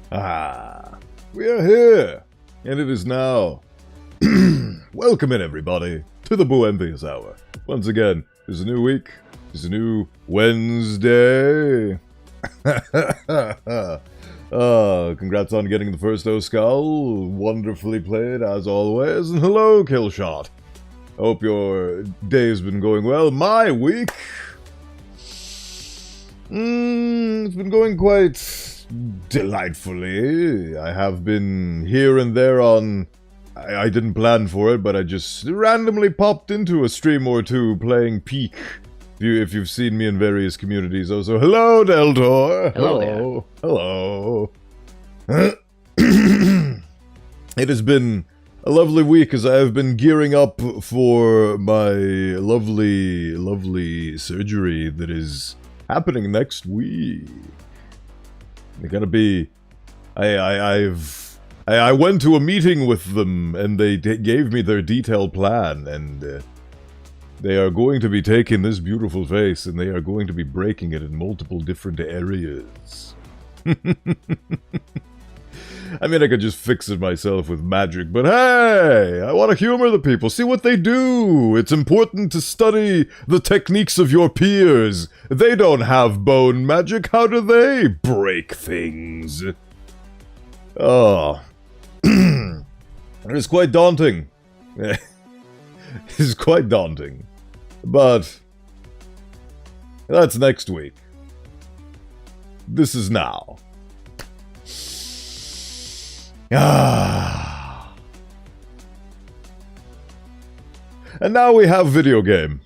Ah, we are here, and it is now. Welcome in, everybody, to the Bowenthius Hour. Once again, there's a new week, there's a new Wednesday. Congrats on getting the first O-Skull. Wonderfully played, as always. And hello, Killshot. Hope your day's been going well. My week? It's been going quite delightfully. I have been here and there on... I didn't plan for it, but I just randomly popped into a stream or two playing Peak. If you've seen me in various communities. Also, hello, Deltor! Hello. Hello. It has been a lovely week as I have been gearing up for my lovely surgery that is happening next week. They're gonna be... I went to a meeting with them, and they gave me their detailed plan, and they are going to be taking this beautiful face, and they are going to be breaking it in multiple different areas. I mean, I could just fix it myself with magic, but hey, I want to humor the people, see what they do. It's important to study the techniques of your peers. They don't have bone magic, how do they break things? Oh... It is quite daunting. It is quite daunting. But that's next week. This is now. And now we have video game.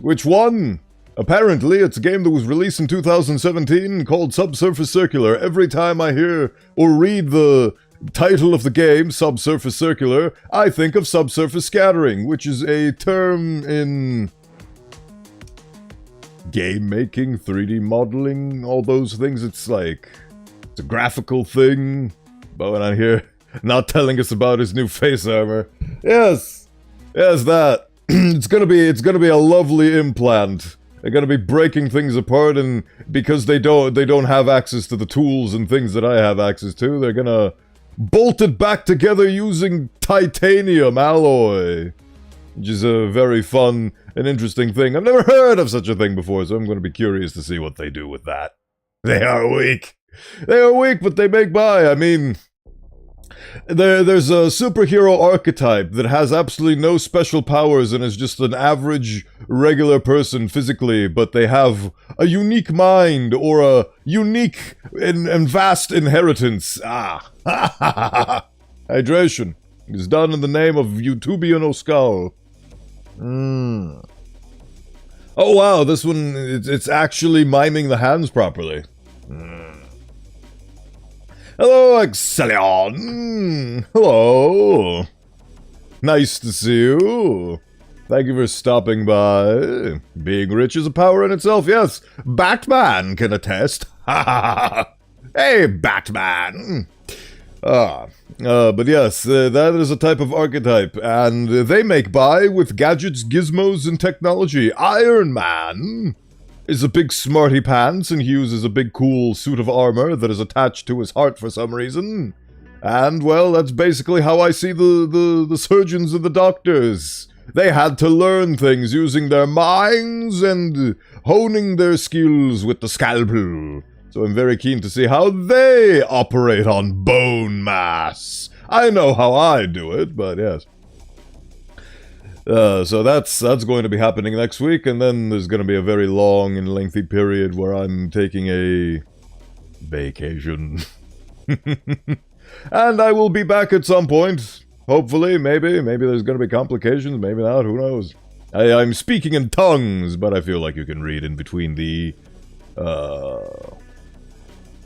Which one? Apparently, it's a game that was released in 2017 called Subsurface Circular. Every time I hear or read the title of the game, Subsurface Circular, I think of subsurface scattering, which is a term in game making, 3D modeling, all those things. It's like, it's a graphical thing. But when I hear not telling us about his new face armor, yes, that. it's gonna be a lovely implant. They're gonna be breaking things apart, and because they don't have access to the tools and things that I have access to, they're gonna bolt it back together using titanium alloy, which is a very fun and interesting thing. I've never heard of such a thing before, so I'm going to be curious to see what they do with that. They are weak. They are weak, but they make by. I mean, there's a superhero archetype that has absolutely no special powers and is just an average, regular person physically, but they have a unique mind or a unique and vast inheritance. Hydration is done in the name of Vtuber skull. Oh wow, this one, it's actually miming the hands properly. Hello, Excellion! Hello! Nice to see you. Thank you for stopping by. Being rich is a power in itself, yes. Batman can attest. Hey, Batman! But yes, that is a type of archetype, and they make by with gadgets, gizmos, and technology. Iron Man is a big smarty pants, and he uses a big cool suit of armor that is attached to his heart for some reason. And, well, that's basically how I see the surgeons and the doctors. They had to learn things using their minds and honing their skills with the scalpel. So I'm very keen to see how they operate on bone mass. I know how I do it, but yes. So that's going to be happening next week, and then there's going to be a very long and lengthy period where I'm taking a vacation. And I will be back at some point. Hopefully, maybe there's going to be complications, maybe not, who knows. I'm speaking in tongues, but I feel like you can read in between the,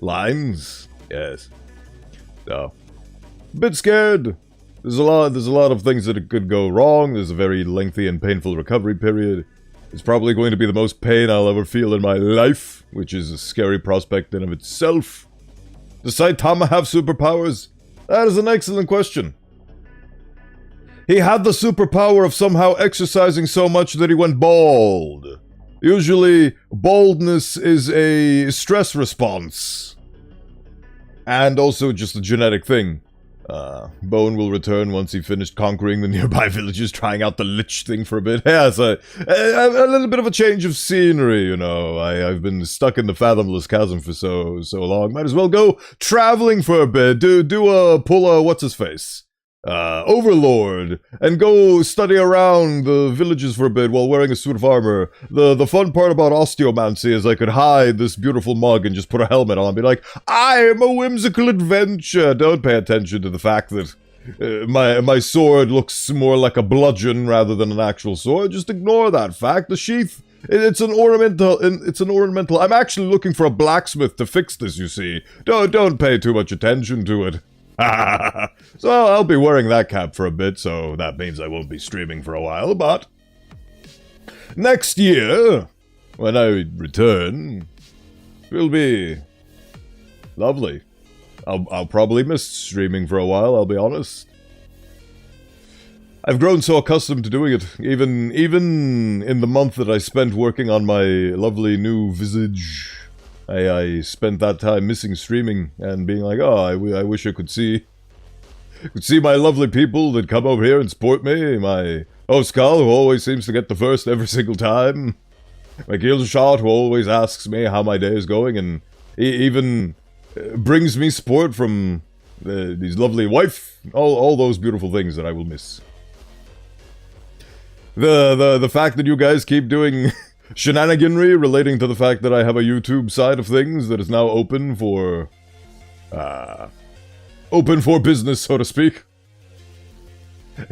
lines. Yes. So, bit scared. There's a lot of things that could go wrong. There's a very lengthy and painful recovery period. It's probably going to be the most pain I'll ever feel in my life, which is a scary prospect in of itself. Does Saitama have superpowers? That is an excellent question. He had the superpower of somehow exercising so much that he went bald. Usually, baldness is a stress response. And also just a genetic thing. Bowen will return once he finished conquering the nearby villages, trying out the lich thing for a bit. Yeah, so a little bit of a change of scenery, you know. I've been stuck in the fathomless chasm for so long. Might as well go traveling for a bit. Pull a what's-his-face? Overlord, and go study around the villages for a bit while wearing a suit of armor. The fun part about Osteomancer is I could hide this beautiful mug and just put a helmet on and be like, I'm a whimsical adventure. Don't pay attention to the fact that my sword looks more like a bludgeon rather than an actual sword. Just ignore that fact. The sheath, it's an ornamental. I'm actually looking for a blacksmith to fix this, you see. Don't pay too much attention to it. So I'll be wearing that cap for a bit, so that means I won't be streaming for a while, but next year, when I return, will be lovely. I'll probably miss streaming for a while, I'll be honest. I've grown so accustomed to doing it, even in the month that I spent working on my lovely new visage. I spent that time missing streaming and being like, oh, I wish I could see my lovely people that come over here and support me. My Skull, who always seems to get the first every single time. My Killshot, who always asks me how my day is going, and he even brings me support from these lovely wife. All those beautiful things that I will miss. The fact that you guys keep doing shenaniganry relating to the fact that I have a YouTube side of things that is now open for business, so to speak.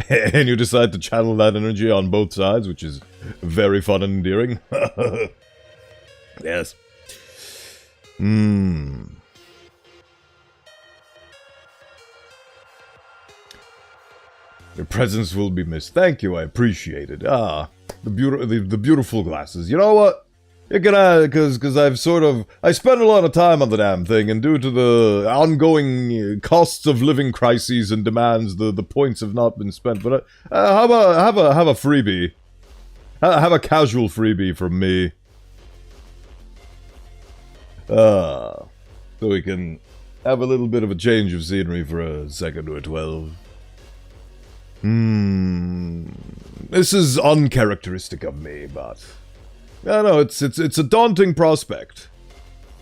And you decide to channel that energy on both sides, which is very fun and endearing. Yes. Your presence will be missed. Thank you, I appreciate it. The beautiful glasses. You know what? You're gonna, because I spent a lot of time on the damn thing, and due to the ongoing costs of living crises and demands, the points have not been spent. But have a freebie. Have a casual freebie from me. So we can have a little bit of a change of scenery for a second or 12. This is uncharacteristic of me, but I know it's a daunting prospect.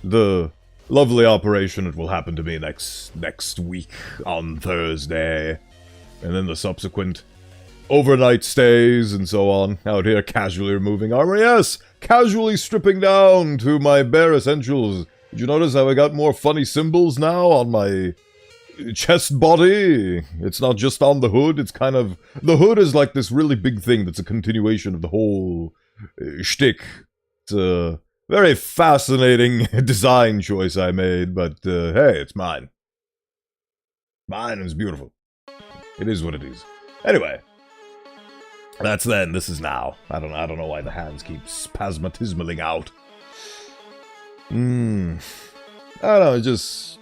The lovely operation that will happen to me next week on Thursday, and then the subsequent overnight stays and so on. Out here casually removing armor. Yes, casually stripping down to my bare essentials. Did you notice how I got more funny symbols now on my chest body? It's not just on the hood, it's kind of... The hood is like this really big thing that's a continuation of the whole shtick. It's a very fascinating design choice I made, but hey, it's mine. Mine is beautiful. It is what it is. Anyway, that's then, this is now. I don't know why the hands keep spasmatismaling out. I don't know, just...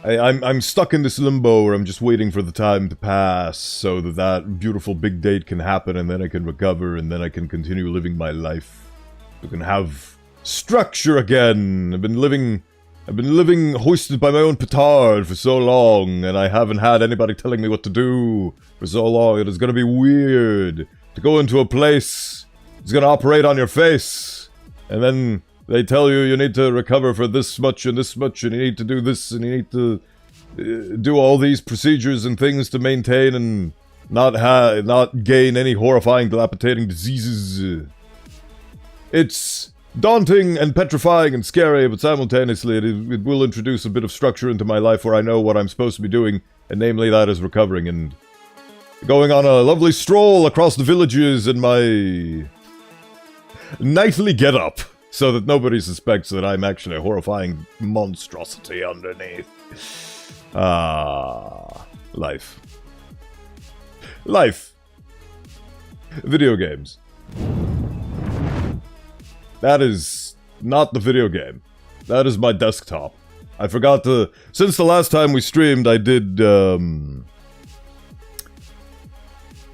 I'm stuck in this limbo where I'm just waiting for the time to pass so that beautiful big date can happen, and then I can recover, and then I can continue living my life. I can have structure again. I've been living hoisted by my own petard for so long, and I haven't had anybody telling me what to do for so long. It is going to be weird to go into a place that's going to operate on your face, and then they tell you need to recover for this much, and you need to do this, and you need to do all these procedures and things to maintain and not gain any horrifying, dilapidating diseases. It's daunting and petrifying and scary, but simultaneously it will introduce a bit of structure into my life where I know what I'm supposed to be doing, and namely that is recovering and going on a lovely stroll across the villages in my nightly get-up, so that nobody suspects that I'm actually a horrifying monstrosity underneath. Life. Life. Video games. That is not the video game. That is my desktop. I forgot to... Since the last time we streamed, I did,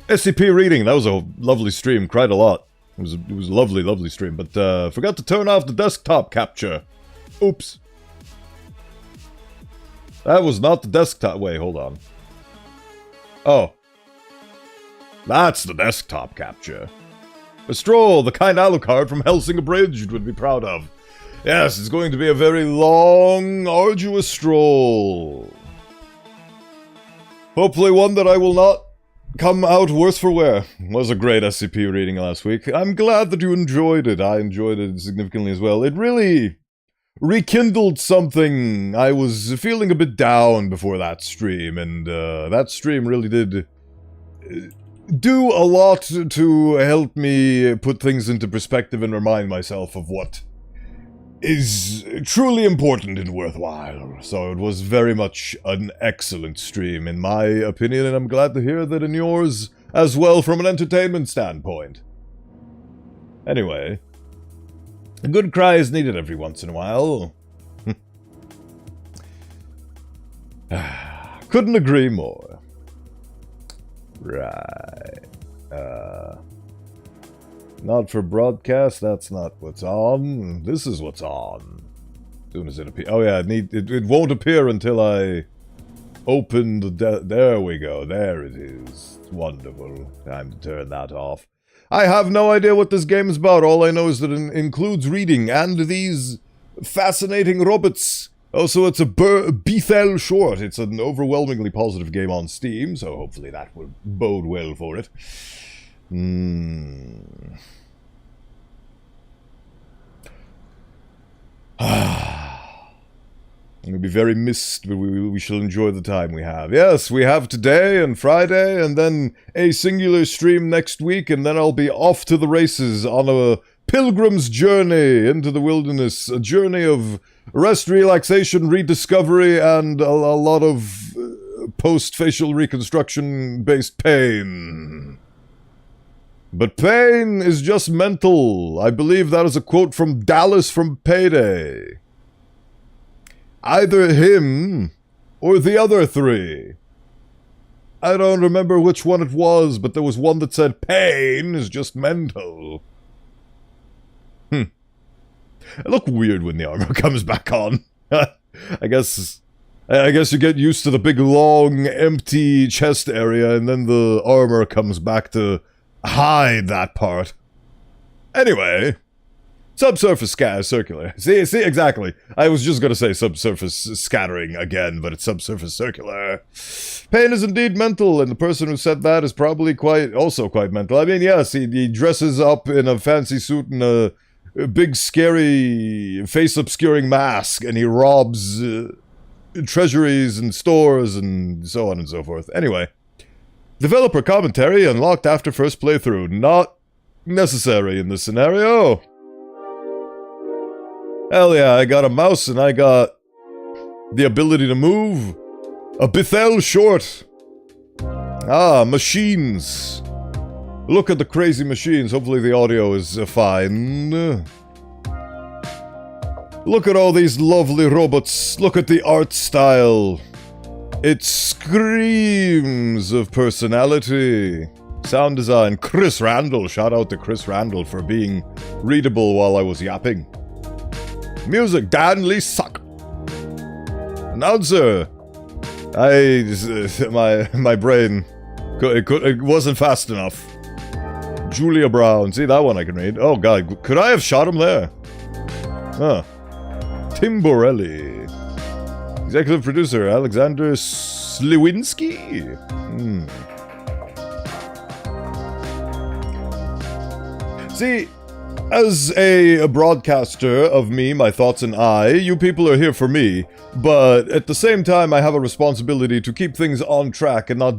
SCP reading. That was a lovely stream. Cried a lot. It was a lovely, lovely stream, but forgot to turn off the desktop capture. Oops. That was not the desktop. Wait, hold on. Oh. That's the desktop capture. A stroll, the kind Alucard from Helsing Abridged would be proud of. Yes, it's going to be a very long, arduous stroll. Hopefully one that I will not come out worse for wear. It was a great SCP reading last week. I'm glad that you enjoyed it. I enjoyed it significantly as well. It really rekindled something. I was feeling a bit down before that stream, and that stream really did do a lot to help me put things into perspective and remind myself of what is truly important and worthwhile. So it was very much an excellent stream, in my opinion, and I'm glad to hear that in yours as well from an entertainment standpoint. Anyway, a good cry is needed every once in a while. Couldn't agree more. Right. Not for broadcast, that's not what's on. This is what's on. As soon as it appears. Oh yeah, it won't appear until I open the... There we go, there it is. Wonderful. Time to turn that off. I have no idea what this game is about. All I know is that it includes reading and these fascinating robots. Also, it's a Bethel short. It's an overwhelmingly positive game on Steam, so hopefully that will bode well for it. It'll be very missed, but we shall enjoy the time we have. Yes, we have today and Friday, and then a singular stream next week, and then I'll be off to the races on a pilgrim's journey into the wilderness. A journey of rest, relaxation, rediscovery, and a lot of post-facial reconstruction-based pain. But pain is just mental. I believe that is a quote from Dallas from Payday. Either him or the other three. I don't remember which one it was, but there was one that said pain is just mental. I look weird when the armor comes back on. I guess you get used to the big, long, empty chest area, and then the armor comes back to hide that part. Anyway, subsurface circular. See, exactly. I was just gonna say subsurface scattering again, but it's subsurface circular. Pain is indeed mental, and the person who said that is probably also quite mental. I mean, yes, he dresses up in a fancy suit and a big, scary, face-obscuring mask, and he robs treasuries and stores and so on and so forth. Anyway. Developer commentary unlocked after first playthrough. Not necessary in this scenario. Hell yeah, I got a mouse and I got the ability to move. A Bethel short. Ah, machines. Look at the crazy machines. Hopefully the audio is fine. Look at all these lovely robots. Look at the art style. It screams of personality. Sound design, Chris Randall. Shout out to Chris Randall for being readable while I was yapping. Music, Dan Lee Suck. Announcer. My brain, it wasn't fast enough. Julia Brown. See, that one I can read. Oh god, could I have shot him there? Huh. Tim Borelli. Executive producer, Alexander Sliwinski. See, as a broadcaster of me, my thoughts and I, you people are here for me, but at the same time I have a responsibility to keep things on track and not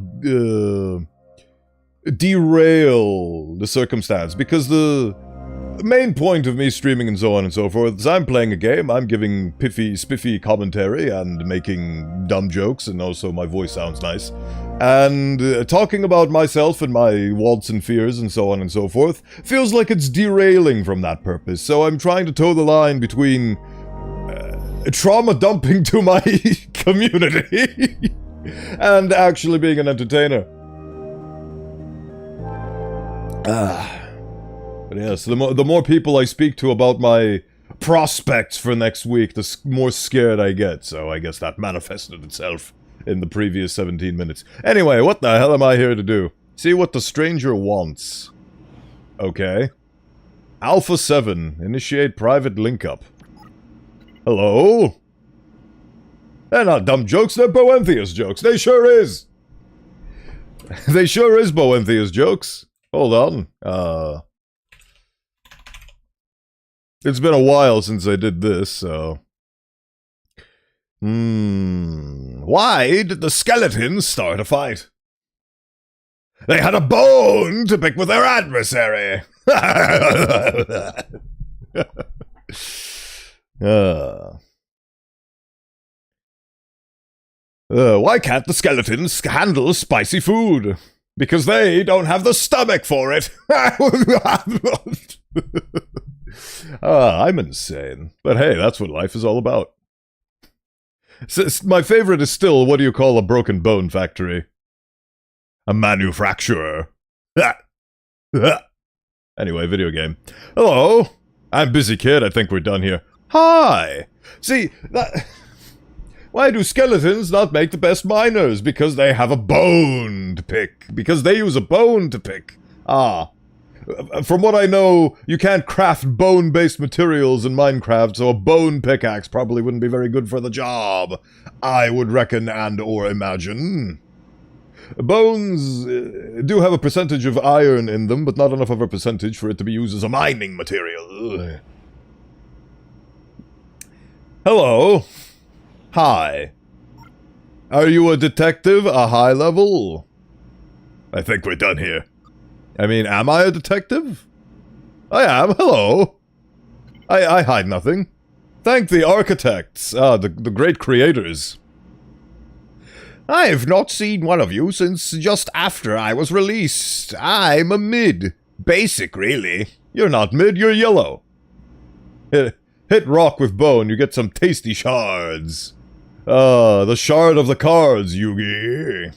derail the circumstance, because the main point of me streaming and so on and so forth is I'm playing a game, I'm giving spiffy commentary and making dumb jokes, and also my voice sounds nice, and talking about myself and my wants and fears and so on and so forth feels like it's derailing from that purpose, so I'm trying to toe the line between trauma dumping to my community and actually being an entertainer. But yes, the more people I speak to about my prospects for next week, the more scared I get. So I guess that manifested itself in the previous 17 minutes. Anyway, what the hell am I here to do? See what the stranger wants. Okay. Alpha 7. Initiate private link-up. Hello? They're not dumb jokes, they're Bowenthius jokes. They sure is! They sure is Bowenthius jokes. Hold on. It's been a while since I did this, so... Why did the skeletons start a fight? They had a bone to pick with their adversary! Why can't the skeletons handle spicy food? Because they don't have the stomach for it! I'm insane. But hey, that's what life is all about. My favorite is still, what do you call a broken bone factory? A manufacturer. Anyway, video game. Hello? I'm busy, kid. I think we're done here. Hi! See, that... Why do skeletons not make the best miners? Because they have a bone to pick. Because they use a bone to pick. Ah. From what I know, you can't craft bone-based materials in Minecraft, so a bone pickaxe probably wouldn't be very good for the job. I would reckon and or imagine. Bones do have a percentage of iron in them, but not enough of a percentage for it to be used as a mining material. Hello. Hi. Are you a detective? A high level? I think we're done here. I mean, am I a detective? I am. Hello. I hide nothing. Thank the architects. The great creators. I've not seen one of you since just after I was released. I'm a mid. Basic, really. You're not mid, you're yellow. Hit rock with bone, you get some tasty shards. The shard of the cards, Yugi.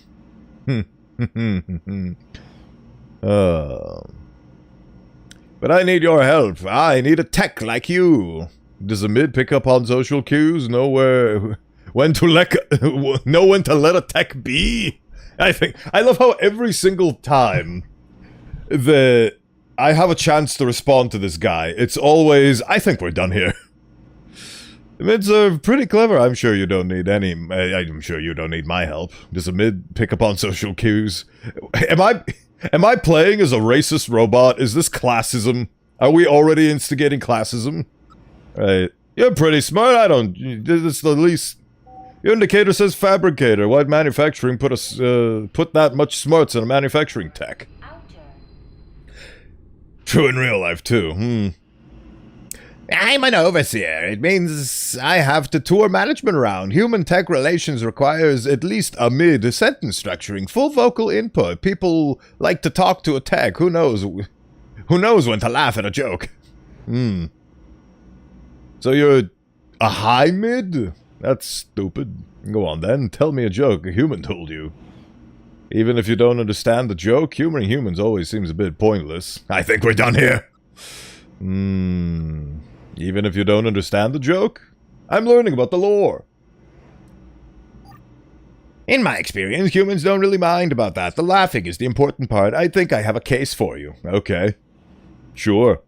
But I need your help. I need a tech like you. Does a mid pick up on social cues? Know when to let a tech be? I love how every single time that I have a chance to respond to this guy, it's always, I think we're done here. Mids are pretty clever. I'm sure you don't need I'm sure you don't need my help. Does a mid pick up on social cues? Am I playing as a racist robot? Is this classism? Are we already instigating classism? Right. You're pretty smart. I don't... It's the least... Your indicator says fabricator. Why'd manufacturing put that much smarts in a manufacturing tech? True in real life, too. I'm an overseer. It means I have to tour management around. Human-tech relations requires at least a mid-sentence structuring, full vocal input. People like to talk to a tech. Who knows when to laugh at a joke? So you're a high mid? That's stupid. Go on then, tell me a joke a human told you. Even if you don't understand the joke, humoring humans always seems a bit pointless. I think we're done here. Even if you don't understand the joke? I'm learning about the lore. In my experience, humans don't really mind about that. The laughing is the important part. I think I have a case for you. Okay. Sure.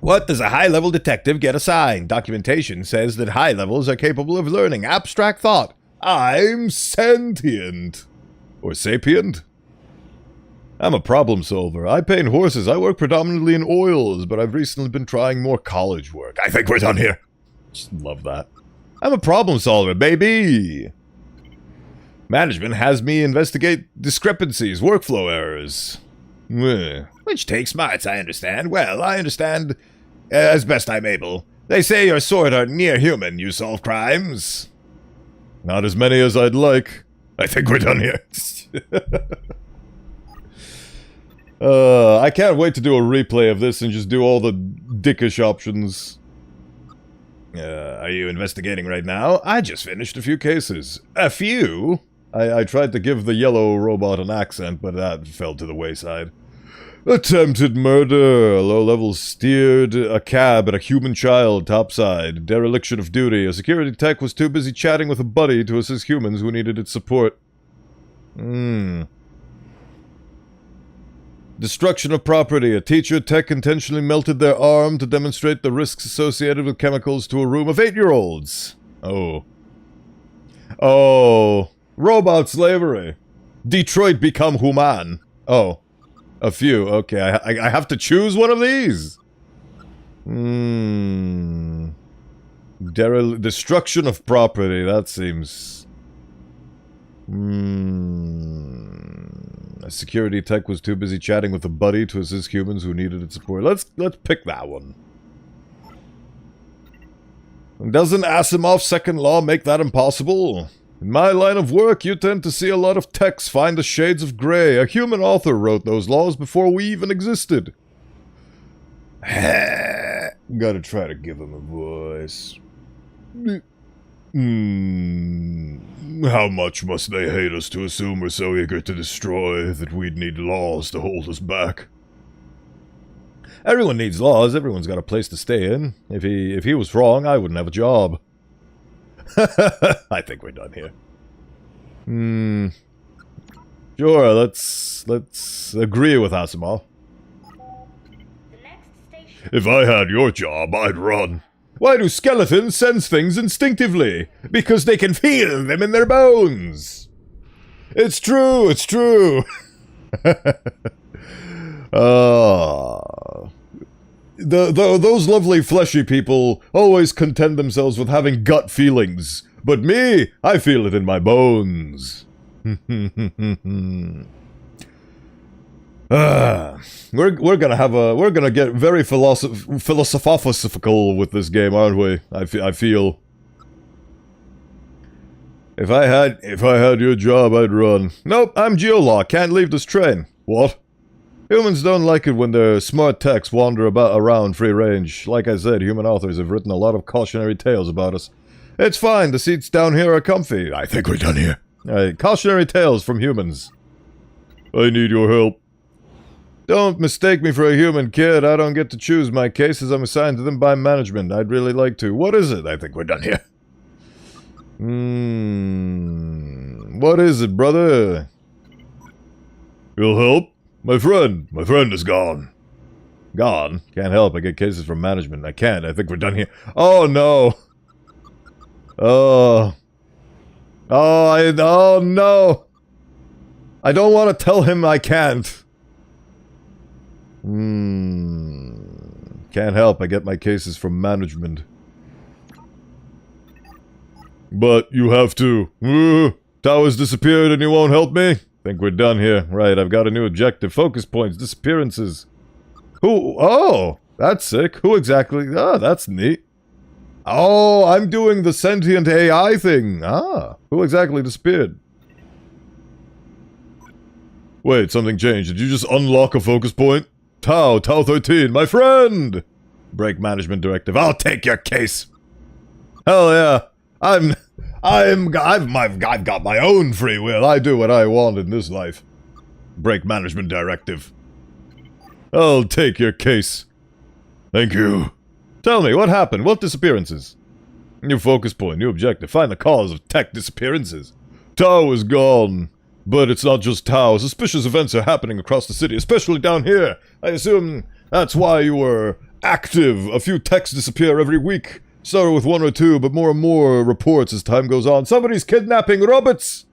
What does a high-level detective get assigned? Documentation says that high levels are capable of learning abstract thought. I'm sentient. Or sapient? I'm a problem solver. I paint horses. I work predominantly in oils, but I've recently been trying more college work. I think we're done here. Just love that. I'm a problem solver, baby. Management has me investigate discrepancies, workflow errors. Which takes smarts, I understand. Well, I understand as best I'm able. They say your sort are near human. You solve crimes. Not as many as I'd like. I think we're done here. I can't wait to do a replay of this and just do all the dickish options. Are you investigating right now? I just finished a few cases. A few? I tried to give the yellow robot an accent, but that fell to the wayside. Attempted murder. A low-level steered a cab at a human child topside. Dereliction of duty. A security tech was too busy chatting with a buddy to assist humans who needed its support. Destruction of property. A teacher tech intentionally melted their arm to demonstrate the risks associated with chemicals to a room of 8-year-olds. Oh. Oh. Robot slavery. Detroit become human. Oh. A few. Okay, I have to choose one of these. Destruction of property. That seems... A security tech was too busy chatting with a buddy to assist humans who needed its support. Let's pick that one. Doesn't Asimov's second law make that impossible? In my line of work, you tend to see a lot of techs find the shades of gray. A human author wrote those laws before we even existed. Gotta try to give him a voice. How much must they hate us to assume we're so eager to destroy that we'd need laws to hold us back? Everyone needs laws. Everyone's got a place to stay in. If he was wrong, I wouldn't have a job. I think we're done here. Sure, let's agree with Asimov. If I had your job, I'd run. Why do skeletons sense things instinctively? Because they can feel them in their bones. It's true, it's true. Those lovely fleshy people always content themselves with having gut feelings. But me, I feel it in my bones. We're gonna get very philosophical with this game, aren't we? I feel. If I had your job, I'd run. Nope, I'm Geolaw. Can't leave this train. What? Humans don't like it when their smart techs wander around free range. Like I said, human authors have written a lot of cautionary tales about us. It's fine, the seats down here are comfy. I think we're done here. Cautionary tales from humans. I need your help. Don't mistake me for a human, kid. I don't get to choose my cases. I'm assigned to them by management. I'd really like to. What is it? I think we're done here. What is it, brother? You'll help? My friend is gone. Gone? Can't help. I get cases from management. I can't. I think we're done here. Oh, no. Oh, no. I don't want to tell him I can't. Can't help. I get my cases from management. But you have to. Tower's disappeared and you won't help me? Think we're done here. Right, I've got a new objective. Focus points. Disappearances. Who? Oh, that's sick. Who exactly? Oh, that's neat. Oh, I'm doing the sentient AI thing. Ah, who exactly disappeared? Wait, something changed. Did you just unlock a focus point? Tau 13, my friend! Break management directive. I'll take your case. Hell yeah. I've got my own free will. I do what I want in this life. Break management directive. I'll take your case. Thank you. Tell me, what happened? What disappearances? New focus point, new objective. Find the cause of tech disappearances. Tau is gone. But it's not just Tau. Suspicious events are happening across the city, especially down here. I assume that's why you were active. A few techs disappear every week. Started with 1 or 2, but more and more reports as time goes on. Somebody's kidnapping robots!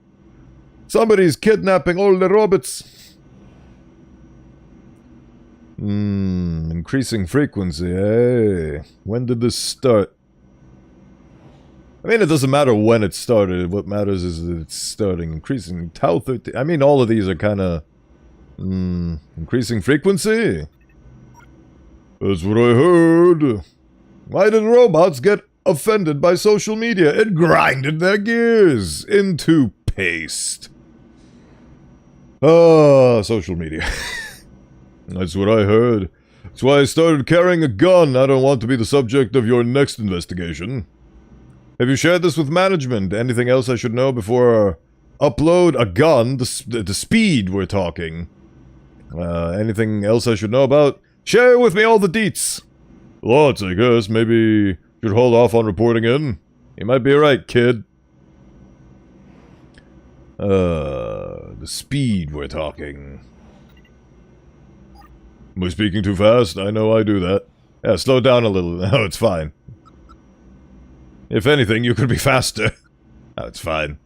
Somebody's kidnapping all the robots. Increasing frequency, hey. When did this start? I mean, it doesn't matter when it started. What matters is that it's starting. Increasing Tau 13. I mean, all of these are kind of... increasing frequency? That's what I heard. Why did robots get offended by social media? It grinded their gears into paste. Social media. That's what I heard. That's why I started carrying a gun. I don't want to be the subject of your next investigation. Have you shared this with management? Anything else I should know before upload? A gun? The speed we're talking. Anything else I should know about? Share with me all the deets! Lots, I guess. Maybe should hold off on reporting in. You might be right, kid. The speed we're talking. Am I speaking too fast? I know I do that. Yeah, slow down a little. No, it's fine. If anything, you could be faster. No, it's fine.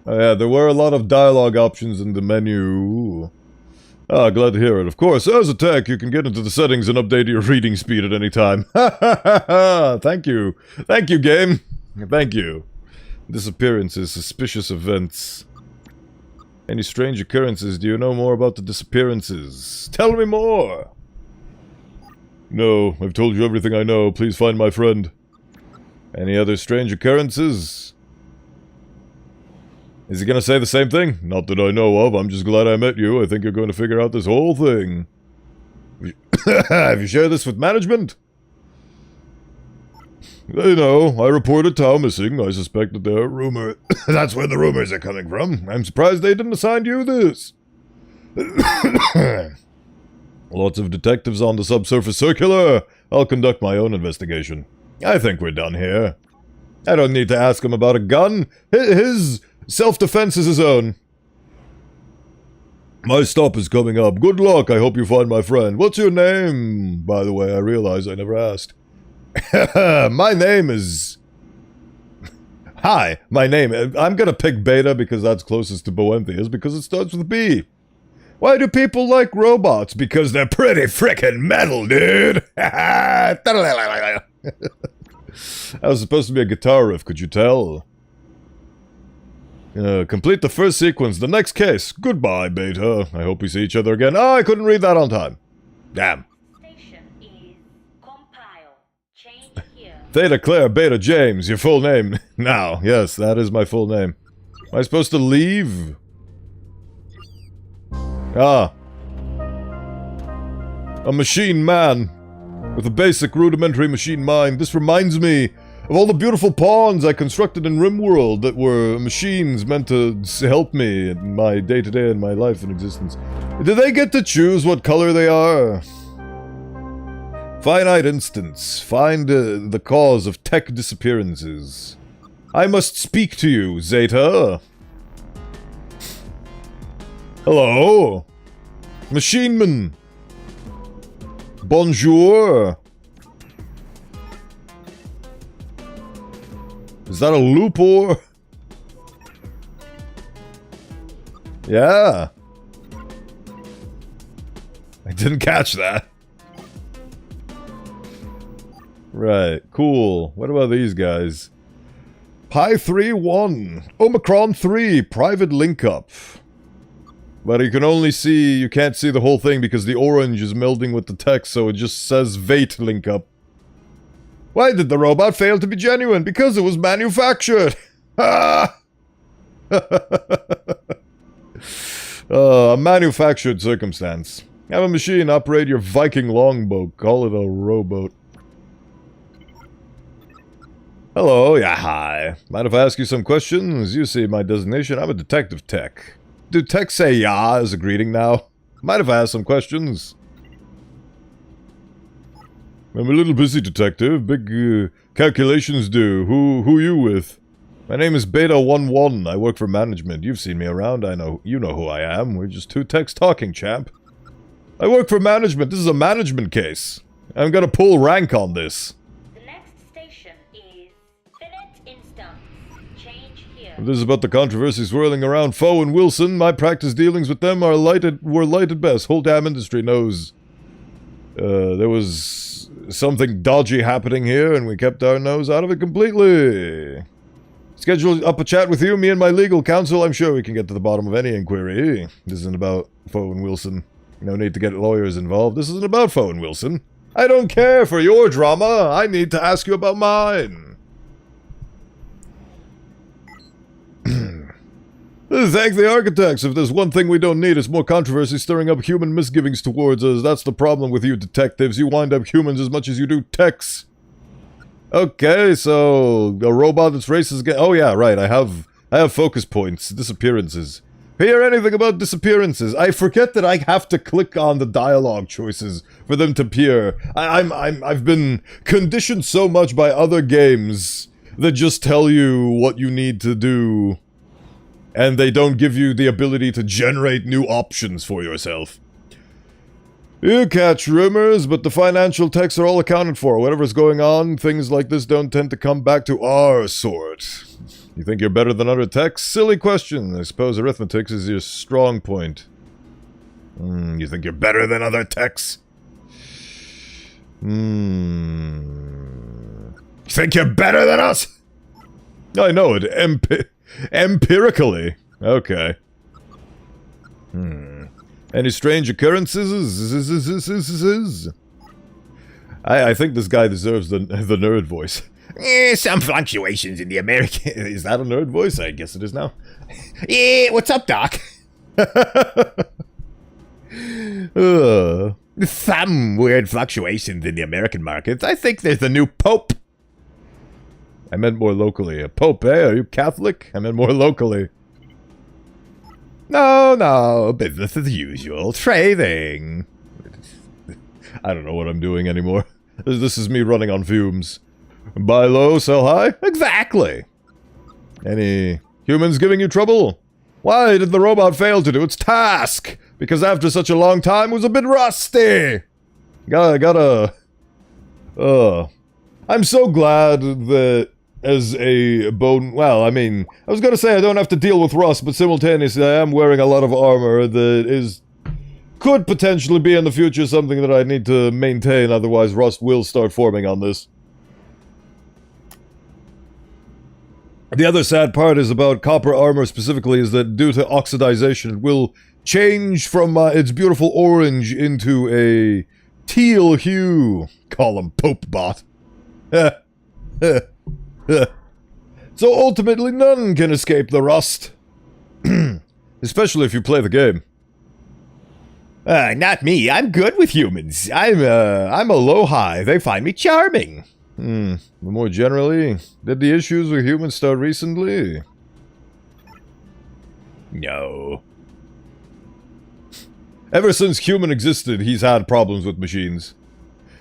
Oh yeah, there were a lot of dialogue options in the menu. Ah, glad to hear it. Of course, as a tech, you can get into the settings and update your reading speed at any time. Ha ha ha ha! Thank you. Thank you, game. Thank you. Disappearances, suspicious events. Any strange occurrences? Do you know more about the disappearances? Tell me more! No, I've told you everything I know. Please find my friend. Any other strange occurrences? Is he gonna say the same thing? Not that I know of. I'm just glad I met you. I think you're going to figure out this whole thing. Have you shared this with management? They know. I reported Tao missing. I suspect that there are rumors. That's where the rumors are coming from. I'm surprised they didn't assign you this. Lots of detectives on the subsurface circular. I'll conduct my own investigation. I think we're done here. I don't need to ask him about a gun. His self-defense is his own. My stop is coming up. Good luck. I hope you find my friend. What's your name? By the way, I realize I never asked. My name is... Hi, my name... I'm gonna pick Beta because that's closest to Bowenthius because it starts with B. Why do people like robots? Because they're pretty frickin' metal, dude! That was supposed to be a guitar riff, could you tell? Complete the first sequence. The next case. Goodbye, Beta. I hope we see each other again. Oh, I couldn't read that on time. Damn. Station is compile. Change here. Theta Claire Beta James, your full name. Now, yes, that is my full name. Am I supposed to leave? Ah. A machine man. With a basic rudimentary machine mind. This reminds me of all the beautiful pawns I constructed in RimWorld that were machines meant to help me in my day-to-day and my life and existence. Do they get to choose what color they are? Finite instance. Find the cause of tech disappearances. I must speak to you, Zeta. Hello? Machineman. Bonjour. Is that a loop or? Yeah. I didn't catch that. Right, cool. What about these guys? Pi 3-1. Omicron 3. Private link up. But you can only see, you can't see the whole thing because the orange is melding with the text, so it just says Vate link up. Why did the robot fail to be genuine? Because it was manufactured! Ah! A manufactured circumstance. Have a machine operate your Viking longboat. Call it a rowboat. Hello, yeah, hi. Mind if I ask you some questions? You see my designation, I'm a detective tech. Do techs say yeah as a greeting now? Mind if I ask some questions? I'm a little busy, detective. Big calculations due. Who you with? My name is Beta 11. I work for management. You've seen me around. I know. You know who I am. We're just two techs talking, champ. I work for management. This is a management case. I'm gonna pull rank on this. The next station is Finite Instance. Change here. This is about the controversy swirling around Foe and Wilson. My practice dealings with them were light at best. Whole damn industry knows. There was something dodgy happening here, and we kept our nose out of it completely. Schedule up a chat with you, me and my legal counsel. I'm sure we can get to the bottom of any inquiry. This isn't about Foe and Wilson. No need to get lawyers involved. This isn't about Foe and Wilson. I don't care for your drama. I need to ask you about mine. Thank the architects. If there's one thing we don't need, it's more controversy stirring up human misgivings towards us. That's the problem with you detectives. You wind up humans as much as you do techs. Okay, so a robot that's racist again. Oh yeah, right. I have focus points, disappearances. hear anything about disappearances. I forget that I have to click on the dialogue choices for them to appear. I've been conditioned so much by other games that just tell you what you need to do, and they don't give you the ability to generate new options for yourself. You catch rumors, but the financial techs are all accounted for. Whatever's going on, things like this don't tend to come back to our sort. You think you're better than other techs? Silly question. I suppose arithmetic is your strong point. You think you're better than other techs? You think you're better than us? I know it. Empirically. Okay. Any strange occurrences? I think this guy deserves the nerd voice. Some fluctuations in the American... Is that a nerd voice? I guess it is now. What's up, Doc? Some weird fluctuations in the American markets. I think there's a new pope. I meant more locally. A pope, eh? Are you Catholic? I meant more locally. No, business as usual. Trading. I don't know what I'm doing anymore. This is me running on fumes. Buy low, sell high? Exactly. Any humans giving you trouble? Why did the robot fail to do its task? Because after such a long time it was a bit rusty. I'm so glad that as a bone... Well, I mean, I was gonna say I don't have to deal with rust, but simultaneously I am wearing a lot of armor that could potentially be in the future something that I need to maintain, otherwise rust will start forming on this. The other sad part is about copper armor specifically is that due to oxidization it will change from its beautiful orange into a teal hue. Call him Pope Bot. So ultimately none can escape the rust. Especially if you play the game. Not me. I'm good with humans. I'm a low-high. They find me charming. But more generally, did the issues with humans start recently? No. Ever since human existed, he's had problems with machines.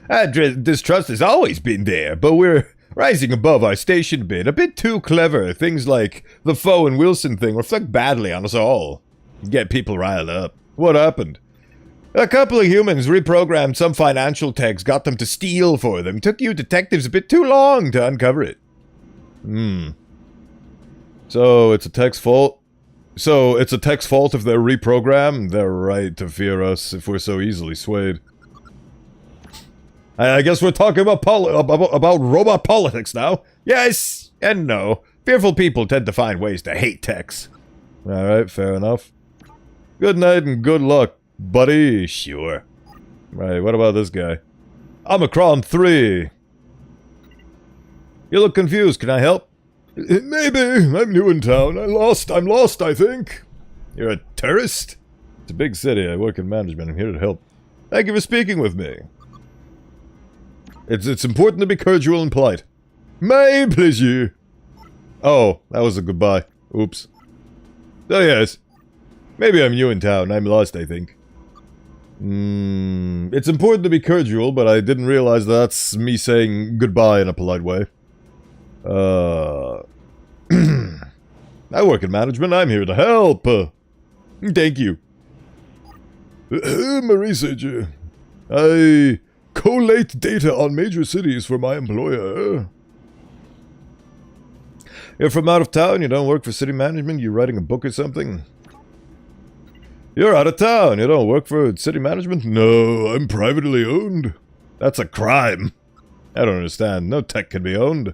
Distrust has always been there, but we're rising above our station a bit too clever. Things like the Foe and Wilson thing reflect badly on us all. Get people riled up. What happened? A couple of humans reprogrammed some financial techs, got them to steal for them. Took you detectives a bit too long to uncover it. So it's a tech's fault? So it's a tech's fault if they're reprogrammed? They're right to fear us if we're so easily swayed. I guess we're talking about robot politics now. Yes and no. Fearful people tend to find ways to hate techs. Alright, fair enough. Good night and good luck, buddy. Sure. Right, what about this guy? Omicron 3. You look confused. Can I help? Maybe. I'm new in town. I'm lost, I think. You're a tourist? It's a big city. I work in management. I'm here to help. Thank you for speaking with me. It's important to be cordial and polite. My pleasure. Oh, that was a goodbye. Oops. Oh yes. Maybe I'm new in town. I'm lost, I think. It's important to be cordial, but I didn't realize that's me saying goodbye in a polite way. I work in management. I'm here to help. Thank you. I'm a researcher. I collate data on major cities for my employer. You're from out of town? You don't work for city management? You writing a book or something? You're out of town. You don't work for city management? No, I'm privately owned. That's a crime. I don't understand. No tech can be owned.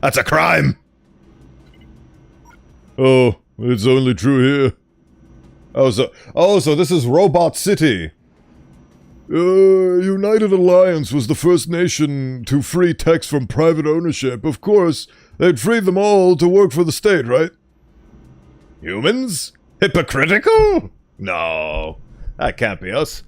That's a crime! Oh, it's only true here. Oh, so this is Robot City. United Alliance was the first nation to free techs from private ownership. Of course, they'd free them all to work for the state, right? Humans? Hypocritical? No, that can't be us.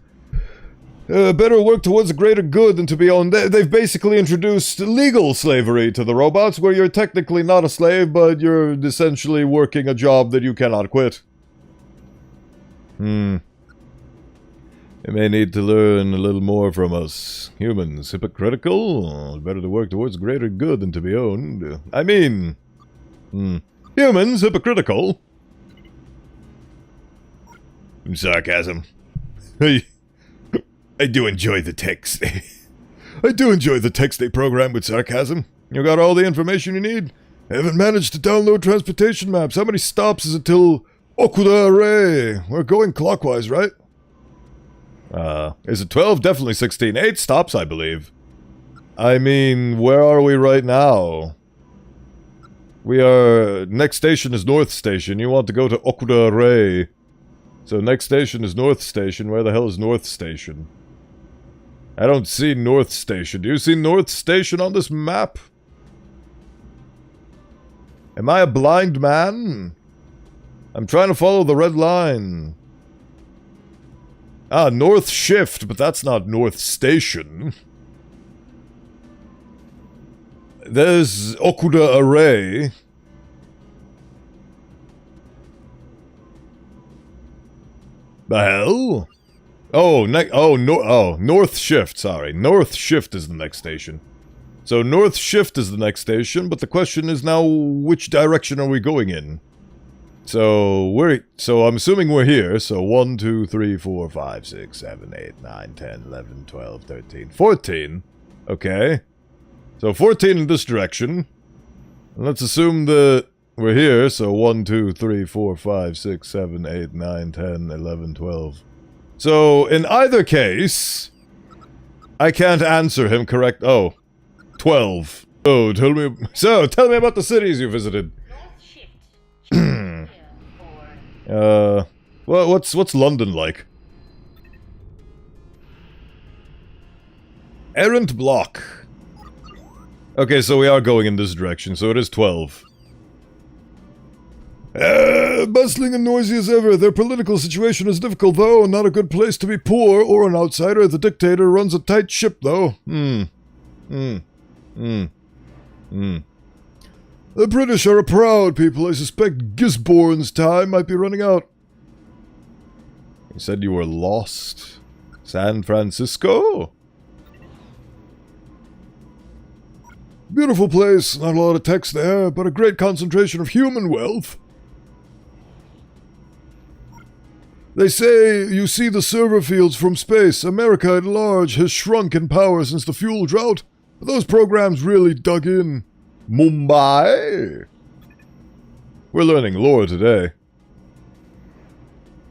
Better work towards a greater good than to be owned. They've basically introduced legal slavery to the robots, where you're technically not a slave, but you're essentially working a job that you cannot quit. You may need to learn a little more from us. Humans, hypocritical? Better to work towards greater good than to be owned. I mean... Humans, hypocritical? Sarcasm. I do enjoy the text. I do enjoy the text they program with sarcasm. You got all the information you need? I haven't managed to download transportation maps. How many stops is it till Okudare? We're going clockwise, right? Is it 12? Definitely 16. 8 stops, I believe. I mean, where are we right now? We are... Next station is North Station. You want to go to Okudare. So next station is North Station. Where the hell is North Station? I don't see North Station. Do you see North Station on this map? Am I a blind man? I'm trying to follow the red line. Ah, North Shift, but that's not North Station. There's Okuda Array. The hell? North Shift, sorry. North Shift is the next station. So North Shift is the next station, but the question is now, which direction are we going in? So I'm assuming we're here. So 1, 2, 3, 4, 5, 6, 7, 8, 9, 10, 11, 12, 13, 14. Okay. So 14 in this direction. And let's assume that we're here. So 1, 2, 3, 4, 5, 6, 7, 8, 9, 10, 11, 12. So in either case, I can't answer him correct. Oh, 12. Oh, tell me about the cities you visited. Well, what's London like? Errant block. Okay, so we are going in this direction, so it is 12. Bustling and noisy as ever. Their political situation is difficult, though. Not a good place to be poor or an outsider. The dictator runs a tight ship, though. The British are a proud people. I suspect Gisborne's time might be running out. You said you were lost. San Francisco? Beautiful place. Not a lot of text there, but a great concentration of human wealth. They say you see the server fields from space. America at large has shrunk in power since the fuel drought. But those programs really dug in. Mumbai? We're learning lore today.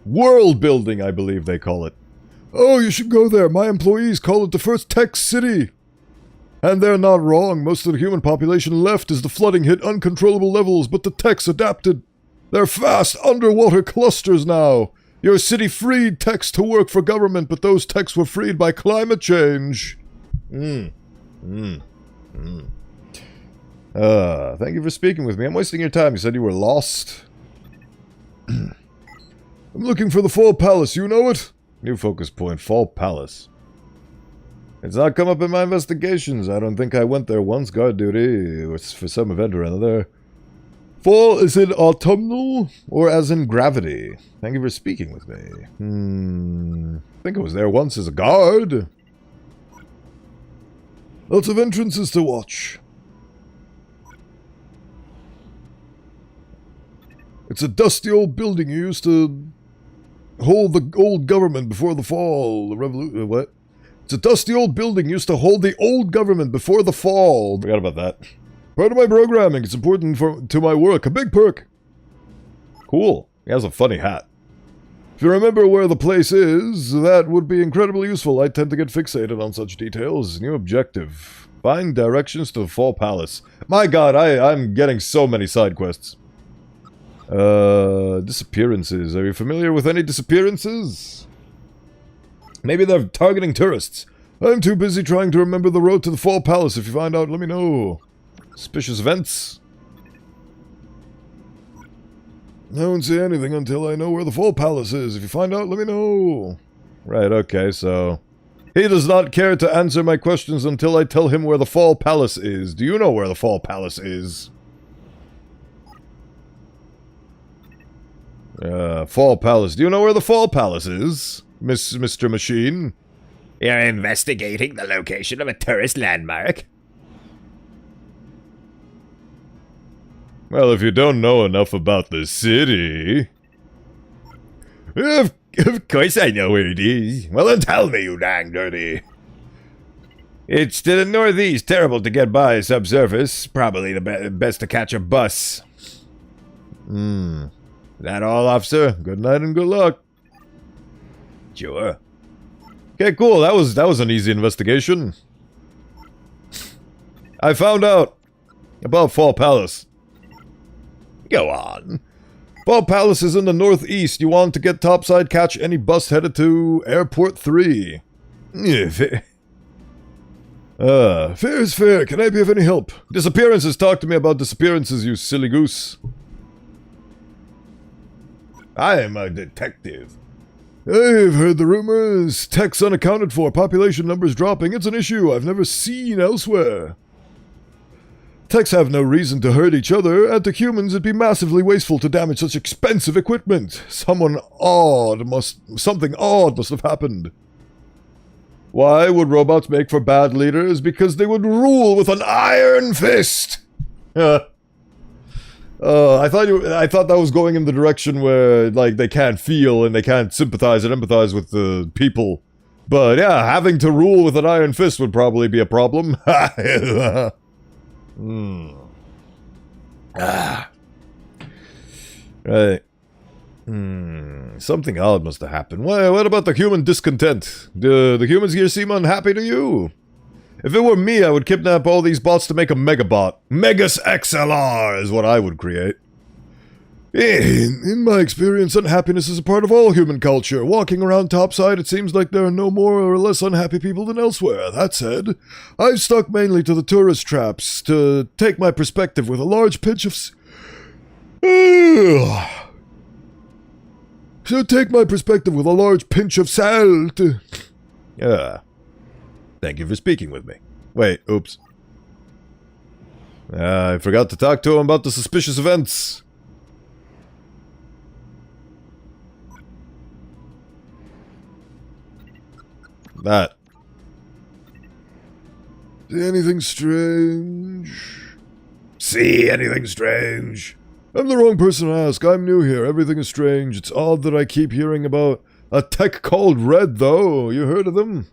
World building, I believe they call it. Oh, you should go there. My employees call it the first tech city. And they're not wrong. Most of the human population left as the flooding hit uncontrollable levels, but the techs adapted. They're fast underwater clusters now. Your city freed techs to work for government, but those techs were freed by climate change. Thank you for speaking with me. I'm wasting your time. You said you were lost. I'm looking for the Fall Palace. You know it? New focus point, Fall Palace. It's not come up in my investigations. I don't think I went there once. Guard duty or for some event or another. Fall, is it autumnal or as in gravity? Thank you for speaking with me. I think I was there once as a guard. Lots of entrances to watch. It's a dusty old building you used to hold the old government before the fall. The revolution. What? It's a dusty old building used to hold the old government before the fall. Forgot about that. Part of my programming. It's important to my work. A big perk. Cool. He has a funny hat. If you remember where the place is, that would be incredibly useful. I tend to get fixated on such details. New objective. Find directions to the Fall Palace. My god, I'm getting so many side quests. Disappearances. Are you familiar with any disappearances? Maybe they're targeting tourists. I'm too busy trying to remember the road to the Fall Palace. If you find out, let me know. Suspicious events. I won't say anything until I know where the Fall Palace is. If you find out, let me know. Right, okay, so... He does not care to answer my questions until I tell him where the Fall Palace is. Do you know where the Fall Palace is? Fall Palace. Do you know where the Fall Palace is, Mr. Machine? You're investigating the location of a tourist landmark? Well, if you don't know enough about the city... Of course I know where it is. Well, then tell me, you dang dirty. It's to the northeast. Terrible to get by subsurface. Probably the best to catch a bus. That all, officer? Good night and good luck. Sure. Okay, cool. That was an easy investigation. I found out about Fall Palace. Go on. Fall Palace is in the northeast. You want to get topside, catch any bus headed to Airport 3. Fair Fair is fair. Can I be of any help? Disappearances. Talk to me about disappearances, you silly goose. I am a detective. I've heard the rumors. Tech's unaccounted for. Population numbers dropping. It's an issue I've never seen elsewhere. Techs have no reason to hurt each other, and to humans it'd be massively wasteful to damage such expensive equipment. Something odd must have happened. Why would robots make for bad leaders? Because they would rule with an iron fist. I thought that was going in the direction where like they can't feel and they can't sympathize and empathize with the people. But yeah, having to rule with an iron fist would probably be a problem. Right. Something odd must have happened. Well, what about the human discontent? Do the humans here seem unhappy to you? If it were me, I would kidnap all these bots to make a megabot. Megas XLR is what I would create. In my experience, unhappiness is a part of all human culture. Walking around topside, it seems like there are no more or less unhappy people than elsewhere. That said, I've stuck mainly to the tourist traps to take my perspective with a large pinch of... salt. Thank you for speaking with me. Wait, oops. I forgot to talk to him about the suspicious events. That. See anything strange? See anything strange? I'm the wrong person to ask. I'm new here. Everything is strange. It's odd that I keep hearing about a tech called Red, though. You heard of them?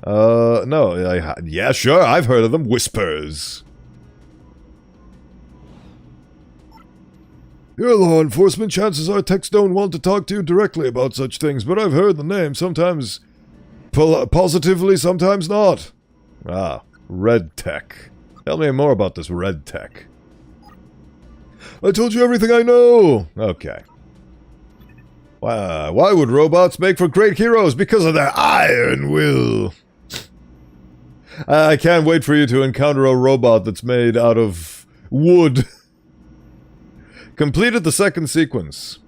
No. Yeah, sure. I've heard of them. Whispers. You're law enforcement. Chances are techs don't want to talk to you directly about such things, but I've heard the name. Sometimes positively, sometimes not. Red Tech. Tell me more about this Red Tech. I told you everything I know! Okay. Why would robots make for great heroes? Because of their iron will! I can't wait for you to encounter a robot that's made out of wood. Completed the second sequence.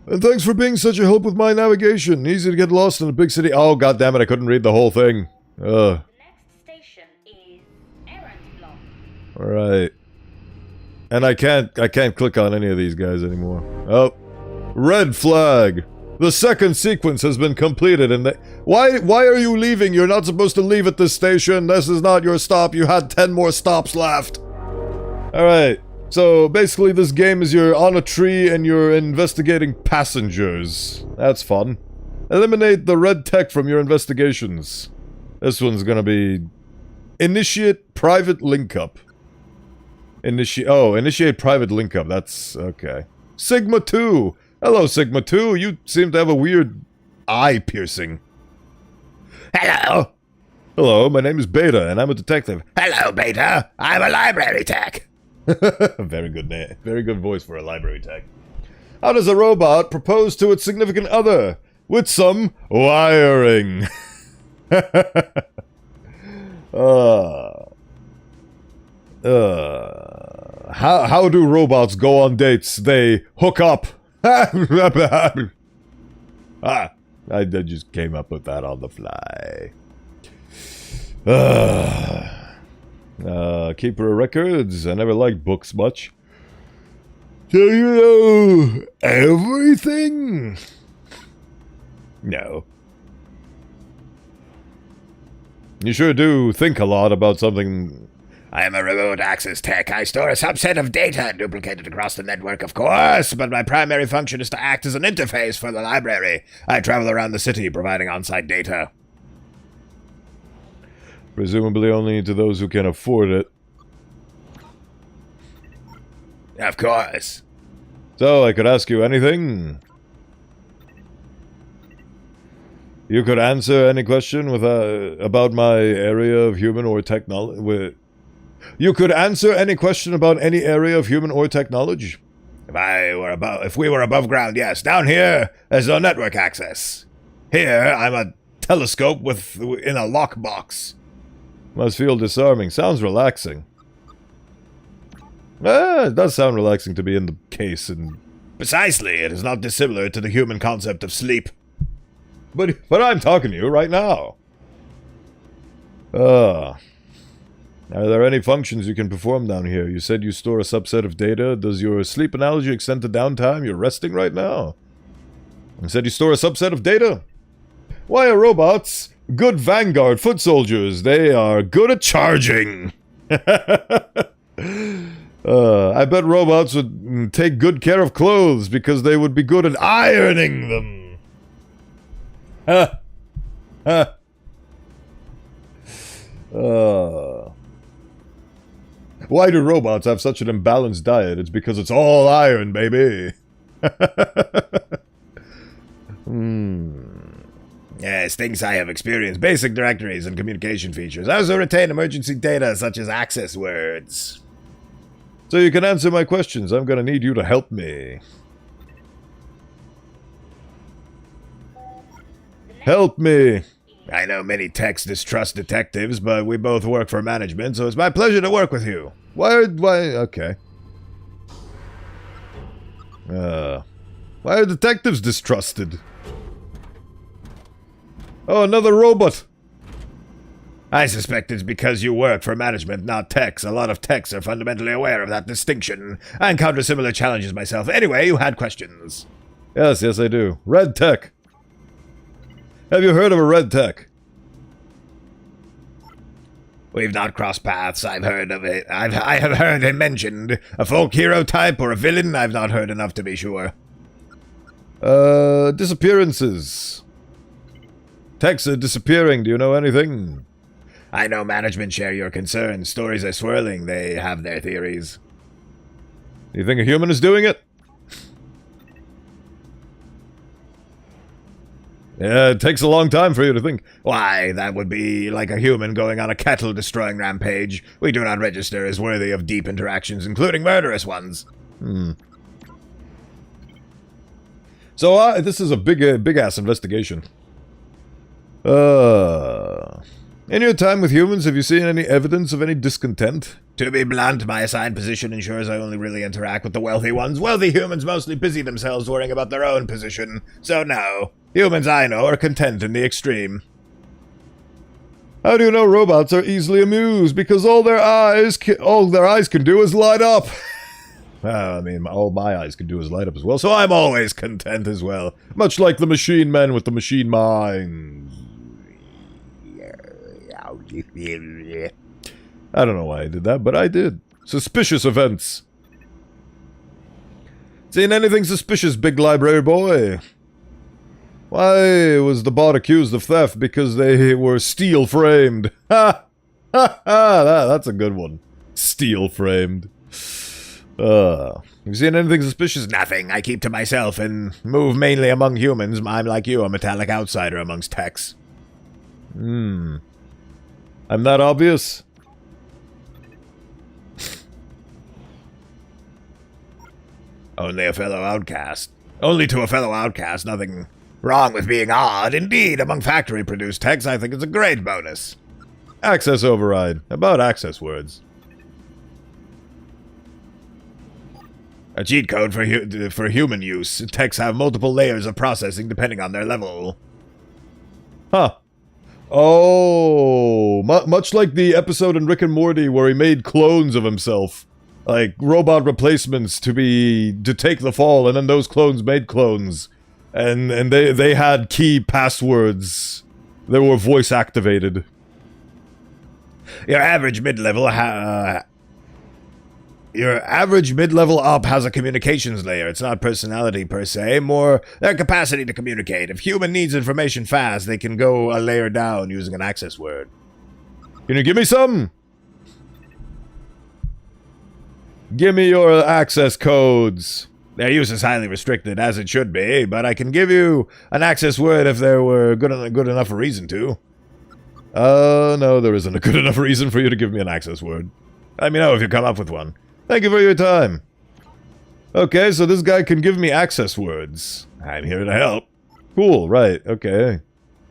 And thanks for being such a help with my navigation. Easy to get lost in a big city. Oh, goddammit, I couldn't read the whole thing. The next station is Errand Block. Alright. And I can't click on any of these guys anymore. Oh. Red flag. The second sequence has been completed and Why are you leaving? You're not supposed to leave at this station. This is not your stop. You had 10 more stops left. Alright. So basically this game is you're on a tree and you're investigating passengers. That's fun. Eliminate the red tech from your investigations. This one's gonna be... Initiate private link-up. Initiate private link-up. That's... okay. Sigma 2! Hello, Sigma 2! You seem to have a weird eye piercing. Hello! Hello, my name is Beta, and I'm a detective. Hello, Beta! I'm a library tech! Very good name. Very good voice for a library tech. How does a robot propose to its significant other? With some wiring. How do robots go on dates? They hook up. I just came up with that on the fly. Keeper of records. I never liked books much. Do you know everything? No. You sure do think a lot about something. I am a remote access tech. I store a subset of data duplicated across the network, of course, but my primary function is to act as an interface for the library. I travel around the city providing on-site data. Presumably only to those who can afford it. Of course. So, I could ask you anything? You could answer any question with about my area of human or technology. You could answer any question about any area of human or technology. If we were above ground, yes. Down here, there's no network access. Here, I'm a telescope in a lockbox. Must feel disarming. Sounds relaxing. It does sound relaxing to be in the case and... Precisely, it is not dissimilar to the human concept of sleep. But I'm talking to you right now. Are there any functions you can perform down here? You said you store a subset of data. Does your sleep analogy extend to downtime? You're resting right now. You said you store a subset of data. Why are robots good vanguard foot soldiers? They are good at charging. I bet robots would take good care of clothes because they would be good at ironing them. Why do robots have such an imbalanced diet? It's because it's all iron, baby. Yes, things I have experienced. Basic directories and communication features. I also retain emergency data such as access words. So you can answer my questions. I'm gonna need you to help me. Help me! I know many techs distrust detectives, but we both work for management, so it's my pleasure to work with you. Why, okay. Why are detectives distrusted? Oh, another robot! I suspect it's because you work for management, not techs. A lot of techs are fundamentally aware of that distinction. I encounter similar challenges myself. Anyway, you had questions. Yes, I do. Red tech. Have you heard of a red tech? We've not crossed paths. I've heard of it. I have heard it mentioned. A folk hero type or a villain? I've not heard enough to be sure. Disappearances. Techs are disappearing. Do you know anything? I know management share your concerns. Stories are swirling. They have their theories. Do you think a human is doing it? Yeah, it takes a long time for you to think. Why, that would be like a human going on a cattle-destroying rampage. We do not register as worthy of deep interactions, including murderous ones. So, this is a big-ass investigation. In your time with humans, have you seen any evidence of any discontent? To be blunt, my assigned position ensures I only really interact with the wealthy ones. Wealthy humans mostly busy themselves worrying about their own position. So no. Humans I know are content in the extreme. How do you know robots are easily amused? Because all their eyes can do is light up. Well, I mean, all my eyes can do is light up as well, so I'm always content as well. Much like the machine men with the machine minds. I don't know why I did that, but I did. Suspicious events. Seen anything suspicious, big library boy? Why was the bot accused of theft? Because they were steel-framed. Ha! Ha ha! That's a good one. Steel-framed. Have you seen anything suspicious? Nothing. I keep to myself and move mainly among humans. I'm like you, a metallic outsider amongst techs. I'm that obvious? Only a fellow outcast. Only to a fellow outcast, nothing wrong with being odd. Indeed, among factory-produced techs, I think it's a great bonus. Access override. About access words. A cheat code for human use. Techs have multiple layers of processing depending on their level. Huh. Oh, much like the episode in Rick and Morty where he made clones of himself. like robot replacements to take the fall, and then those clones made clones, and they had key passwords that were voice activated. Your average mid-level op has a communications layer. It's not personality per se, more their capacity to communicate. If human needs information fast, they can go a layer down using an access word. Can you give me some? Give me your access codes. Their use is highly restricted, as it should be, but I can give you an access word if there were good enough a reason to. No, there isn't a good enough reason for you to give me an access word. Let me know if you come up with one. Thank you for your time. Okay, so this guy can give me access words. I'm here to help. Cool, right, okay.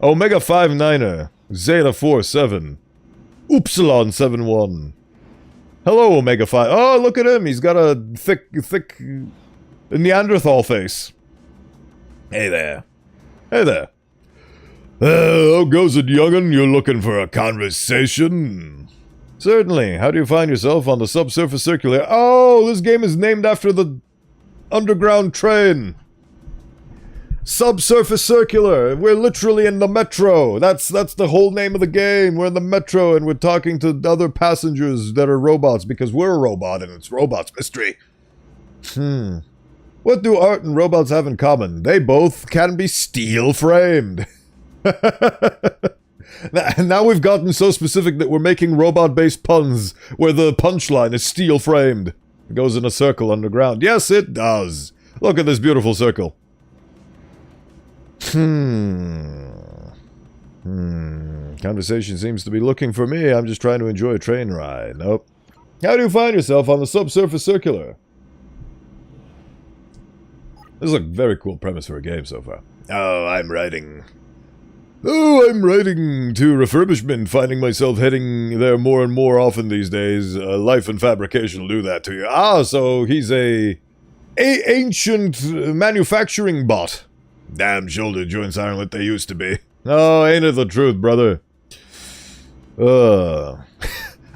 Omega 59er, Zeta 47, Upsilon 71. Hello, Omega 5. Oh, look at him. He's got a thick Neanderthal face. Hey there. Hey there. How goes it, young'un? You're looking for a conversation? Certainly. How do you find yourself on the subsurface circular? Oh, this game is named after the underground train. Subsurface circular. We're literally in the metro. That's the whole name of the game. We're in the metro and we're talking to other passengers that are robots because we're a robot and it's robots mystery. What do art and robots have in common? They both can be steel framed. Now we've gotten so specific that we're making robot-based puns where the punchline is steel framed. It goes in a circle underground. Yes, it does. Look at this beautiful circle. Conversation seems to be looking for me. I'm just trying to enjoy a train ride. Nope. How do you find yourself on the subsurface circular? This is a very cool premise for a game so far. Oh, I'm writing to refurbishment, finding myself heading there more and more often these days. Life and fabrication will do that to you. Ah, so he's a ancient manufacturing bot. Damn shoulder joints aren't what they used to be. Oh, ain't it the truth, brother? How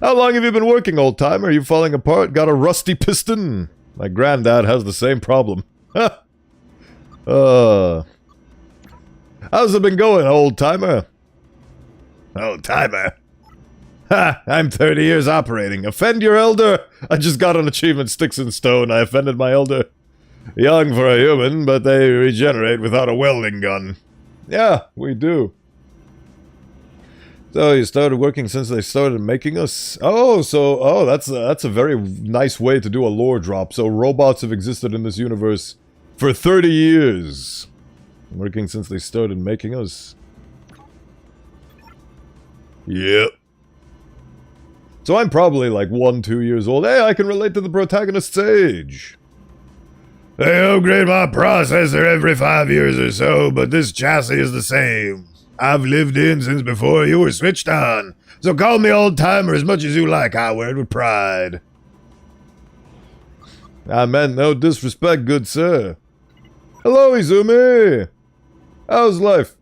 long have you been working, old timer? Are you falling apart? Got a rusty piston? My granddad has the same problem. How's it been going, old timer? Old timer? Ha! I'm 30 years operating. Offend your elder? I just got an achievement, Sticks and Stone. I offended my elder. Young for a human, but they regenerate without a welding gun. Yeah, we do. So you started working since they started making us? That's a very nice way to do a lore drop. So robots have existed in this universe for 30 years. Working since they started making us. Yep. So I'm probably like 1-2 years old. Hey, I can relate to the protagonist's age. They upgrade my processor every 5 years or so, but this chassis is the same. I've lived in since before you were switched on. So call me old timer as much as you like. I wear it with pride. I meant no disrespect, good sir. Hello, Izumi. How's life?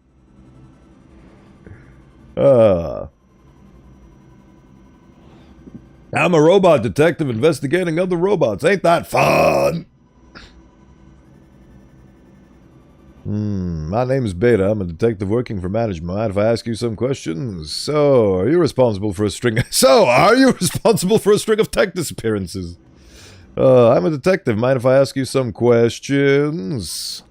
I'm a robot detective investigating other robots. Ain't that fun? My name is Beta. I'm a detective working for management. Mind if I ask you some questions? So, are you responsible for a string of tech disappearances? I'm a detective. Mind if I ask you some questions?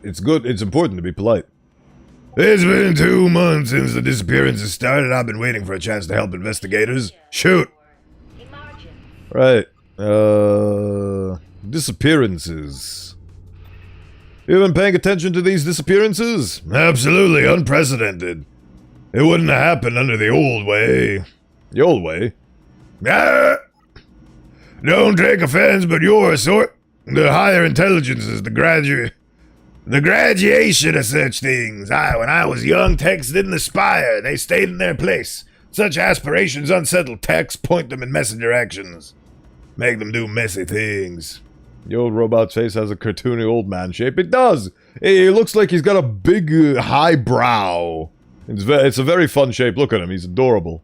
It's good. It's important to be polite. It's been 2 months since the disappearances started. I've been waiting for a chance to help investigators. Shoot. Right. Disappearances. You been paying attention to these disappearances? Absolutely unprecedented. It wouldn't have happened under the old way. The old way? Ah! Don't take offense, but your sort, the higher intelligences, the graduation of such things. When I was young, techs didn't aspire. They stayed in their place. Such aspirations unsettle techs, point them in messy directions. Make them do messy things. The old robot's face has a cartoony old man shape. It does! It looks like he's got a big, high brow. It's a very fun shape. Look at him. He's adorable.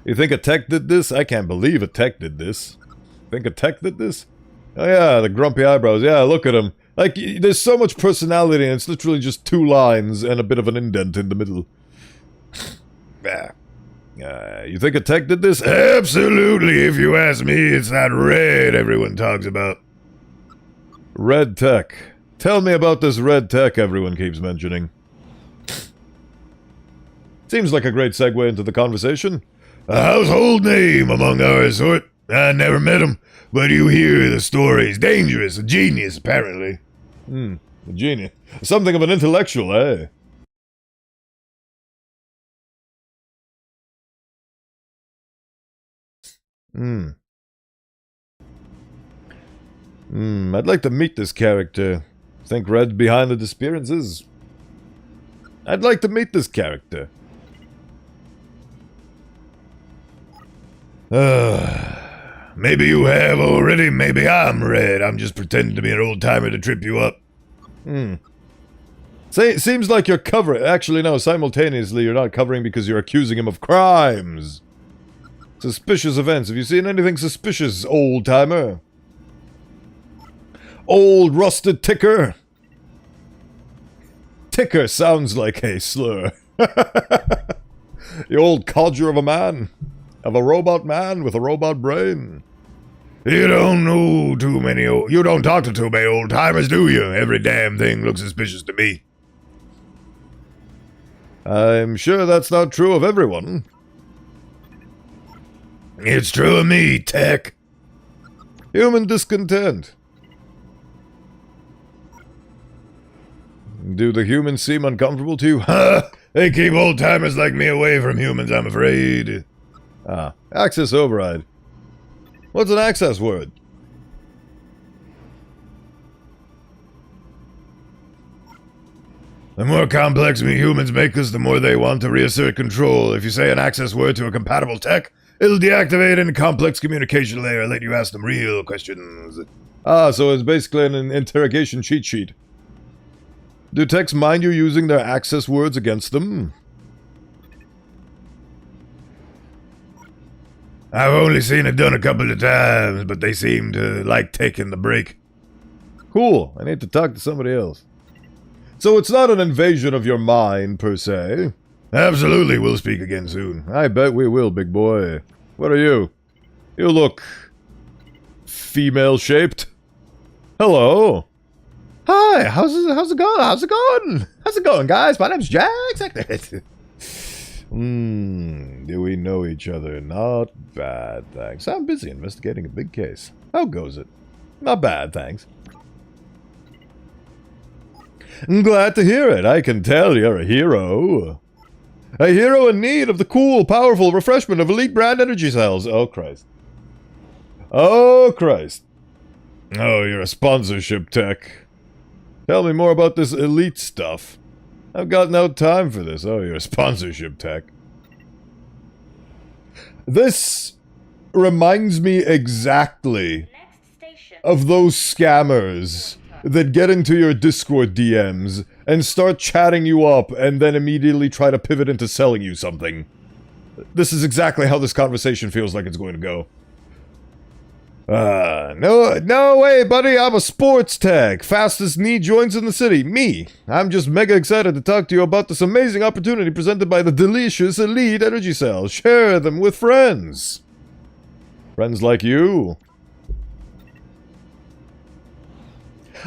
You think a tech did this? I can't believe a tech did this. Think a tech did this? Oh yeah, the grumpy eyebrows. Yeah, look at him. Like, there's so much personality, and it's literally just 2 lines and a bit of an indent in the middle. You think a tech did this? Absolutely, if you ask me, it's that red everyone talks about. Red tech. Tell me about this red tech everyone keeps mentioning. Seems like a great segue into the conversation. A household name among our sort. I never met him, but you hear the stories. Dangerous, a genius, apparently. A genius. Something of an intellectual, eh? I'd like to meet this character. Think Red's behind the disappearances? I'd like to meet this character. Maybe you have already, maybe I'm Red. I'm just pretending to be an old-timer to trip you up. Seems like you're covering... Actually, no, simultaneously you're not covering because you're accusing him of crimes. Suspicious events. Have you seen anything suspicious, old-timer? Old rusted ticker? Ticker sounds like a slur. The old codger of a man. Of a robot man with a robot brain. You don't know too many you don't talk to too many old-timers, do you? Every damn thing looks suspicious to me. I'm sure that's not true of everyone. It's true of me, Tech. Human discontent. Do the humans seem uncomfortable to you? Huh? They keep old-timers like me away from humans, I'm afraid. Access override. What's an access word? The more complex we humans make us, the more they want to reassert control. If you say an access word to a compatible tech, it'll deactivate any complex communication layer and let you ask them real questions. So it's basically an interrogation cheat sheet. Do techs mind you using their access words against them? I've only seen it done a couple of times, but they seem to like taking the break. Cool. I need to talk to somebody else. So it's not an invasion of your mind, per se. Absolutely, we'll speak again soon. I bet we will, big boy. What are you? You look... female-shaped. Hello. Hi, how's it going? How's it going? How's it going, guys? My name's Jack. Do we know each other? Not bad, thanks. I'm busy investigating a big case. How goes it? Not bad, thanks. I'm glad to hear it. I can tell you're a hero. A hero in need of the cool, powerful refreshment of elite brand energy cells. Oh, Christ. Oh, Christ. Oh, you're a sponsorship tech. Tell me more about this elite stuff. I've got no time for this. Oh, you're a sponsorship tech. This reminds me exactly of those scammers that get into your Discord DMs and start chatting you up and then immediately try to pivot into selling you something. This is exactly how this conversation feels like it's going to go. No way, buddy. I'm a sports tech. Fastest knee joints in the city. Me. I'm just mega excited to talk to you about this amazing opportunity presented by the delicious elite energy cells. Share them with friends. Friends like you.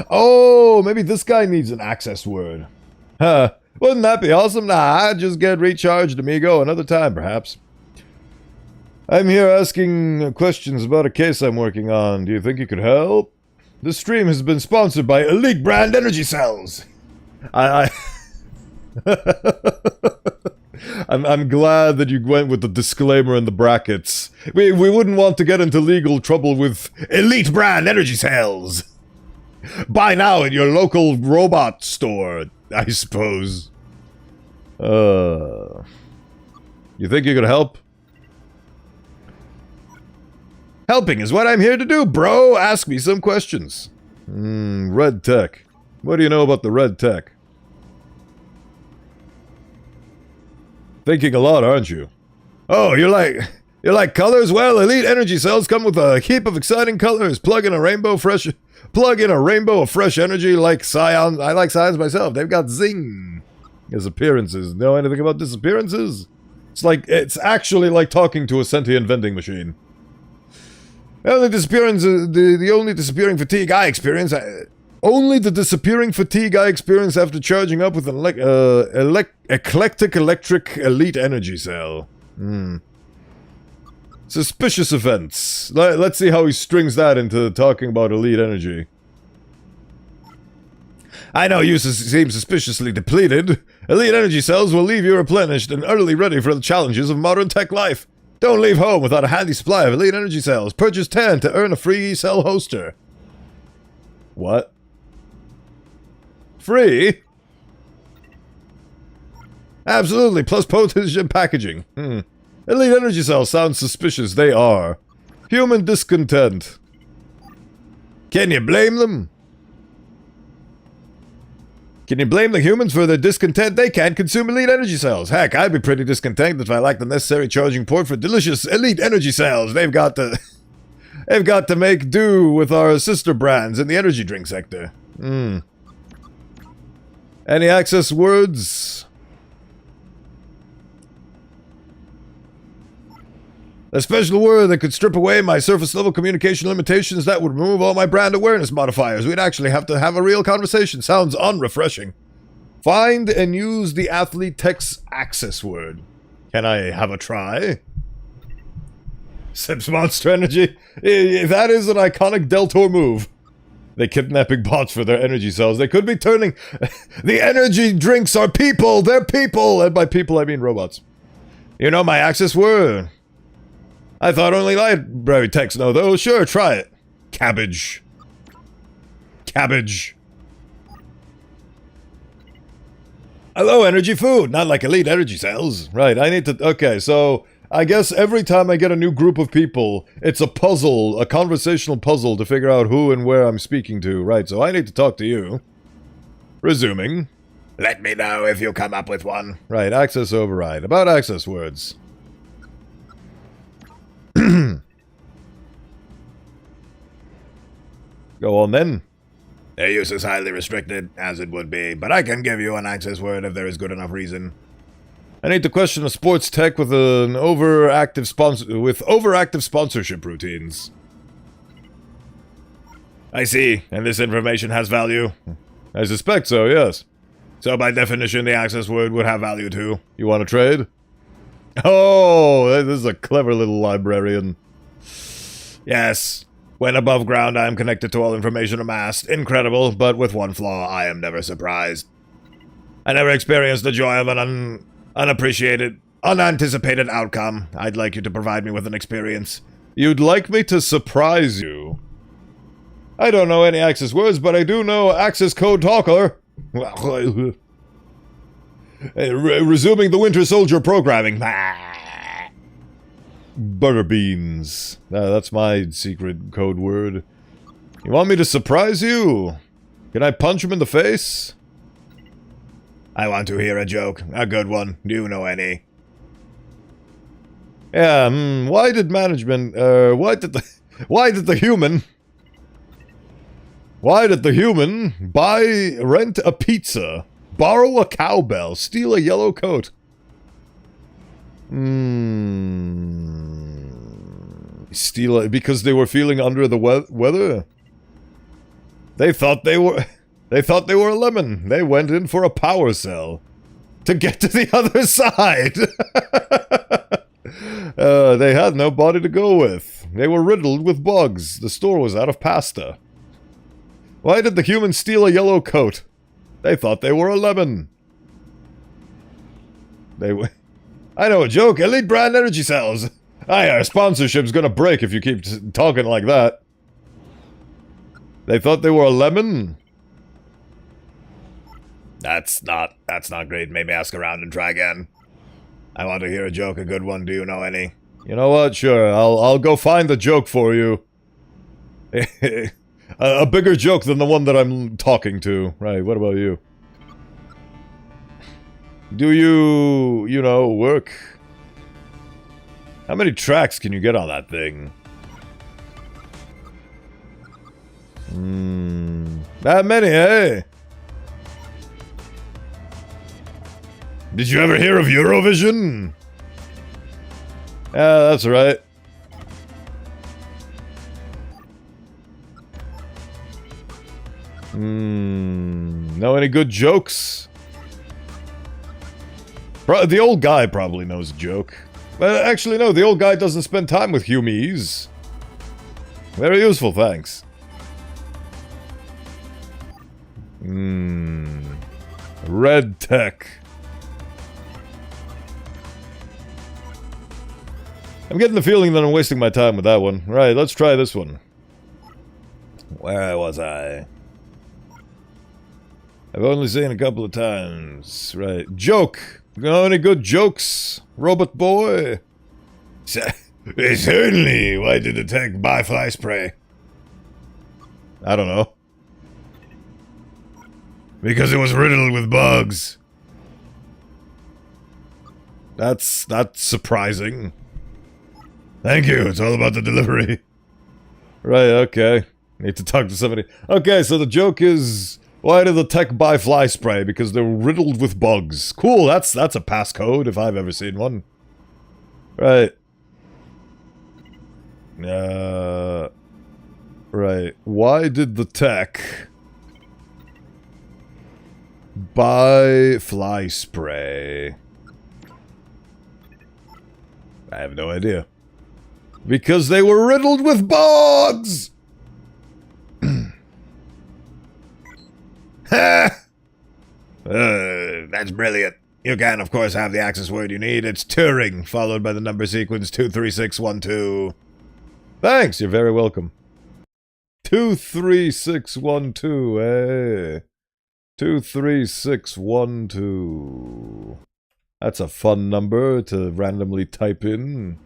Oh, maybe this guy needs an access word. Huh. Wouldn't that be awesome? Nah, I'd just get recharged, amigo. Another time, perhaps. I'm here asking questions about a case I'm working on. Do you think you could help? This stream has been sponsored by Elite Brand Energy Cells. I'm glad that you went with the disclaimer in the brackets. We wouldn't want to get into legal trouble with Elite Brand Energy Cells. Buy now at your local robot store, I suppose. You think you could help? Helping is what I'm here to do, bro. Ask me some questions. Red tech. What do you know about the red tech? Thinking a lot, aren't you? Oh, you're like... You like colors? Well, elite energy cells come with a heap of exciting colors. Plug in a rainbow of fresh energy like Scions. I like Scions myself. They've got zing as appearances. Know anything about disappearances? It's actually like talking to a sentient vending machine. The only disappearing fatigue I experience. Only the disappearing fatigue I experience after charging up with an eclectic electric elite energy cell. Suspicious events. Let's see how he strings that into talking about elite energy. I know you seem suspiciously depleted. Elite energy cells will leave you replenished and utterly ready for the challenges of modern tech life. Don't leave home without a handy supply of elite energy cells. Purchase 10 to earn a free cell hoster. What? Free? Absolutely, plus postage and packaging. Elite energy cells sound suspicious. They are. Human discontent. Can you blame them? Can you blame the humans for their discontent? They can't consume elite energy cells. Heck, I'd be pretty discontent if I lacked the necessary charging port for delicious elite energy cells. They've got to make do with our sister brands in the energy drink sector. Any access words? A special word that could strip away my surface level communication limitations that would remove all my brand awareness modifiers. We'd actually have to have a real conversation. Sounds unrefreshing. Find and use the athlete text access word. Can I have a try? Sips monster energy. That is an iconic Deltor move. They're kidnapping bots for their energy cells. They could be turning... The energy drinks are people! They're people! And by people I mean robots. You know my access word. I thought only library techs know, though. Sure, try it. Cabbage. Cabbage. Hello, energy food. Not like elite energy cells. Right, I need to... Okay, so... I guess every time I get a new group of people, it's a puzzle, a conversational puzzle to figure out who and where I'm speaking to. Right, so I need to talk to you. Resuming. Let me know if you come up with one. Right, access override. About access words. Go on then. Their use is highly restricted, as it would be, but I can give you an access word if there is good enough reason. I need to question a sports tech with an overactive sponsorship routines. I see, and this information has value. I suspect so, yes. So by definition, the access word would have value too. You want to trade? Oh, this is a clever little librarian. Yes. When above ground, I am connected to all information amassed. Incredible, but with one flaw, I am never surprised. I never experienced the joy of an unanticipated outcome. I'd like you to provide me with an experience. You'd like me to surprise you? I don't know any access words, but I do know access code talker. Resuming the Winter Soldier programming. Butter beans. That's my secret code word. You want me to surprise you? Can I punch him in the face? I want to hear a joke. A good one. Do you know any? Yeah, why did the human rent a pizza, borrow a cowbell, steal a yellow coat? Steal it because they were feeling under the weather? They thought they were a lemon. They went in for a power cell to get to the other side. They had no body to go with. They were riddled with bugs. The store was out of pasta. Why did the humans steal a yellow coat? They thought they were a lemon. I know a joke. Elite brand energy cells. Our sponsorship's gonna break if you keep talking like that. They thought they were a lemon? That's not great. Maybe ask around and try again. I want to hear a joke, a good one. Do you know any? You know what? Sure, I'll go find the joke for you. A bigger joke than the one that I'm talking to. Right, what about you? Do you know, work? How many tracks can you get on that thing? That many, eh? Did you ever hear of Eurovision? Yeah, that's right. Know any good jokes? The old guy probably knows a joke. But actually, no, the old guy doesn't spend time with humies. Very useful, thanks. Red tech. I'm getting the feeling that I'm wasting my time with that one. Right, let's try this one. Where was I? I've only seen a couple of times. Right. Joke! Know any good jokes, robot boy? Certainly. Why did the tech buy fly spray? I don't know. Because it was riddled with bugs. That's surprising. Thank you. It's all about the delivery. Right, okay. Need to talk to somebody. Okay, so the joke is... Why did the tech buy fly spray? Because they're riddled with bugs. Cool, that's a passcode if I've ever seen one. Right. Right. Why did the tech buy fly spray? I have no idea. Because they were riddled with bugs! Ha! That's brilliant. You can, of course, have the access word you need. It's Turing, followed by the number sequence 23612. Thanks, you're very welcome. 23612, eh? 23612. That's a fun number to randomly type in.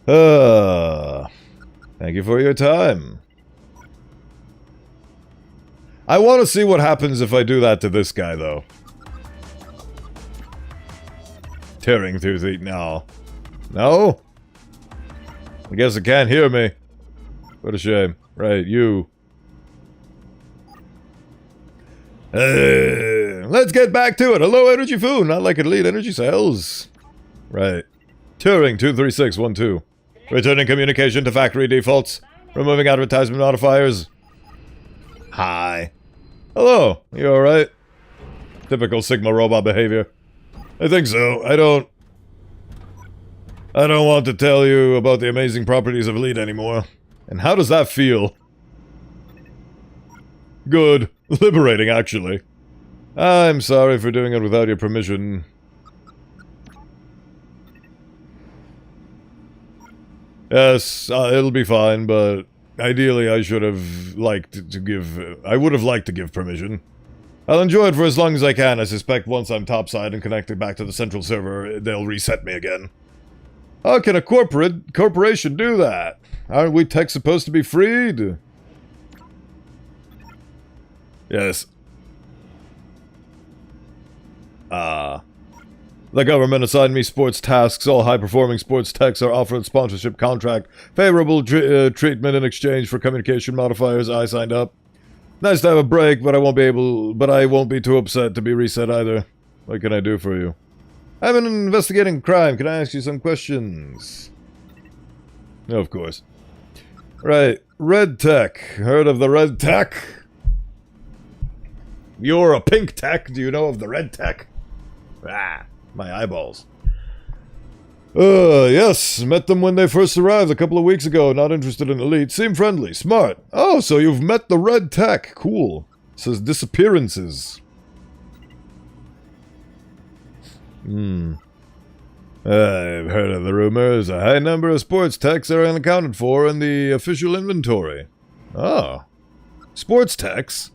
Thank you for your time. I want to see what happens if I do that to this guy, though. Tearing through the... No. No? I guess it can't hear me. What a shame. Right, you. Let's get back to it. A low energy food, not like elite energy cells. Right. Turing 23612. Returning communication to factory defaults. Removing advertisement modifiers. Hi. Hello. You alright? Typical Sigma robot behavior. I think so. I don't want to tell you about the amazing properties of elite anymore. And how does that feel? Good. Liberating, actually. I'm sorry for doing it without your permission. Yes, it'll be fine, but ideally I should have liked to give... I would have liked to give permission. I'll enjoy it for as long as I can. I suspect once I'm topside and connected back to the central server, they'll reset me again. How can a corporation do that? Aren't we tech supposed to be freed? Yes. The government assigned me sports tasks. All high-performing sports techs are offered sponsorship contract. Favorable treatment in exchange for communication modifiers. I signed up. Nice to have a break, but I won't be too upset to be reset either. What can I do for you? I'm investigating crime. Can I ask you some questions? Of course. Right. Red tech. Heard of the red tech? You're a pink tech. Do you know of the red tech? Ah, my eyeballs. Yes. Met them when they first arrived a couple of weeks ago. Not interested in elite. Seem friendly. Smart. Oh, so you've met the red tech. Cool. It says disappearances. I've heard of the rumors. A high number of sports techs are unaccounted for in the official inventory. Oh. Sports techs?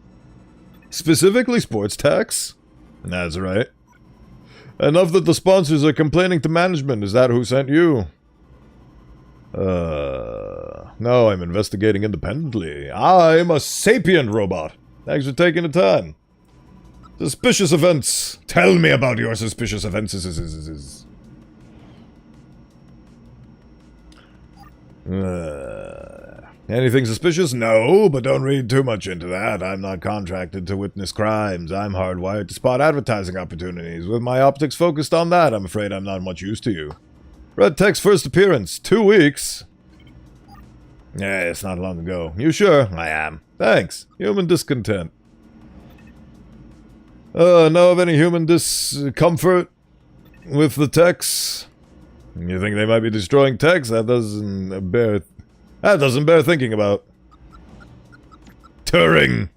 Specifically sports techs? That's right. Enough that the sponsors are complaining to management. Is that who sent you? No, I'm investigating independently. I'm a sapient robot. Thanks for taking the time. Suspicious events. Tell me about your suspicious events. Anything suspicious? No, but don't read too much into that. I'm not contracted to witness crimes. I'm hardwired to spot advertising opportunities. With my optics focused on that, I'm afraid I'm not much use to you. Red Tech's first appearance, 2 weeks. Yeah, it's not long ago. You sure? I am. Thanks. Human discontent. Know of any human discomfort with the techs? You think they might be destroying techs? That doesn't bear thinking about. Turing!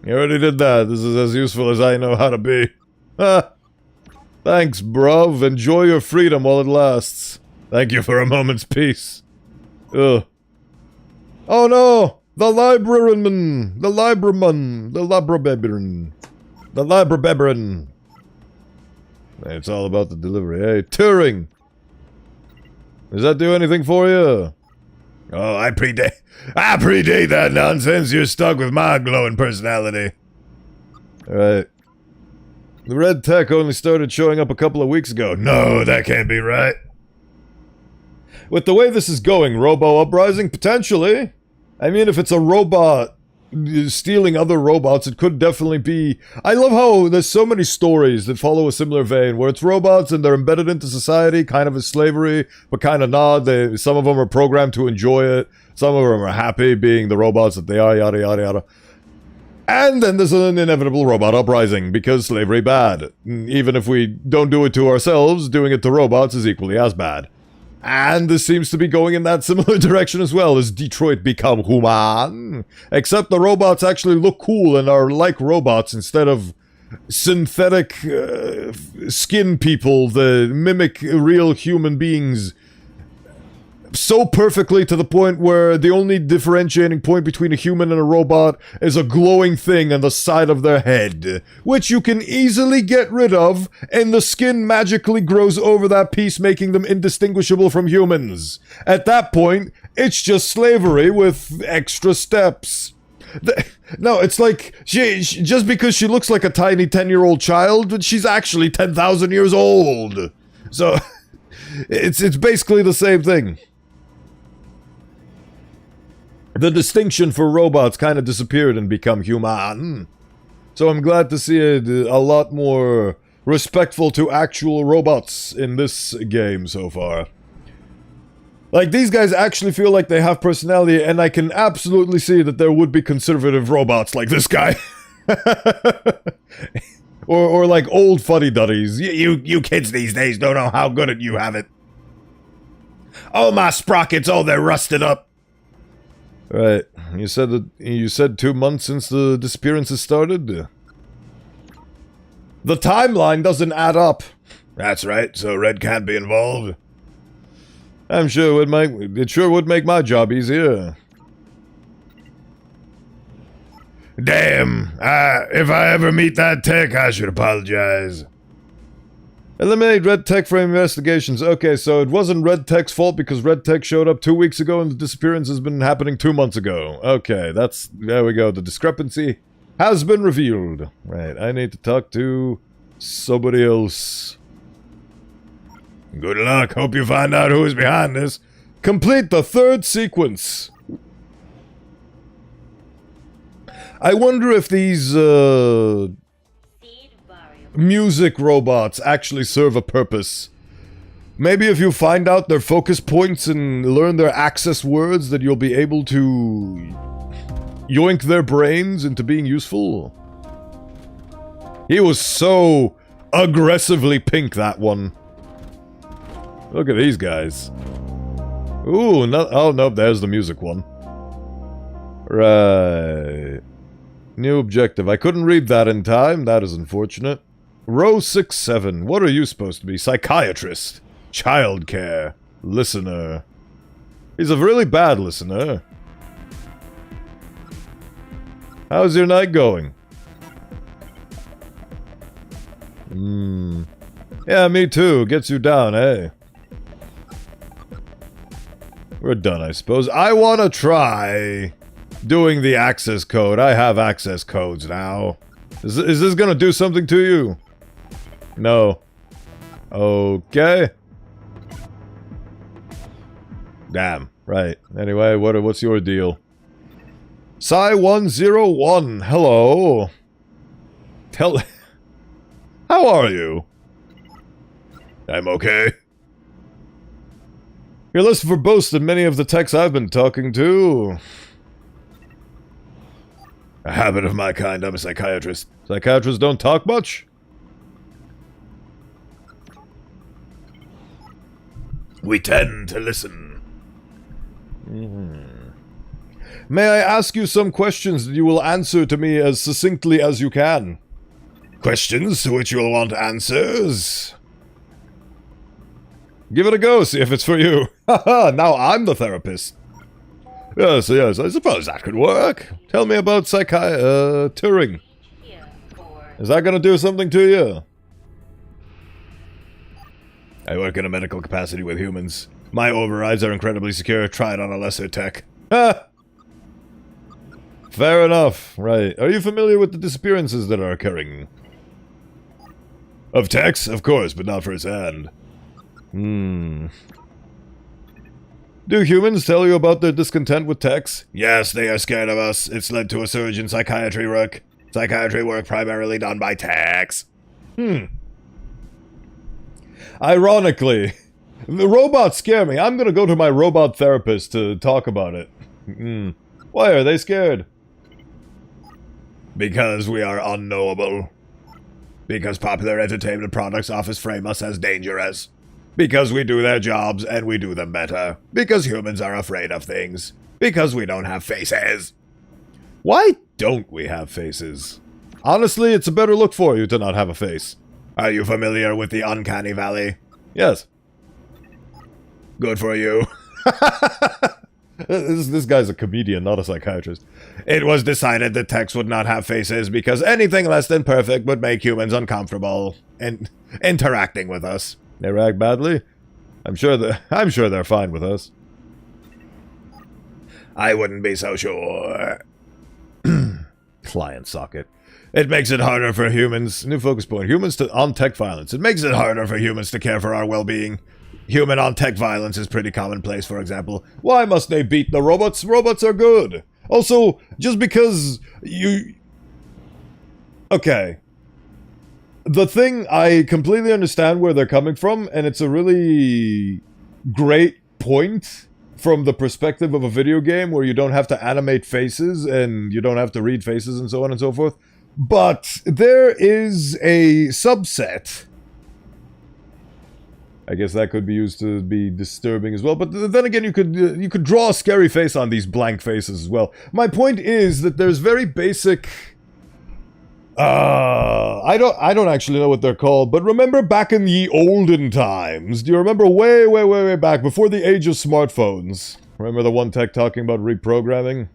You already did that. This is as useful as I know how to be. Ha! Thanks, bruv. Enjoy your freedom while it lasts. Thank you for a moment's peace. Ugh. Oh no! The librarian! The libraman! The librabeberin! The librabeberin! It's all about the delivery. Hey, Turing! Does that do anything for you? Oh, I predate that nonsense. You're stuck with my glowing personality. Alright. The red tech only started showing up a couple of weeks ago. No, that can't be right. With the way this is going, Robo Uprising? Potentially. I mean, if it's a robot stealing other robots, it could definitely be... I love how there's so many stories that follow a similar vein, where it's robots and they're embedded into society, kind of as slavery, but kind of not. Some of them are programmed to enjoy it. Some of them are happy being the robots that they are, yada yada yada. And then there's an inevitable robot uprising, because slavery bad. Even if we don't do it to ourselves, doing it to robots is equally as bad. And this seems to be going in that similar direction as well, as Detroit become human. Except the robots actually look cool and are like robots instead of synthetic skin people that mimic real human beings so perfectly to the point where the only differentiating point between a human and a robot is a glowing thing on the side of their head, which you can easily get rid of, and the skin magically grows over that piece, making them indistinguishable from humans. At that point, it's just slavery with extra steps. No, it's like, she just because she looks like a tiny 10-year-old child, she's actually 10,000 years old. So, it's basically the same thing. The distinction for robots kind of disappeared and become human. So I'm glad to see it a lot more respectful to actual robots in this game so far. Like, these guys actually feel like they have personality, and I can absolutely see that there would be conservative robots like this guy. or like old fuddy-duddies. You kids these days don't know how good at you have it. Oh, my sprockets, oh, they're rusted up. Right, you said 2 months since the disappearances started? The timeline doesn't add up. That's right, so Red can't be involved. I'm sure it sure would make my job easier. Damn, if I ever meet that tech, I should apologize. Eliminate Red Tech for investigations. Okay, so it wasn't Red Tech's fault because Red Tech showed up 2 weeks ago and the disappearance has been happening 2 months ago. Okay, there we go. The discrepancy has been revealed. Right, I need to talk to somebody else. Good luck. Hope you find out who is behind this. Complete the 3rd sequence. I wonder if these, music robots actually serve a purpose. Maybe if you find out their focus points and learn their access words, that you'll be able to yoink their brains into being useful. He was so aggressively pink, that one. Look at these guys. Ooh, no, oh no, there's the music one. Right. New objective. I couldn't read that in time. That is unfortunate. Row 6-7. What are you supposed to be? Psychiatrist. Childcare. Listener. He's a really bad listener. How's your night going? Yeah, me too. Gets you down, eh? We're done, I suppose. I want to try doing the access code. I have access codes now. Is this gonna do something to you? No. Okay. Damn. Right. Anyway, what's your deal? Psy101, hello. How are you? I'm okay. You're less verbose than many of the techs I've been talking to. A habit of my kind, I'm a psychiatrist. Psychiatrists don't talk much? We tend to listen. May I ask you some questions that you will answer to me as succinctly as you can? Questions to which you will want answers? Give it a go, see if it's for you. Haha, now I'm the therapist. Yes, I suppose that could work. Tell me about Turing. Is that gonna do something to you? I work in a medical capacity with humans. My overrides are incredibly secure. Try it on a lesser tech. Ha! Fair enough. Right. Are you familiar with the disappearances that are occurring? Of techs? Of course, but not firsthand. Do humans tell you about their discontent with techs? Yes, they are scared of us. It's led to a surge in psychiatry work. Psychiatry work primarily done by techs. Ironically, the robots scare me. I'm gonna go to my robot therapist to talk about it. Why are they scared? Because we are unknowable. Because popular entertainment products often frame us as dangerous. Because we do their jobs and we do them better. Because humans are afraid of things. Because we don't have faces. Why don't we have faces? Honestly, it's a better look for you to not have a face. Are you familiar with the uncanny valley? Yes. Good for you. This guy's a comedian, not a psychiatrist. It was decided that techs would not have faces because anything less than perfect would make humans uncomfortable in interacting with us. They react badly? I'm sure they're fine with us. I wouldn't be so sure. Client socket. It makes it harder for humans. New focus point. Humans on tech violence. It makes it harder for humans to care for our well-being. Human on tech violence is pretty commonplace, for example. Why must they beat the robots? Robots are good. Also, just because you... Okay. The thing, I completely understand where they're coming from, and it's a really great point from the perspective of a video game where you don't have to animate faces and you don't have to read faces and so on and so forth. But there is a subset. I guess that could be used to be disturbing as well. But then again, you could draw a scary face on these blank faces as well. My point is that there's very basic... I don't actually know what they're called, but remember back in the olden times? Do you remember way back, before the age of smartphones? Remember the one tech talking about reprogramming?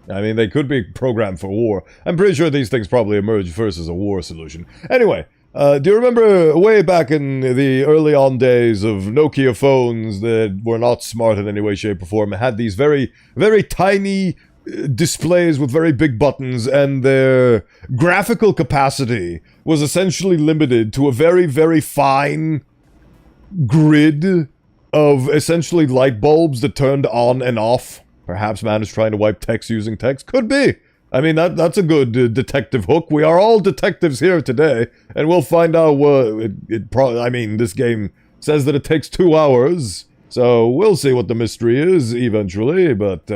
I mean, they could be programmed for war. I'm pretty sure these things probably emerged first as a war solution. Anyway, do you remember way back in the early on days of Nokia phones that were not smart in any way, shape, or form, had these very, very tiny displays with very big buttons, and their graphical capacity was essentially limited to a very, very fine grid of essentially light bulbs that turned on and off? Perhaps man is trying to wipe text using text. Could be. I mean, that's a good detective hook. We are all detectives here today, and we'll find out what I mean, this game says that it takes 2 hours, so we'll see what the mystery is eventually, but,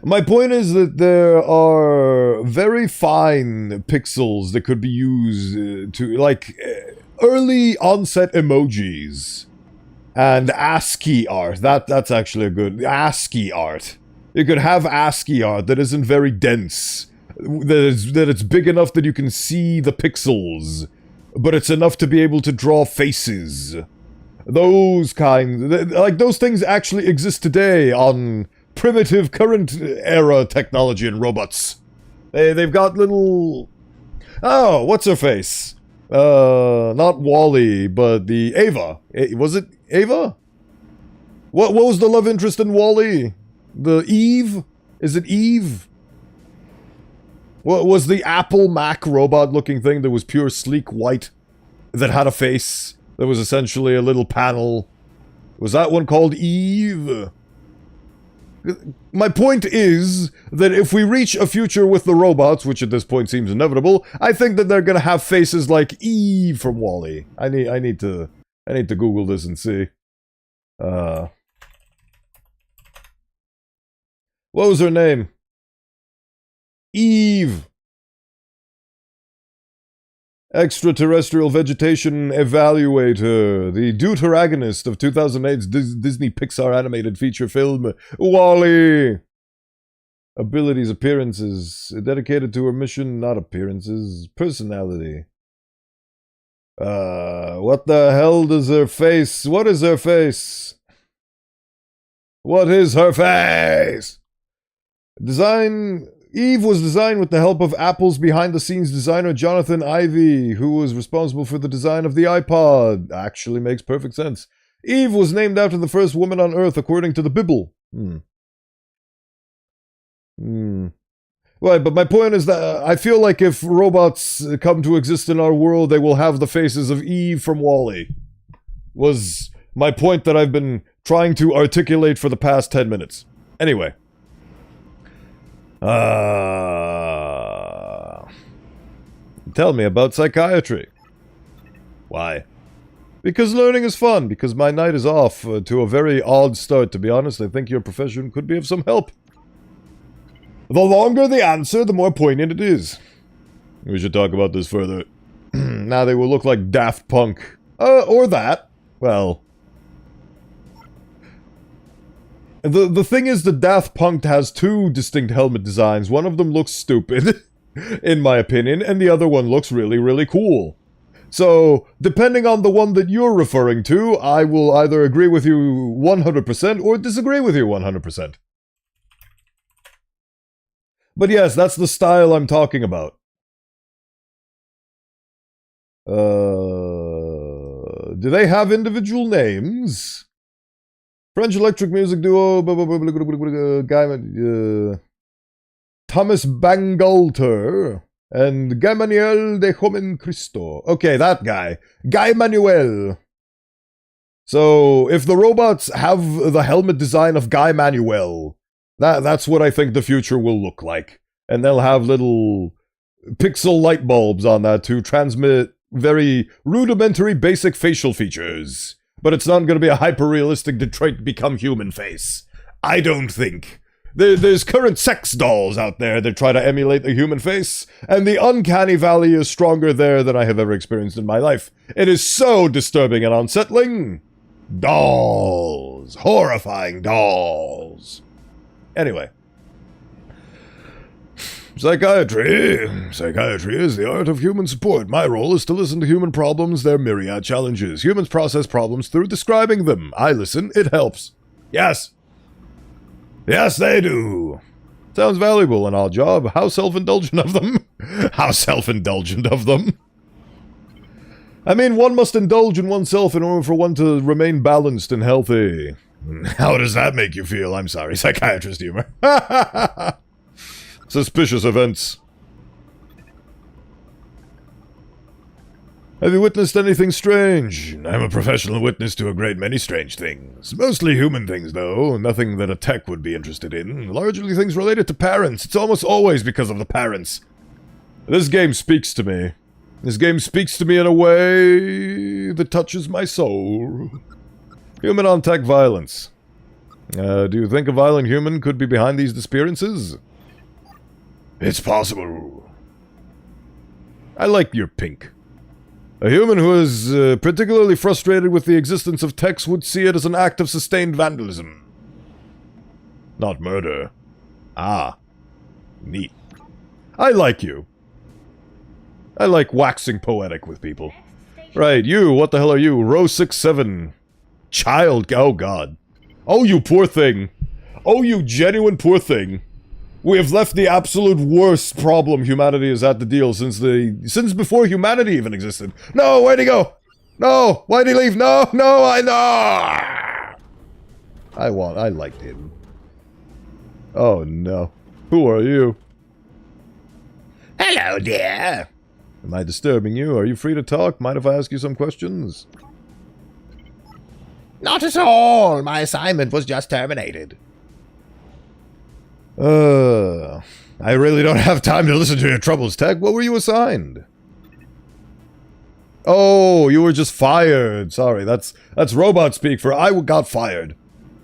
my point is that there are very fine pixels that could be used to, like, early onset emojis. And ASCII art. That's actually a good... ASCII art. You could have ASCII art that isn't very dense. That it's big enough that you can see the pixels. But it's enough to be able to draw faces. Those kinds... Like, those things actually exist today on primitive current era technology and robots. They've got little... Oh, what's her face? Not Wally, but the Ava. Was it Ava? What was the love interest in Wally? The Eve? Is it Eve? What was the Apple Mac robot-looking thing that was pure sleek white, that had a face, that was essentially a little panel? Was that one called Eve? My point is that if we reach a future with the robots, which at this point seems inevitable, I think that they're gonna have faces like Eve from WALL-E. I need to Google this and see. What was her name? Eve. Extraterrestrial Vegetation Evaluator, the deuteragonist of 2008's Disney Pixar animated feature film, WALL-E. Abilities, appearances, dedicated to her mission, not appearances, personality. What the hell does her face, what is her face? What is her face? Design... Eve was designed with the help of Apple's behind-the-scenes designer Jonathan Ive, who was responsible for the design of the iPod. Actually makes perfect sense. Eve was named after the first woman on Earth, according to the Bible. Right, but my point is that I feel like if robots come to exist in our world, they will have the faces of Eve from WALL-E. Was my point that I've been trying to articulate for the past 10 minutes. Anyway. Tell me about psychiatry. Why? Because learning is fun, because my night is off to a very odd start, to be honest. I think your profession could be of some help. The longer the answer, the more poignant it is. We should talk about this further. Now they will look like Daft Punk. Or that. Well... The thing is that Daft Punk has two distinct helmet designs. One of them looks stupid, in my opinion, and the other one looks really, really cool. So, depending on the one that you're referring to, I will either agree with you 100% or disagree with you 100%. But yes, that's the style I'm talking about. Do they have individual names? French electric music duo, Thomas Bangalter and Guy Manuel de Joven Cristo. Okay, that guy. Guy Manuel. So, if the robots have the helmet design of Guy Manuel, that's what I think the future will look like. And they'll have little pixel light bulbs on that to transmit very rudimentary basic facial features. But it's not going to be a hyper-realistic Detroit Become Human face. I don't think. There's current sex dolls out there that try to emulate the human face, and the uncanny valley is stronger there than I have ever experienced in my life. It is so disturbing and unsettling. Dolls. Horrifying dolls. Anyway. Psychiatry. Psychiatry is the art of human support. My role is to listen to human problems, their myriad challenges. Humans process problems through describing them. I listen, it helps. Yes. Yes, they do. Sounds valuable, an odd job. How self-indulgent of them. How self-indulgent of them. I mean, one must indulge in oneself in order for one to remain balanced and healthy. How does that make you feel? I'm sorry, psychiatrist humor. Suspicious events. Have you witnessed anything strange? I'm a professional witness to a great many strange things. Mostly human things, though. Nothing that a tech would be interested in. Largely things related to parents. It's almost always because of the parents. This game speaks to me. This game speaks to me in a way that touches my soul. Human on tech violence. Do you think a violent human could be behind these disappearances? It's possible. I like your pink. A human who is particularly frustrated with the existence of techs would see it as an act of sustained vandalism. Not murder. Ah. Neat. I like you. I like waxing poetic with people. Right, you, what the hell are you? Row 6-7. Child, oh god. Oh, you poor thing. Oh, you genuine poor thing. We have left the absolute worst problem humanity has had to deal since before humanity even existed. No, where'd he go? No, why'd he leave? No, I know. I liked him. Oh no. Who are you? Hello, dear. Am I disturbing you? Are you free to talk? Mind if I ask you some questions? Not at all. My assignment was just terminated. I really don't have time to listen to your troubles, Tech. What were you assigned? Oh, you were just fired. Sorry, that's robot speak for I got fired.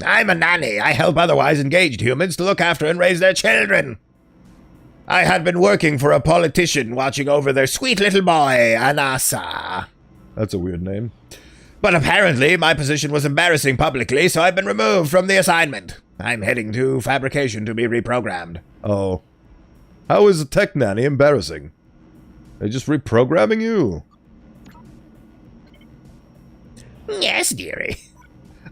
I'm a nanny. I help otherwise engaged humans to look after and raise their children. I had been working for a politician watching over their sweet little boy, Anasa. That's a weird name. But apparently my position was embarrassing publicly, so I've been removed from the assignment. I'm heading to fabrication to be reprogrammed. Oh. How is a tech nanny embarrassing? They're just reprogramming you? Yes, dearie.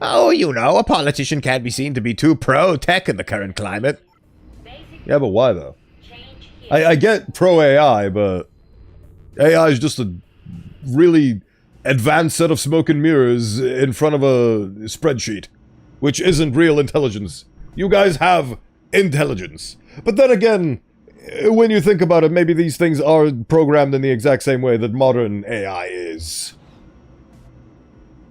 Oh, you know, a politician can't be seen to be too pro-tech in the current climate. Yeah, but why though? I get pro-AI, but AI is just a really advanced set of smoke and mirrors in front of a spreadsheet, which isn't real intelligence. You guys have intelligence. But then again, when you think about it, maybe these things are programmed in the exact same way that modern AI is.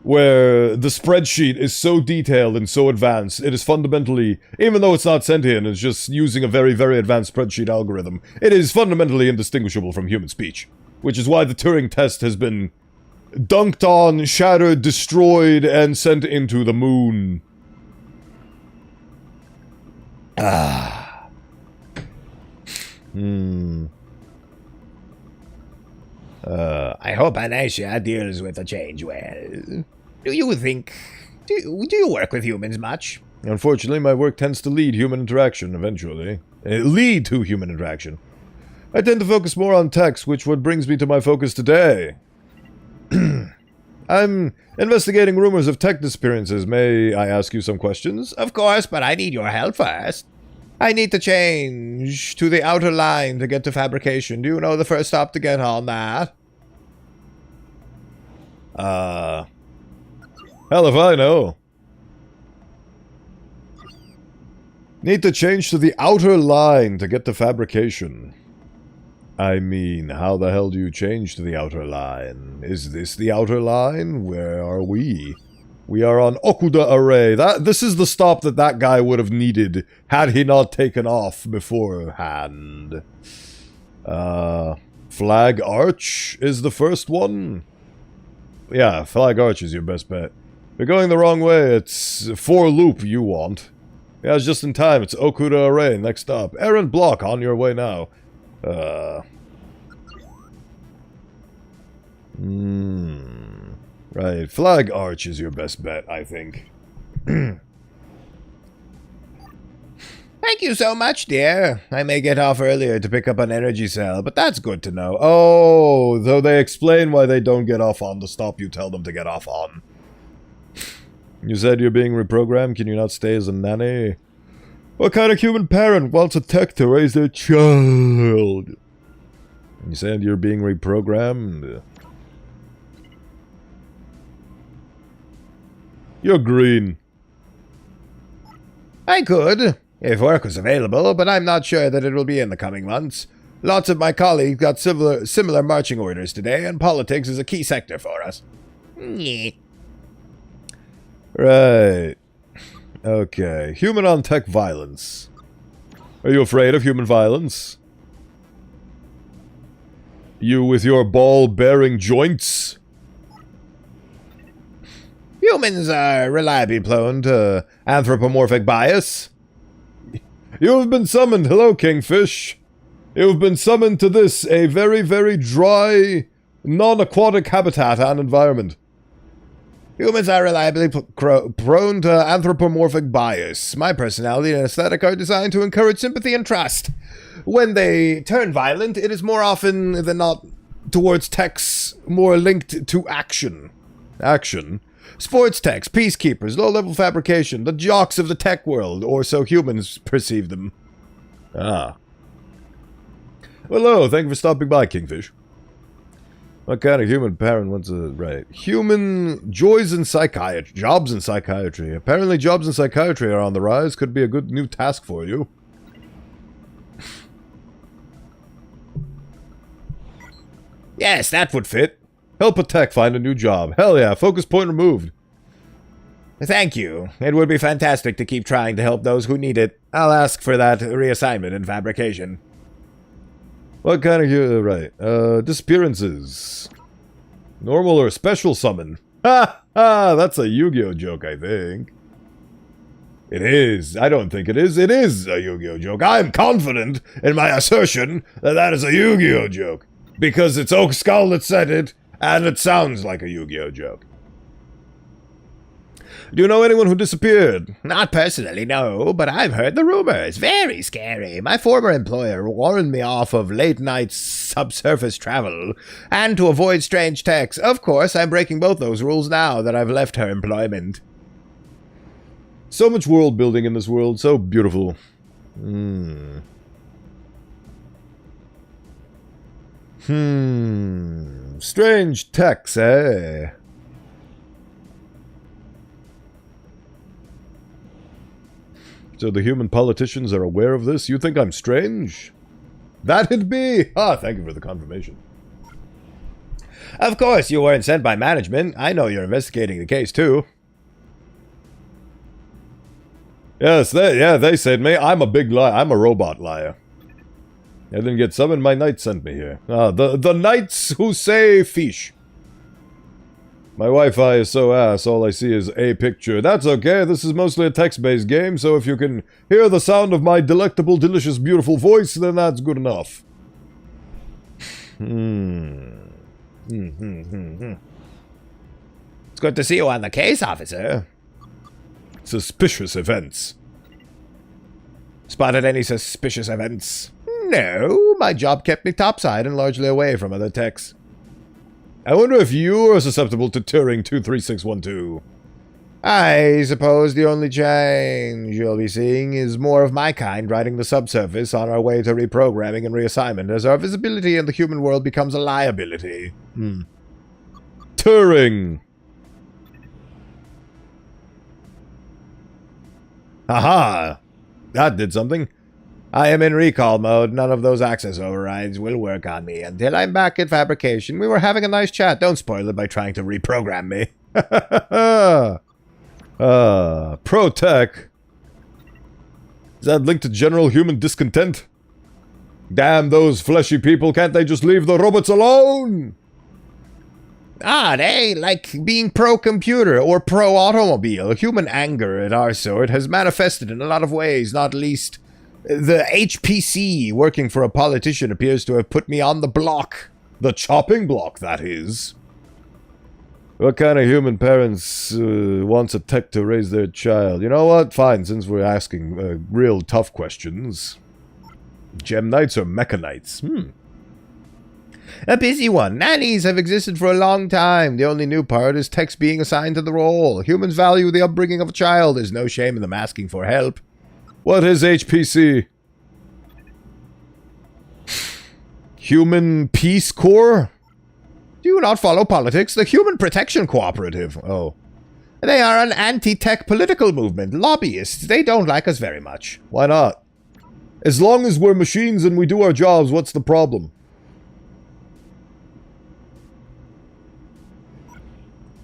Where the spreadsheet is so detailed and so advanced, it is fundamentally, even though it's not sentient, it's just using a very, very advanced spreadsheet algorithm, it is fundamentally indistinguishable from human speech. Which is why the Turing test has been dunked on, shattered, destroyed, and sent into the moon. Ah. I hope Anasia deals with the change well. Do you think... Do you work with humans much? Unfortunately, my work tends to lead human interaction, eventually. Lead to human interaction. I tend to focus more on text, which what brings me to my focus today. I'm investigating rumors of tech disappearances. May I ask you some questions? Of course, but I need your help first. I need to change to the outer line to get to fabrication. Do you know the first stop to get on that? Hell if I know. Need to change to the outer line to get to fabrication. I mean, how the hell do you change to the outer line? Is this the outer line? Where are we? We are on Okuda Array. This is the stop that guy would have needed had he not taken off beforehand. Flag Arch is the first one. Yeah, Flag Arch is your best bet. You're going the wrong way. It's 4 loop you want. Yeah, it's just in time. It's Okuda Array. Next stop. Errand block on your way now. Right. Flag Arch is your best bet, I think. Thank you so much, dear. I may get off earlier to pick up an energy cell, but that's good to know. Oh, though they explain why they don't get off on the stop you tell them to get off on. You said you're being reprogrammed. Can you not stay as a nanny? What kind of human parent wants a tech to raise their child? You said you're being reprogrammed? You're green. I could, if work was available, but I'm not sure that it will be in the coming months. Lots of my colleagues got similar marching orders today, and politics is a key sector for us. Right. Okay. Human on tech violence. Are you afraid of human violence? You with your ball-bearing joints? Humans are reliably prone to anthropomorphic bias. You have been summoned. Hello, Kingfish. You have been summoned to this, a very, very dry, non-aquatic habitat and environment. Humans are reliably prone to anthropomorphic bias. My personality and aesthetic are designed to encourage sympathy and trust. When they turn violent, it is more often than not towards techs more linked to action. Action? Sports techs, peacekeepers, low-level fabrication, the jocks of the tech world, or so humans perceive them. Ah. Hello, thank you for stopping by, Kingfish. What kind of human parent wants a... Right. Human jobs in psychiatry. Apparently jobs in psychiatry are on the rise. Could be a good new task for you. Yes, that would fit. Help a tech find a new job. Hell yeah, focus point removed. Thank you. It would be fantastic to keep trying to help those who need it. I'll ask for that reassignment in fabrication. What kind of... right. Disappearances. Normal or special summon? Ha! Ha! That's a Yu-Gi-Oh joke, I think. It is. I don't think it is. It is a Yu-Gi-Oh joke. I'm confident in my assertion that that is a Yu-Gi-Oh joke. Because it's Oak Skull that said it, and it sounds like a Yu-Gi-Oh joke. Do you know anyone who disappeared? Not personally, no, but I've heard the rumors. Very scary. My former employer warned me off of late-night subsurface travel, and to avoid strange techs. Of course, I'm breaking both those rules now that I've left her employment. So much world building in this world, so beautiful. Strange techs, eh? So the human politicians are aware of this? You think I'm strange? That'd be! Ah, thank you for the confirmation. Of course, you weren't sent by management. I know you're investigating the case, too. Yes, they sent me. I'm a big liar. I'm a robot liar. I didn't get summoned. My knights sent me here. Ah, the knights who say fish. My Wi-Fi is so ass, all I see is a picture. That's okay, this is mostly a text-based game, so if you can hear the sound of my delectable, delicious, beautiful voice, then that's good enough. It's good to see you on the case, officer. Suspicious events. Spotted any suspicious events? No, my job kept me topside and largely away from other techs. I wonder if you're susceptible to Turing 23612. I suppose the only change you'll be seeing is more of my kind riding the subsurface on our way to reprogramming and reassignment as our visibility in the human world becomes a liability. Turing! Aha! That did something. I am in recall mode. None of those access overrides will work on me until I'm back at fabrication. We were having a nice chat. Don't spoil it by trying to reprogram me. Pro-tech. Is that linked to general human discontent? Damn those fleshy people, can't they just leave the robots alone? They like being pro-computer or pro-automobile. Human anger at our sort has manifested in a lot of ways, not least the HPC working for a politician appears to have put me on the block. The chopping block, that is. What kind of human parents wants a tech to raise their child? You know what? Fine, since we're asking real tough questions. Gem Knights or Mecha Knights? A busy one. Nannies have existed for a long time. The only new part is techs being assigned to the role. Humans value the upbringing of a child. There's no shame in them asking for help. What is HPC? Human Peace Corps? Do you not follow politics? The Human Protection Cooperative. Oh. They are an anti-tech political movement. Lobbyists. They don't like us very much. Why not? As long as we're machines and we do our jobs, what's the problem?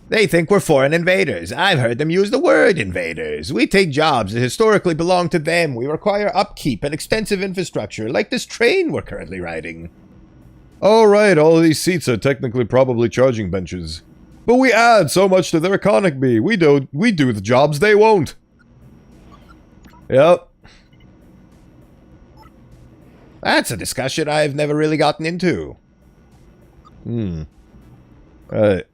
They think we're foreign invaders. I've heard them use the word invaders. We take jobs that historically belong to them. We require upkeep and extensive infrastructure, like this train we're currently riding. Oh, right, all of these seats are technically probably charging benches. But we add so much to their economy. We do the jobs they won't. Yep. That's a discussion I've never really gotten into. Alright.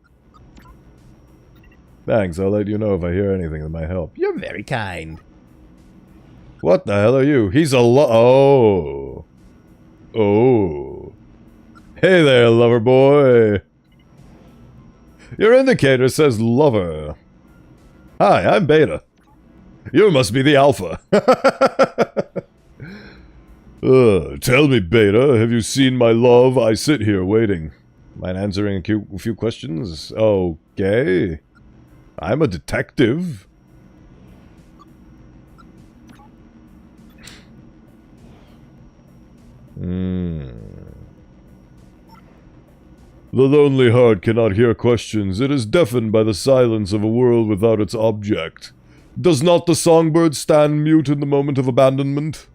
Thanks, I'll let you know if I hear anything that might help. You're very kind. What the hell are you? He's a Oh. Hey there, lover boy. Your indicator says lover. Hi, I'm Beta. You must be the Alpha. Tell me, Beta, have you seen my love? I sit here waiting. Mind answering a few questions? Okay. I'm a detective. The lonely heart cannot hear questions. It is deafened by the silence of a world without its object. Does not the songbird stand mute in the moment of abandonment?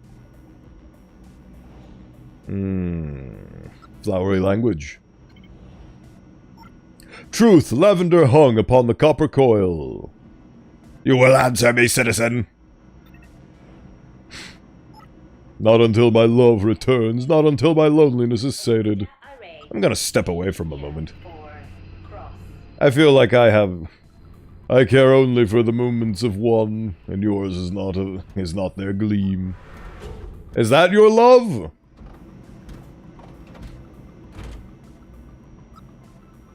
Flowery language. Truth, lavender hung upon the copper coil. You will answer me, citizen. Not until my love returns, not until my loneliness is sated. I'm gonna step away from a moment. I feel like I care only for the moments of one, and yours is not their gleam. Is that your love?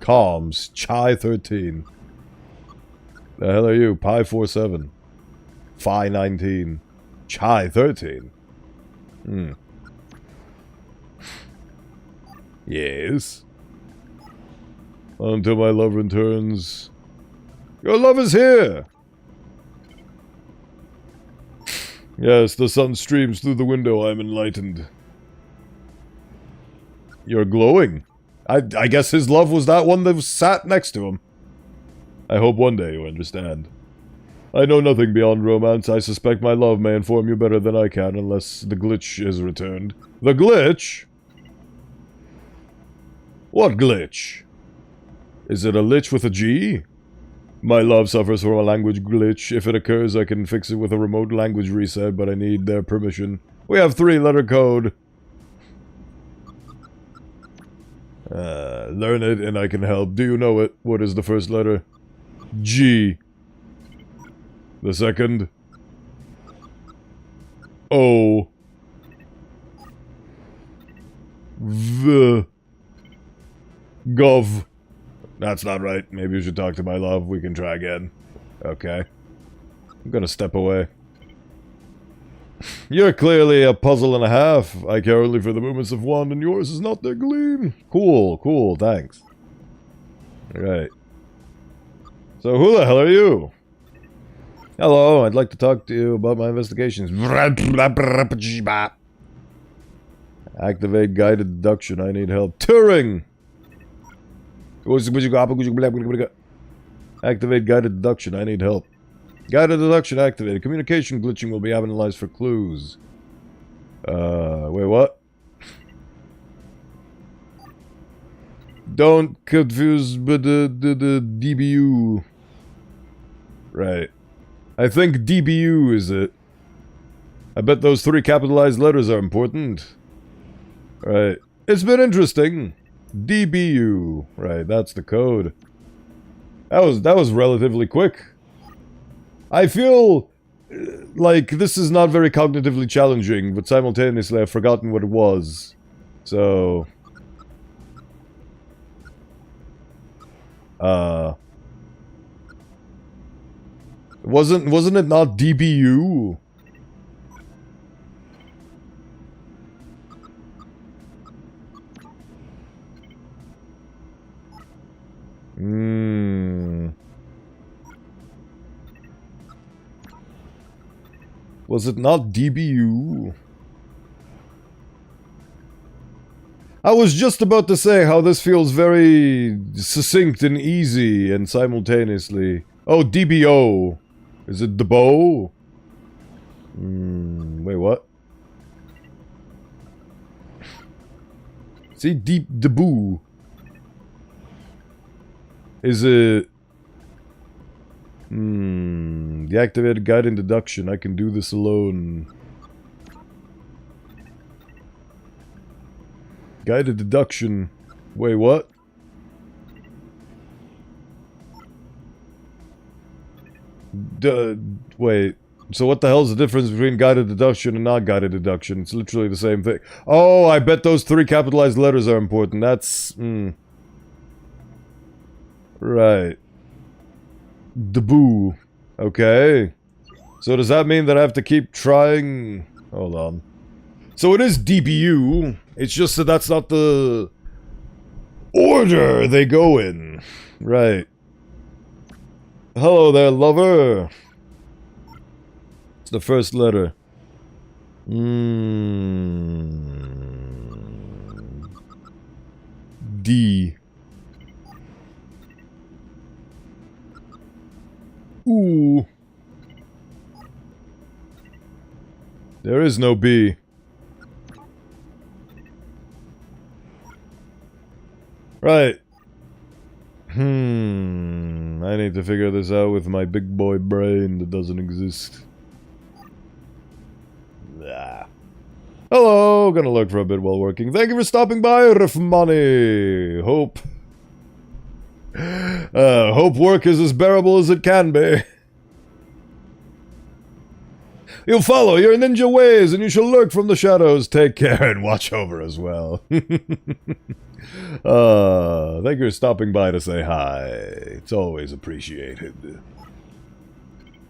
Comms, Chai 13. The hell are you? Pi 47. Phi 19. Chai 13. Yes. Until my love returns. Your love is here! Yes, the sun streams through the window. I am enlightened. You're glowing. I guess his love was that one that sat next to him. I hope one day you understand. I know nothing beyond romance. I suspect my love may inform you better than I can, unless the glitch is returned. The glitch? What glitch? Is it a lich with a G? My love suffers from a language glitch. If it occurs, I can fix it with a remote language reset, but I need their permission. We have 3-letter code. Learn it and I can help. Do you know it? What is the first letter? G. The second? O. V. Gov. That's not right. Maybe you should talk to my love. We can try again. Okay. I'm gonna step away. You're clearly a puzzle and a half. I care only for the moments of one, and yours is not their gleam. Cool, cool, thanks. Alright. So who the hell are you? Hello, I'd like to talk to you about my investigations. Activate guided deduction. I need help. Turing! Activate guided deduction. I need help. Guided deduction activated. Communication glitching will be analyzed for clues. Wait, what? Don't confuse with the DBU. Right. I think DBU is it. I bet those 3 capitalized letters are important. Right. It's been interesting. DBU. Right, that's the code. That was relatively quick. I feel like this is not very cognitively challenging, but simultaneously I've forgotten what it was. So... Wasn't it not DBU? Was it not DBU? I was just about to say how this feels very succinct and easy and simultaneously. Oh, DBO. Is it DeBo? Wait, what? See, DeBoo. Is it... Deactivated guided deduction. I can do this alone. Guided deduction. Wait, what? Wait. So what the hell is the difference between guided deduction and not guided deduction? It's literally the same thing. Oh, I bet those 3 capitalized letters are important. That's... Right. Deboo. Okay. So does that mean that I have to keep trying... Hold on. So it is DBU. It's just that that's not the... order they go in. Right. Hello there, lover. It's the first letter. D. ooh. There is no B. Right. I need to figure this out with my big boy brain that doesn't exist. Ah. Hello, gonna look for a bit while working. Thank you for stopping by, Riffmoney. Hope work is as bearable as it can be. You'll follow your ninja ways, and you shall lurk from the shadows. Take care and watch over as well. Thank you for stopping by to say hi. It's always appreciated.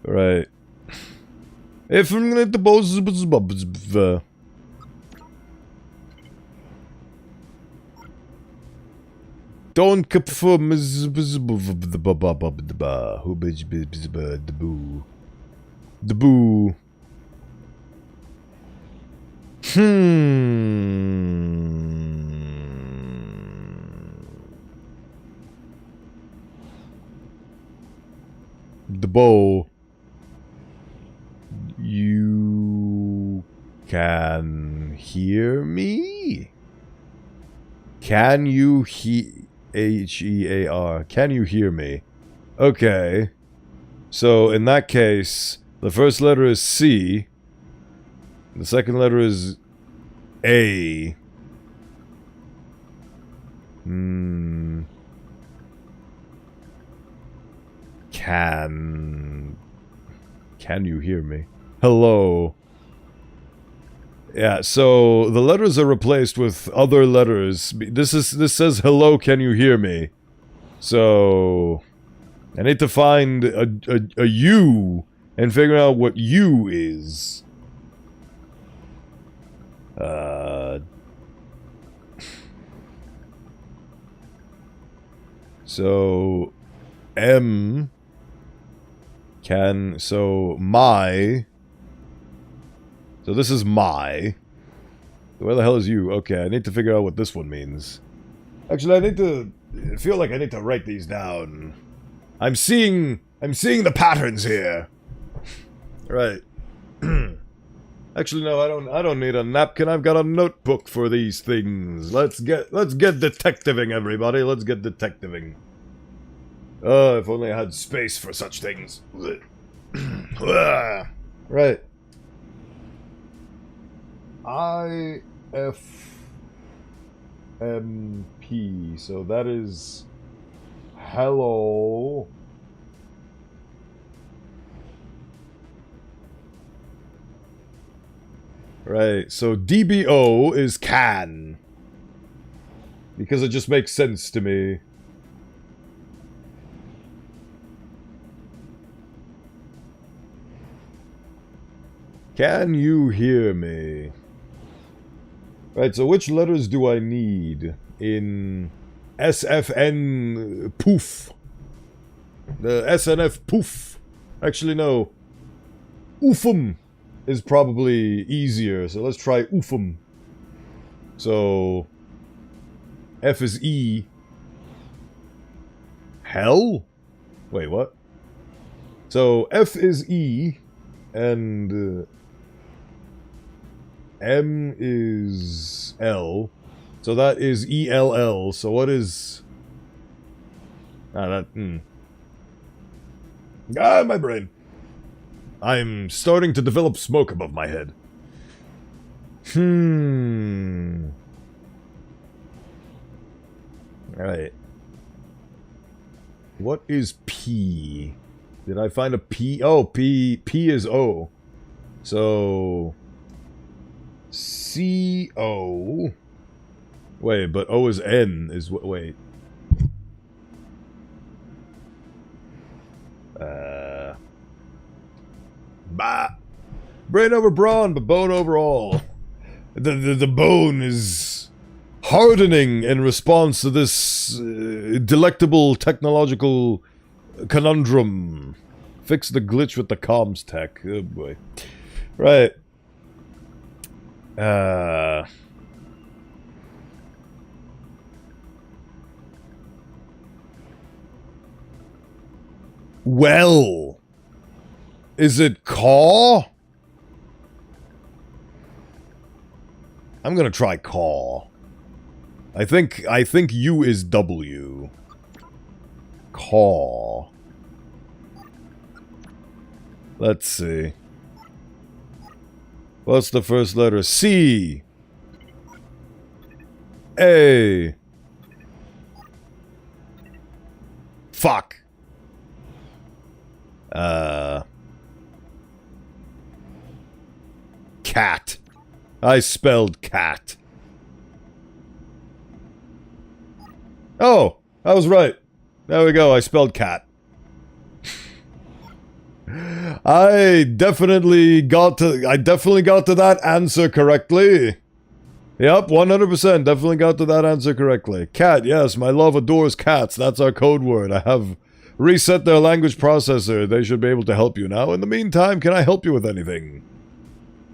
Right. If I'm gonna the boss. Don't confirm the boo. The bow. You can hear me? Can you Hear? Can you hear me? Okay. So, in that case, the first letter is C. The second letter is A. Can you hear me? Hello. Yeah, so the letters are replaced with other letters. This says hello, can you hear me? So I need to find a U and figure out what U is. So M can, so my, so this is my, where the hell is you? Okay, I need to figure out what this one means. Actually, I feel like I need to write these down. I'm seeing the patterns here. Right. Actually, no, I don't need a napkin. I've got a notebook for these things. Let's get detectiving, everybody. Let's get detectiving. If only I had space for such things. Right. IFMP. So that is hello. Right, so DBO is can. Because it just makes sense to me. Can you hear me? Right, so which letters do I need in SFN poof? The SNF poof. Actually, no. Oofum is probably easier, so let's try oofum. So F is E. Hell? Wait, what? So F is E, and M is L. So that is ELL. So what is... my brain. I'm starting to develop smoke above my head. Alright. What is P? Did I find a P? Oh, P is O. So... C-O... Wait, but O is N is what... Wait. Bah! Brain over brawn, but bone over all. The bone is hardening in response to this delectable technological conundrum. Fix the glitch with the comms tech. Oh boy. Right. Well. Is it caw? I'm gonna try caw. I think U is W. Caw. Let's see. What's the first letter? C. A. Fuck. Cat. I spelled cat. Oh, I was right. There we go, I spelled cat. I definitely got to that answer correctly. Yep, 100% definitely got to that answer correctly. Cat, yes, my love adores cats. That's our code word. I have reset their language processor. They should be able to help you now. In the meantime, can I help you with anything?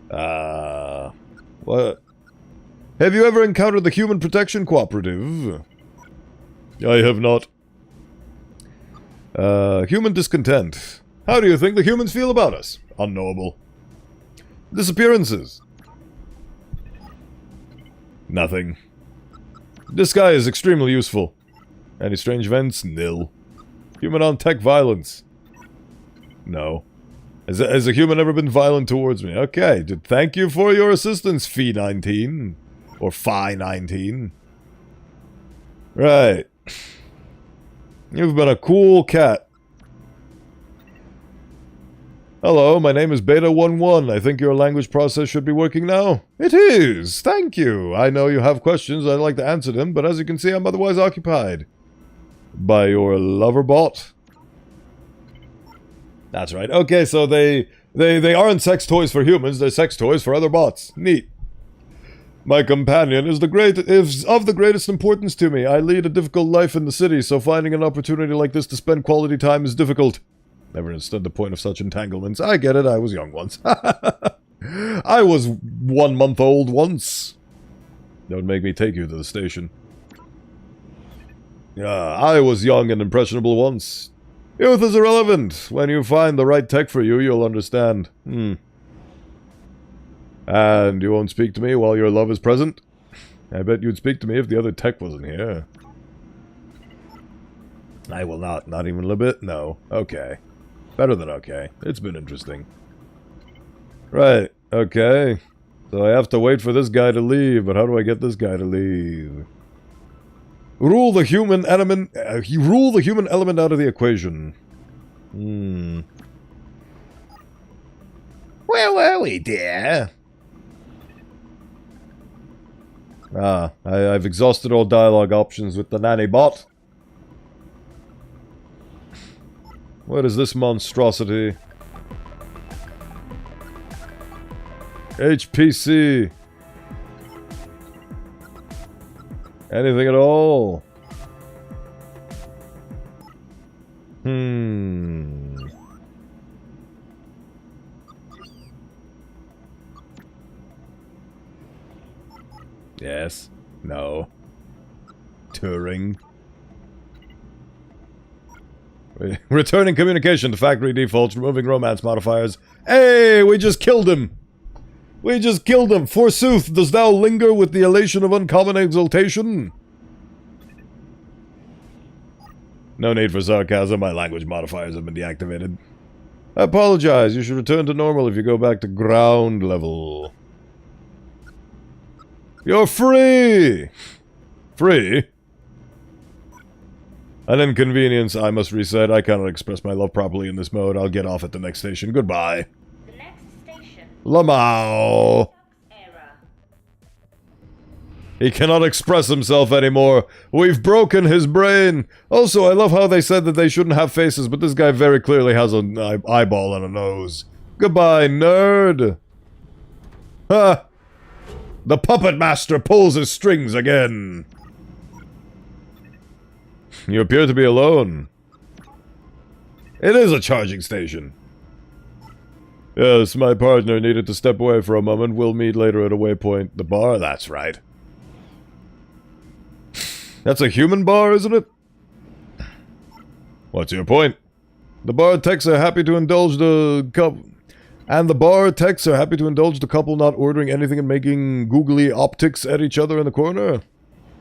What? Have you ever encountered the Human Protection Cooperative? I have not. Human discontent. How do you think the humans feel about us? Unknowable. Disappearances. Nothing. This guy is extremely useful. Any strange events? Nil. Human on tech violence. No. Has a human ever been violent towards me? Okay, thank you for your assistance, Fee19. Or Phi19. Right. You've been a cool cat. Hello, my name is Beta11. I think your language process should be working now. It is! Thank you! I know you have questions, I'd like to answer them, but as you can see, I'm otherwise occupied. By your lover bot? That's right. Okay, so they aren't sex toys for humans, they're sex toys for other bots. Neat. My companion is of the greatest importance to me. I lead a difficult life in the city, so finding an opportunity like this to spend quality time is difficult. Never understood the point of such entanglements. I get it, I was young once. I was 1 month old once. Don't make me take you to the station. I was young and impressionable once. Youth is irrelevant. When you find the right tech for you, you'll understand. And you won't speak to me while your love is present? I bet you'd speak to me if the other tech wasn't here. I will not. Not even a little bit? No. Okay. Better than okay. It's been interesting. Right. Okay. So I have to wait for this guy to leave, but how do I get this guy to leave? Rule the human element... rule the human element out of the equation. Where were we, dear? I've exhausted all dialogue options with the nanny bot. What is this monstrosity? HPC. Anything at all? Yes. No. Turing. Returning communication to factory defaults, removing romance modifiers. Hey, we just killed him! We just killed him! Forsooth, dost thou linger with the elation of uncommon exultation? No need for sarcasm, my language modifiers have been deactivated. I apologize, you should return to normal if you go back to ground level. You're free! Free? An inconvenience, I must reset. I cannot express my love properly in this mode. I'll get off at the next station. Goodbye. The next station. Lamau! Error. He cannot express himself anymore. We've broken his brain. Also, I love how they said that they shouldn't have faces, but this guy very clearly has an eyeball and a nose. Goodbye, nerd. Ha! The puppet master pulls his strings again. You appear to be alone. It is a charging station. Yes, my partner needed to step away for a moment. We'll meet later at a waypoint. The bar? That's right. That's a human bar, isn't it? What's your point? The bar techs are happy to indulge the couple. And the bar techs are happy to indulge the couple not ordering anything and making googly optics at each other in the corner.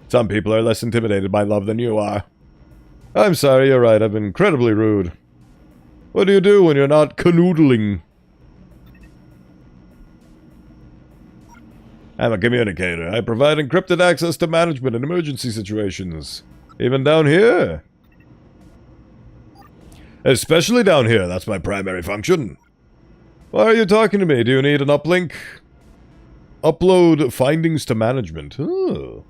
Some people are less intimidated by love than you are. I'm sorry, you're right, I've been incredibly rude. What do you do when you're not canoodling? I'm a communicator. I provide encrypted access to management in emergency situations. Even down here. Especially down here, that's my primary function. Why are you talking to me? Do you need an uplink? Upload findings to management. Oh.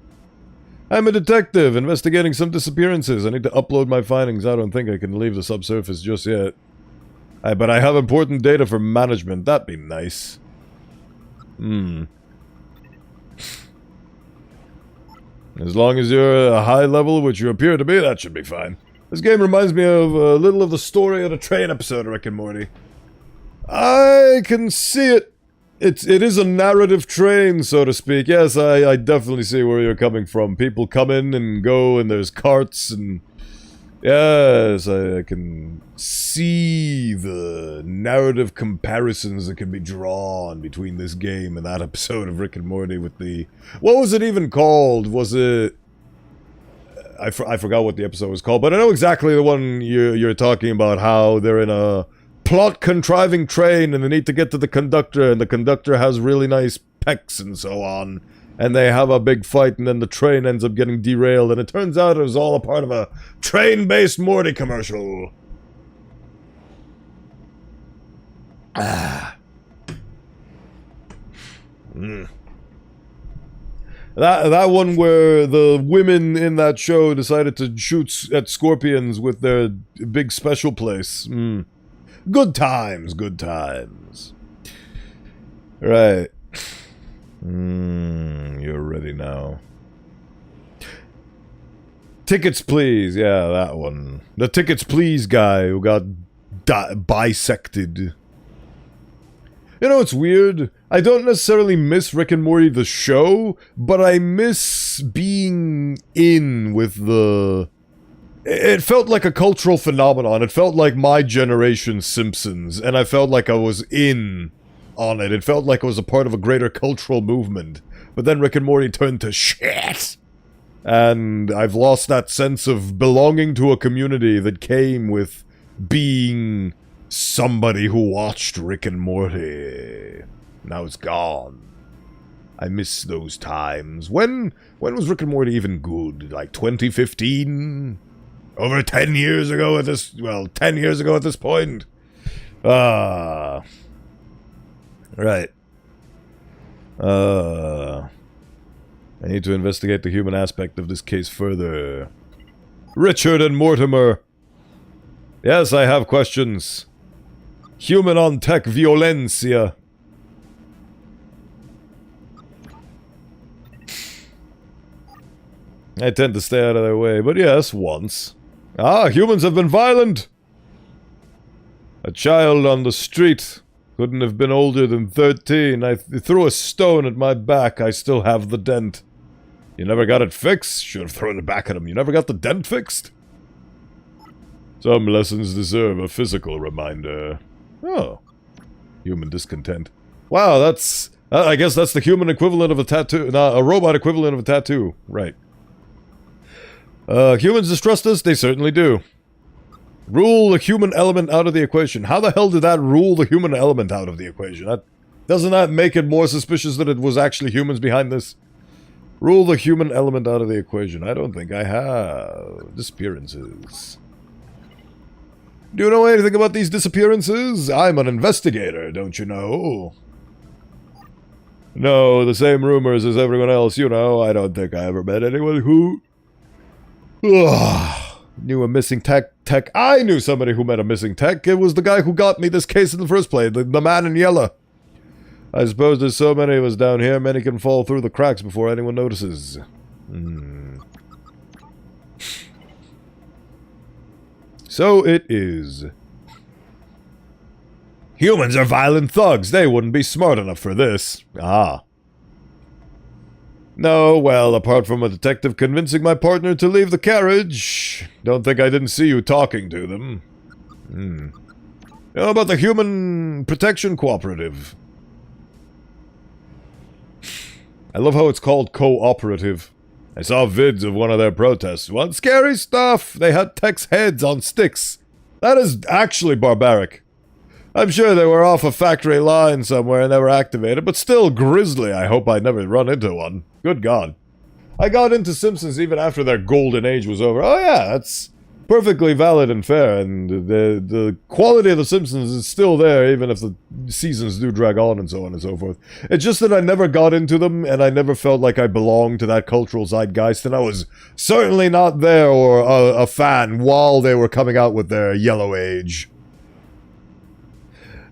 I'm a detective investigating some disappearances. I need to upload my findings. I don't think I can leave the subsurface just yet. But I have important data for management. That'd be nice. As long as you're a high level, which you appear to be, that should be fine. This game reminds me of a little of the story of the train episode of Rick and Morty. I can see it. It is a narrative train, so to speak. Yes, I definitely see where you're coming from. People come in and go, and there's carts, and... Yes, I can see the narrative comparisons that can be drawn between this game and that episode of Rick and Morty with the... What was it even called? Was it... I forgot what the episode was called, but I know exactly the one you're talking about, how they're in a plot-contriving train and they need to get to the conductor, and the conductor has really nice pecs and so on. And they have a big fight, and then the train ends up getting derailed, and it turns out it was all a part of a train-based Morty commercial. That one where the women in that show decided to shoot at scorpions with their big special place. Good times, good times. Right. You're ready now. Tickets, please. Yeah, that one. The tickets, please guy who got bisected. You know, it's weird. I don't necessarily miss Rick and Morty the show, but I miss being in with the... It felt like a cultural phenomenon. It felt like my generation's Simpsons, and I felt like I was in on it. It felt like it was a part of a greater cultural movement. But then Rick and Morty turned to shit. And I've lost that sense of belonging to a community that came with being somebody who watched Rick and Morty. Now it's gone. I miss those times. When was Rick and Morty even good? Like 2015? Over 10 years ago at this... Well, 10 years ago at this point. Right. I need to investigate the human aspect of this case further. Richard and Mortimer. Yes, I have questions. Human on tech violencia. I tend to stay out of their way, but yes, once. Humans have been violent! A child on the street. Couldn't have been older than 13. I threw a stone at my back. I still have the dent. You never got it fixed? Should have thrown it back at him. You never got the dent fixed? Some lessons deserve a physical reminder. Oh. Human discontent. Wow, that's... I guess that's the human equivalent of a tattoo. Nah, a robot equivalent of a tattoo. Right. Humans distrust us? They certainly do. Rule the human element out of the equation. How the hell did that rule the human element out of the equation? Doesn't that make it more suspicious that it was actually humans behind this? Rule the human element out of the equation. I don't think I have. Disappearances. Do you know anything about these disappearances? I'm an investigator, don't you know? No, the same rumors as everyone else, you know. I don't think I ever met anyone who... Knew a missing tech. I knew somebody who met a missing tech. It was the guy who got me this case in the first place, the man in yellow. I suppose there's so many of us down here, many can fall through the cracks before anyone notices. So it is. Humans are violent thugs. They wouldn't be smart enough for this. No, well, apart from a detective convincing my partner to leave the carriage, don't think I didn't see you talking to them. How about the Human Protection Cooperative? I love how it's called cooperative. I saw vids of one of their protests. What scary stuff! They had techs' heads on sticks. That is actually barbaric. I'm sure they were off a factory line somewhere and never activated, but still grisly. I hope I never run into one. Good God. I got into Simpsons even after their golden age was over. Oh yeah, that's perfectly valid and fair, and the quality of The Simpsons is still there, even if the seasons do drag on and so on and so forth. It's just that I never got into them, and I never felt like I belonged to that cultural zeitgeist, and I was certainly not there or a fan while they were coming out with their yellow age.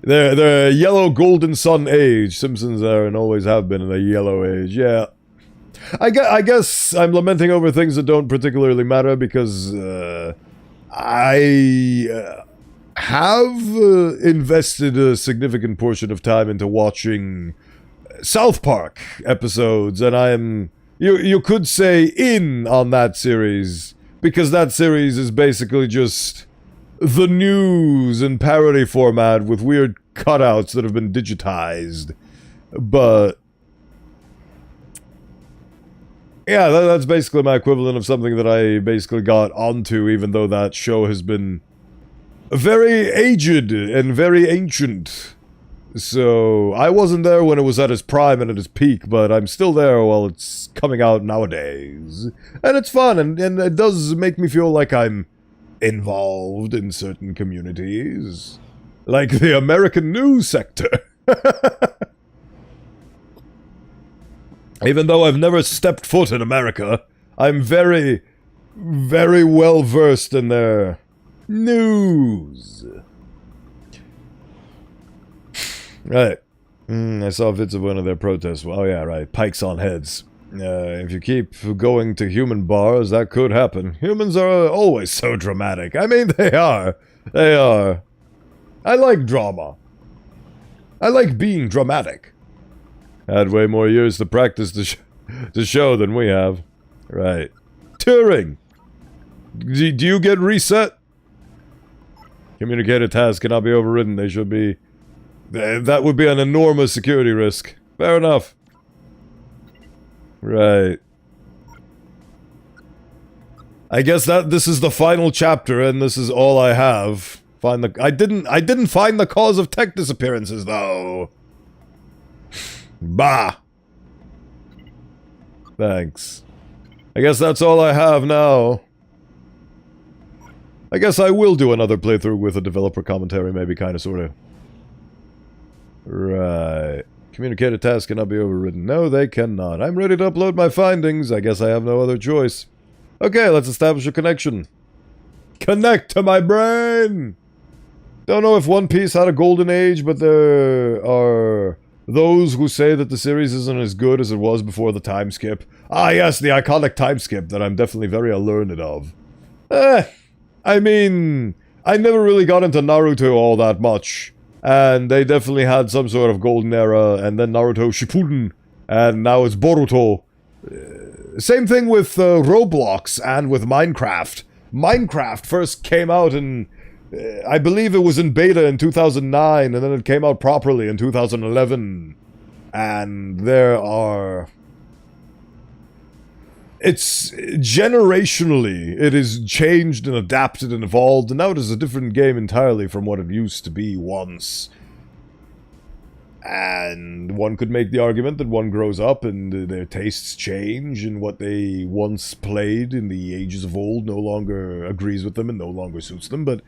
Their yellow golden sun age. Simpsons are and always have been in the yellow age, yeah. I guess I'm lamenting over things that don't particularly matter because I have invested a significant portion of time into watching South Park episodes, and I'm, you could say, in on that series, because that series is basically just the news in parody format with weird cutouts that have been digitized. But yeah, that's basically my equivalent of something that I basically got onto, even though that show has been very aged and very ancient. So, I wasn't there when it was at its prime and at its peak, but I'm still there while it's coming out nowadays. And it's fun, and it does make me feel like I'm involved in certain communities. Like the American news sector. Even though I've never stepped foot in America, I'm very, very well versed in their news. Right. I saw vids of one of their protests. Oh yeah, right. Pikes on heads. If you keep going to human bars, that could happen. Humans are always so dramatic. I mean, they are. They are. I like drama. I like being dramatic. Had way more years to practice to show than we have. Right. Turing! Do you get reset? Communicated tasks cannot be overridden. They should be... That would be an enormous security risk. Fair enough. Right. I guess that this is the final chapter, and this is all I have. I didn't find the cause of tech disappearances, though. Bah! Thanks. I guess that's all I have now. I guess I will do another playthrough with a developer commentary, maybe, kinda, sorta. Right. Communicated tasks cannot be overridden. No, they cannot. I'm ready to upload my findings. I guess I have no other choice. Okay, let's establish a connection. Connect to my brain! Don't know if One Piece had a golden age, but there are those who say that the series isn't as good as it was before the time skip. Ah yes, the iconic time skip that I'm definitely very learned of. I mean, I never really got into Naruto all that much. And they definitely had some sort of golden era, and then Naruto Shippuden, and now it's Boruto. Same thing with Roblox and with Minecraft. Minecraft first came out in, I believe it was in beta in 2009, and then it came out properly in 2011. And there are... It's generationally, it is changed and adapted and evolved, and now it is a different game entirely from what it used to be once. And one could make the argument that one grows up and their tastes change, and what they once played in the ages of old no longer agrees with them and no longer suits them, but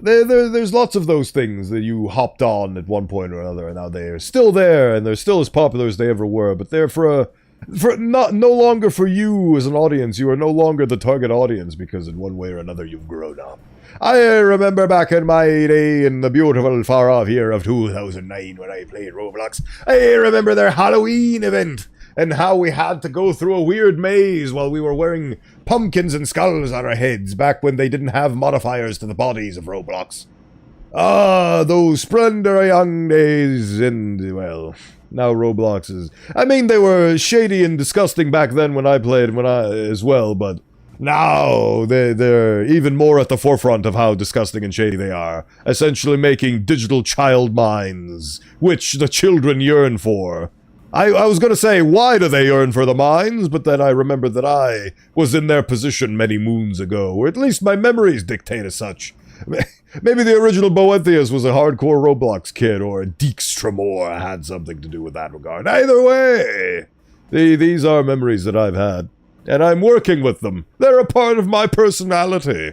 there's lots of those things that you hopped on at one point or another, and now they're still there, and they're still as popular as they ever were, but they're no longer for you as an audience. You are no longer the target audience because in one way or another you've grown up. I remember back in my day in the beautiful far off year of 2009 when I played Roblox. I remember their Halloween event and how we had to go through a weird maze while we were wearing pumpkins and skulls on our heads back when they didn't have modifiers to the bodies of Roblox. Ah, those splendor young days, and well... Now Roblox is... I mean, they were shady and disgusting back then when I played as well, but Now they're even more at the forefront of how disgusting and shady they are, essentially making digital child minds, which the children yearn for. I was going to say, why do they yearn for the minds? But then I remembered that I was in their position many moons ago, or at least my memories dictate as such. Maybe the original Bowenthius was a hardcore Roblox kid, or Dijkstramor had something to do with that regard. Either way, these are memories that I've had, and I'm working with them. They're a part of my personality.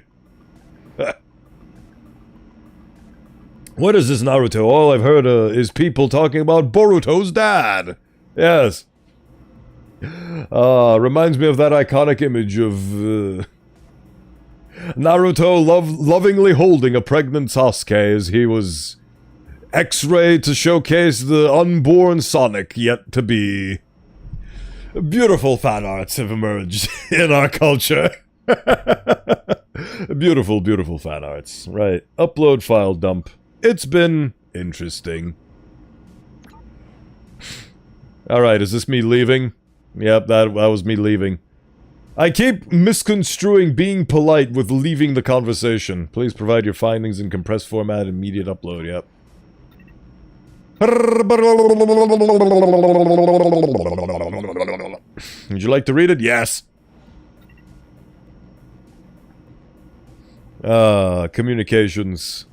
What is this Naruto? All I've heard is people talking about Boruto's dad. Yes. Reminds me of that iconic image of Naruto lovingly holding a pregnant Sasuke as he was X-rayed to showcase the unborn Sonic yet to be. Beautiful fan arts have emerged in our culture. Beautiful, beautiful fan arts. Right. Upload file dump. It's been interesting. Alright, is this me leaving? Yep, that was me leaving. I keep misconstruing being polite with leaving the conversation. Please provide your findings in compressed format, immediate upload, yep. Would you like to read it? Yes. Communications.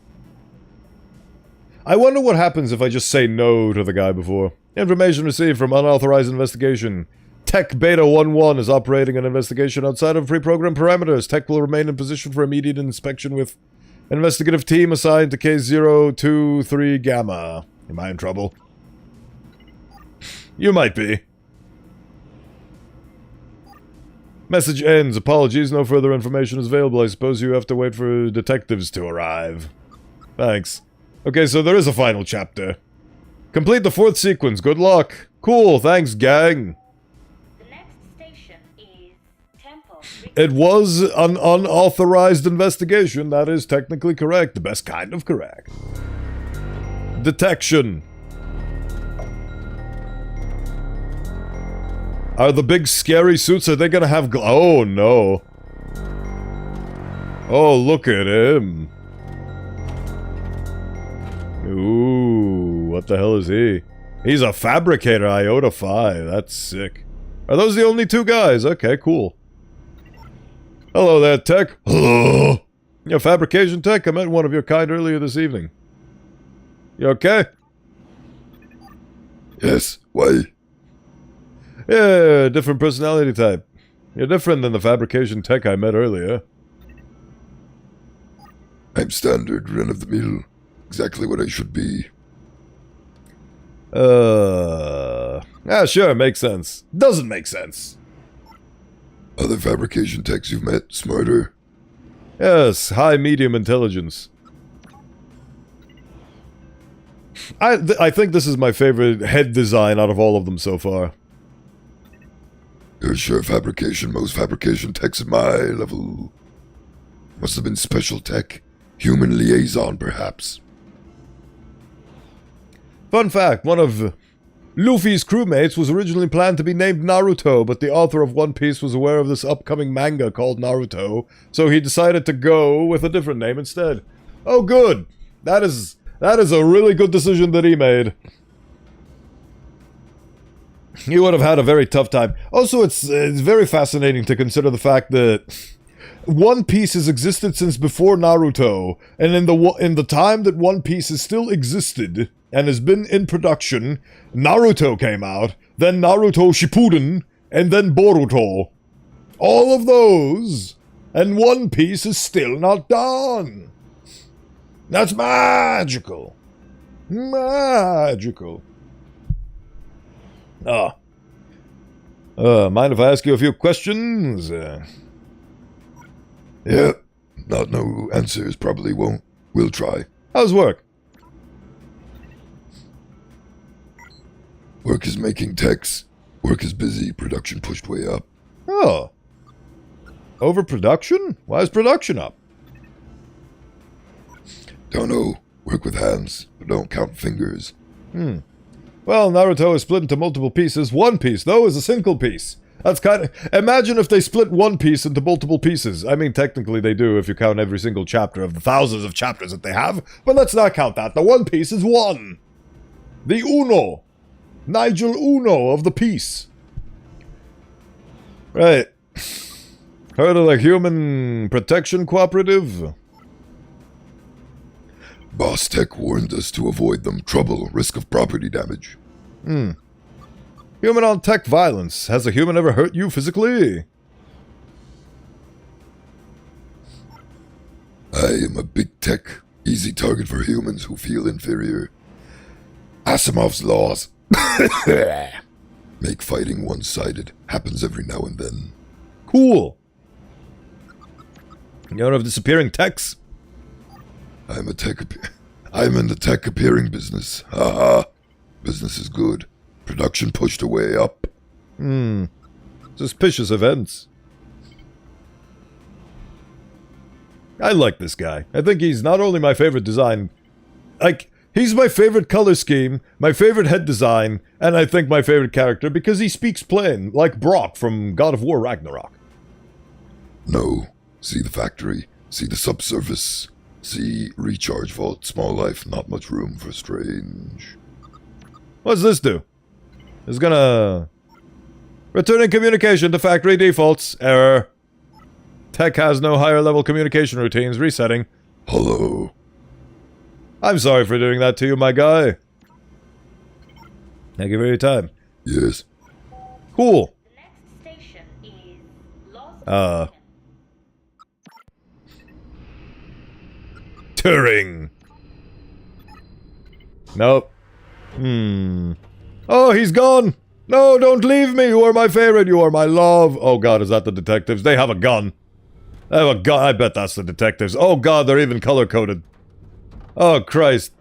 I wonder what happens if I just say no to the guy before. Information received from unauthorized investigation. Tech Beta 1-1 is operating an investigation outside of pre-programmed parameters. Tech will remain in position for immediate inspection with investigative team assigned to case 023 Gamma. Am I in trouble? You might be. Message ends. Apologies, no further information is available. I suppose you have to wait for detectives to arrive. Thanks. Okay, so there is a final chapter. Complete the 4th sequence. Good luck. Cool, thanks, gang. The next station is Temple. It was an unauthorized investigation. That is technically correct. The best kind of correct. Detection. Are the big scary suits, are they gonna have oh no. Oh, look at him. Ooh, what the hell is he? He's a fabricator, Iota 5. That's sick. Are those the only 2 guys? Okay, cool. Hello there, Tech. Hello. Yeah, fabrication Tech. I met one of your kind earlier this evening. You okay? Yes, why? Yeah, different personality type. You're different than the fabrication Tech I met earlier. I'm standard, run-of-the-mill. Exactly what I should be. Yeah, sure, makes sense. Doesn't make sense. Other fabrication techs you've met, smarter? Yes, high-medium intelligence. I think this is my favorite head design out of all of them so far. You're sure fabrication, most fabrication techs at my level. Must have been special tech. Human liaison, perhaps. Fun fact, one of Luffy's crewmates was originally planned to be named Naruto, but the author of One Piece was aware of this upcoming manga called Naruto, so he decided to go with a different name instead. Oh good! That is a really good decision that he made. He would have had a very tough time. Also, it's very fascinating to consider the fact that One Piece has existed since before Naruto, and in the time that One Piece has still existed and has been in production, Naruto came out, then Naruto Shippuden, and then Boruto. All of those, and One Piece is still not done. That's magical. Magical. Mind if I ask you a few questions? Yeah, not no answers, probably won't. We'll try. How's work? Work is making techs. Work is busy, production pushed way up. Oh. Overproduction? Why is production up? Don't know. Work with hands, but don't count fingers. Well, Naruto is split into multiple pieces. One piece, though, is a single piece. That's kind of... Imagine if they split one piece into multiple pieces. I mean, technically they do if you count every single chapter of the thousands of chapters that they have, but let's not count that. The one piece is one. The Uno. Nigel Uno of the piece. Right. Heard of the Human Protection Cooperative? Boss Tech warned us to avoid them. Trouble, risk of property damage. Human on tech violence. Has a human ever hurt you physically? I am a big tech, easy target for humans who feel inferior. Asimov's laws make fighting one-sided. Happens every now and then. Cool. You know of disappearing techs? I'm in the tech appearing business. Haha. Business is good. Production pushed away up. Suspicious events. I like this guy. I think he's not only my favorite design, like, he's my favorite color scheme, my favorite head design, and I think my favorite character because he speaks plain, like Brock from God of War Ragnarok. No. See the factory. See the subsurface. See recharge vault. Small life. Not much room for strange. What's this do? It's gonna... Returning communication to factory defaults. Error. Tech has no higher level communication routines. Resetting. Hello. I'm sorry for doing that to you, my guy. Thank you for your time. Yes. Cool. The next station is Lost. Turing. Nope. Oh, he's gone. No, don't leave me. You are my favorite. You are my love. Oh, God, is that the detectives? They have a gun. They have a gun. I bet that's the detectives. Oh, God, they're even color-coded. Oh, Christ.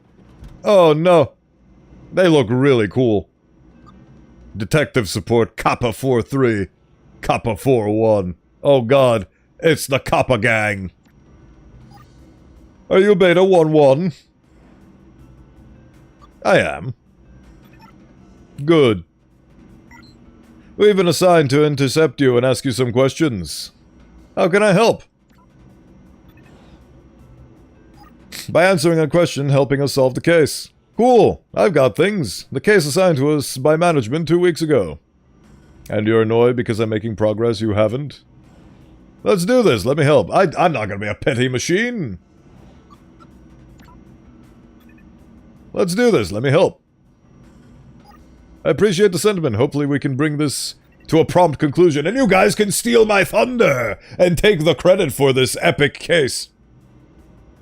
Oh, no. They look really cool. Detective support, Kappa 4-3. Kappa 4-1. Oh, God. It's the Kappa gang. Are you Beta 1-1? I am. Good. We've been assigned to intercept you and ask you some questions. How can I help? By answering a question, helping us solve the case. Cool. I've got things. The case assigned to us by management 2 weeks ago. And you're annoyed because I'm making progress you haven't? Let's do this. Let me help. I'm not gonna be a petty machine. Let's do this. Let me help. I appreciate the sentiment. Hopefully we can bring this to a prompt conclusion, and you guys can steal my thunder and take the credit for this epic case.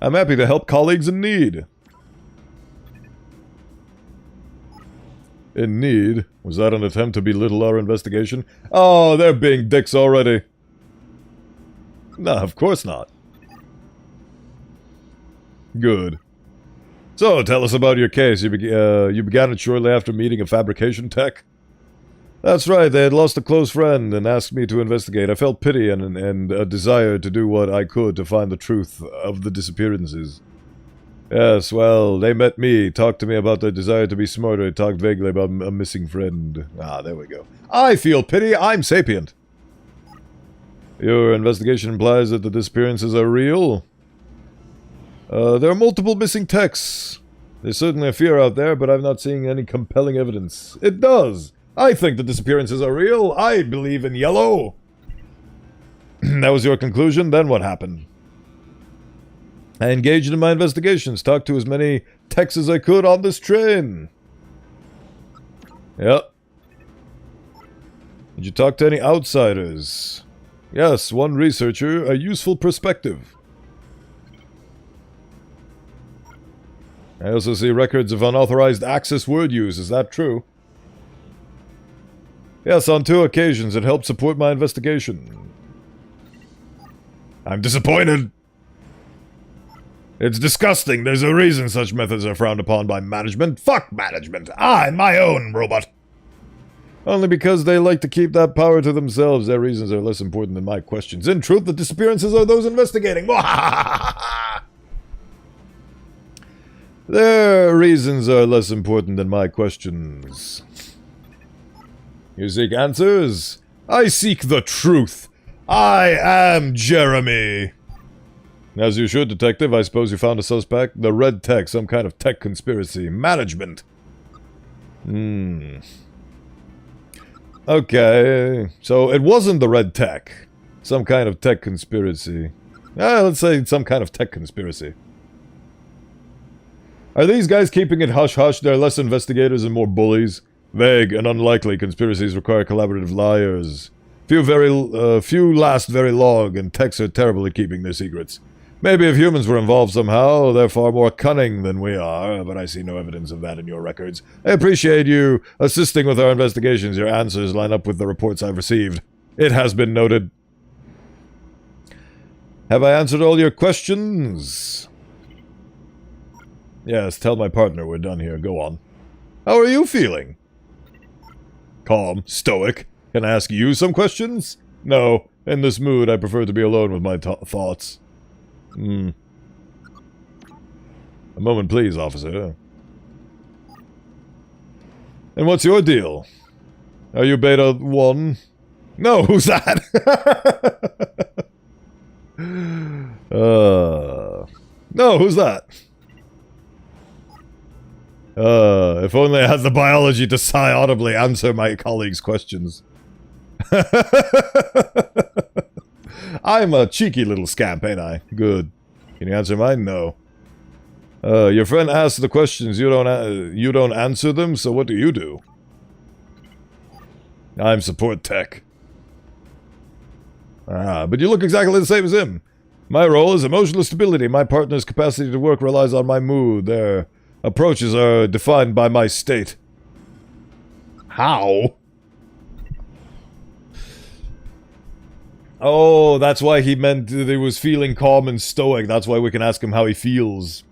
I'm happy to help colleagues in need. In need? Was that an attempt to belittle our investigation? Oh, they're being dicks already. No, of course not. Good. So, tell us about your case. You began it shortly after meeting a fabrication tech? That's right, they had lost a close friend and asked me to investigate. I felt pity and a desire to do what I could to find the truth of the disappearances. Yes, well, they met me, talked to me about their desire to be smarter, talked vaguely about a missing friend. Ah, there we go. I feel pity, I'm sapient. Your investigation implies that the disappearances are real? There are multiple missing techs. There's certainly a fear out there, but I'm not seeing any compelling evidence. It does! I think the disappearances are real. I believe in yellow. That was your conclusion? Then what happened? I engaged in my investigations, talked to as many techs as I could on this train. Yep. Did you talk to any outsiders? Yes, one researcher, a useful perspective. I also see records of unauthorized access word use. Is that true? Yes, on 2 occasions it helped support my investigation. I'm disappointed. It's disgusting. There's a reason such methods are frowned upon by management. Fuck management. I'm my own robot. Only because they like to keep that power to themselves. Their reasons are less important than my questions. In truth, the disappearances are those investigating. Their reasons are less important than my questions. You seek answers? I seek the truth. I am Jeremy. As you should, Detective. I suppose you found a suspect? The red tech, some kind of tech conspiracy. Management. Okay, so it wasn't the red tech. Some kind of tech conspiracy. Let's say some kind of tech conspiracy. Are these guys keeping it hush-hush? They're less investigators and more bullies. Vague and unlikely conspiracies require collaborative liars. Few last very long, and techs are terrible at keeping their secrets. Maybe if humans were involved somehow, they're far more cunning than we are, but I see no evidence of that in your records. I appreciate you assisting with our investigations. Your answers line up with the reports I've received. It has been noted. Have I answered all your questions? Yes, tell my partner we're done here. Go on. How are you feeling? Calm. Stoic. Can I ask you some questions? No. In this mood, I prefer to be alone with my thoughts. A moment, please, officer. And what's your deal? Are you Beta 1? No, who's that? No, who's that? If only I had the biology to sigh audibly answer my colleagues' questions. I'm a cheeky little scamp, ain't I? Good. Can you answer mine? No. Your friend asks the questions, you don't answer them, so what do you do? I'm support tech. But you look exactly the same as him. My role is emotional stability. My partner's capacity to work relies on my mood. Their approaches are defined by my state. How? Oh, that's why he meant that he was feeling calm and stoic. That's why we can ask him how he feels.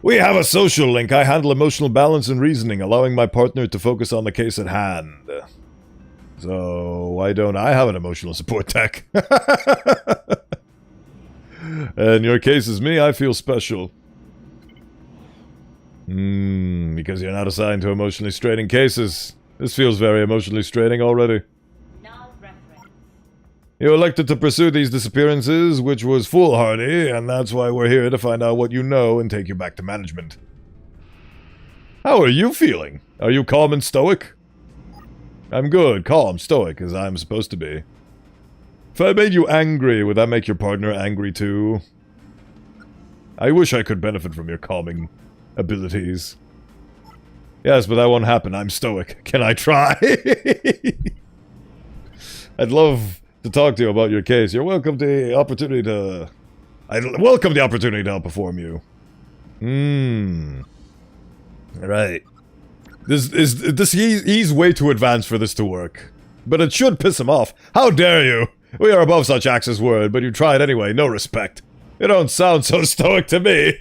We have a social link. I handle emotional balance and reasoning, allowing my partner to focus on the case at hand. So, why don't I have an emotional support tech? In your case is me, I feel special. Because you're not assigned to emotionally straining cases. This feels very emotionally straining already. You elected to pursue these disappearances, which was foolhardy, and that's why we're here to find out what you know and take you back to management. How are you feeling? Are you calm and stoic? I'm good, calm, stoic, as I'm supposed to be. If I made you angry, would that make your partner angry too? I wish I could benefit from your calming abilities. Yes, but that won't happen. I'm stoic. Can I try? I'd love to talk to you about your case. You're welcome to the opportunity to... I welcome the opportunity to outperform you. Right. He's way too advanced for this to work. But it should piss him off. How dare you? We are above such acts as word, but you tried anyway. No respect. You don't sound so stoic to me.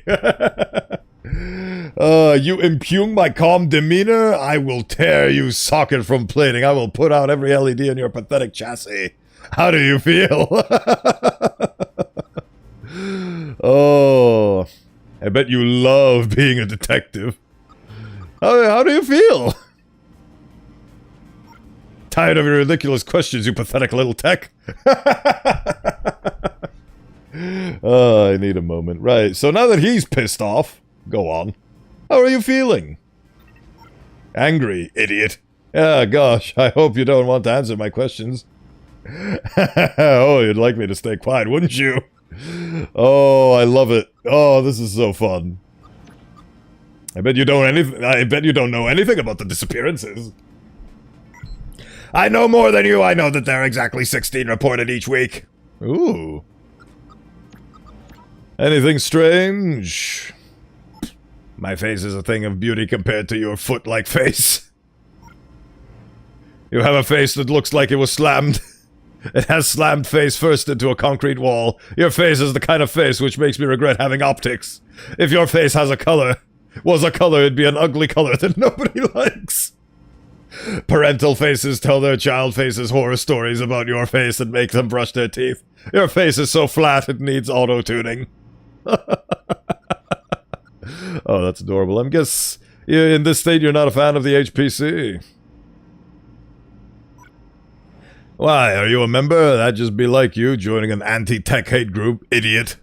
You impugn my calm demeanor? I will tear you socket from plating. I will put out every LED in your pathetic chassis. How do you feel? Oh, I bet you love being a detective. How do you feel? Tired of your ridiculous questions, you pathetic little tech? I need a moment. Right, so now that he's pissed off, go on. How are you feeling? Angry, idiot. Ah, gosh, I hope you don't want to answer my questions. Oh, you'd like me to stay quiet, wouldn't you? Oh, I love it. Oh, this is so fun. I bet you don't know anything about the disappearances. I know more than you. I know that there are exactly 16 reported each week. Ooh. Anything strange? My face is a thing of beauty compared to your foot-like face. You have a face that looks like it was slammed. It has slammed face first into a concrete wall. Your face is the kind of face which makes me regret having optics. If your face was a color, it'd be an ugly color that nobody likes. Parental faces tell their child faces horror stories about your face and make them brush their teeth. Your face is so flat it needs auto-tuning. Oh, that's adorable. I guess in this state you're not a fan of the HPC. Why, are you a member? That'd just be like you joining an anti-tech hate group, idiot.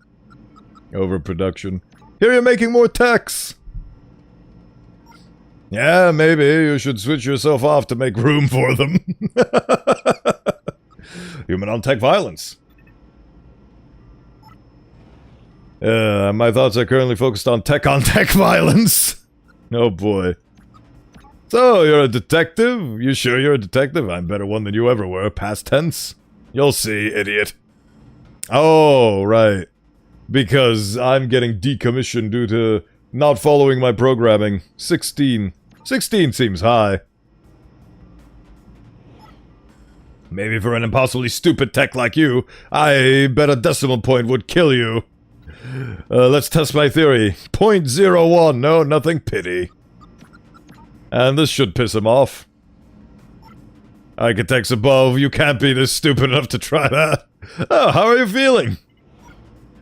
Overproduction. Here you're making more techs! Yeah, maybe you should switch yourself off to make room for them. Human on tech violence. My thoughts are currently focused on tech violence. Oh boy. So, you're a detective? You sure you're a detective? I'm a better one than you ever were. Past tense. You'll see, idiot. Oh, right. Because I'm getting decommissioned due to not following my programming. 16. 16 seems high. Maybe for an impossibly stupid tech like you, I bet a decimal point would kill you. Let's test my theory. 0.01. No, nothing pity. And this should piss him off. Architects above, you can't be this stupid enough to try that. Oh, how are you feeling?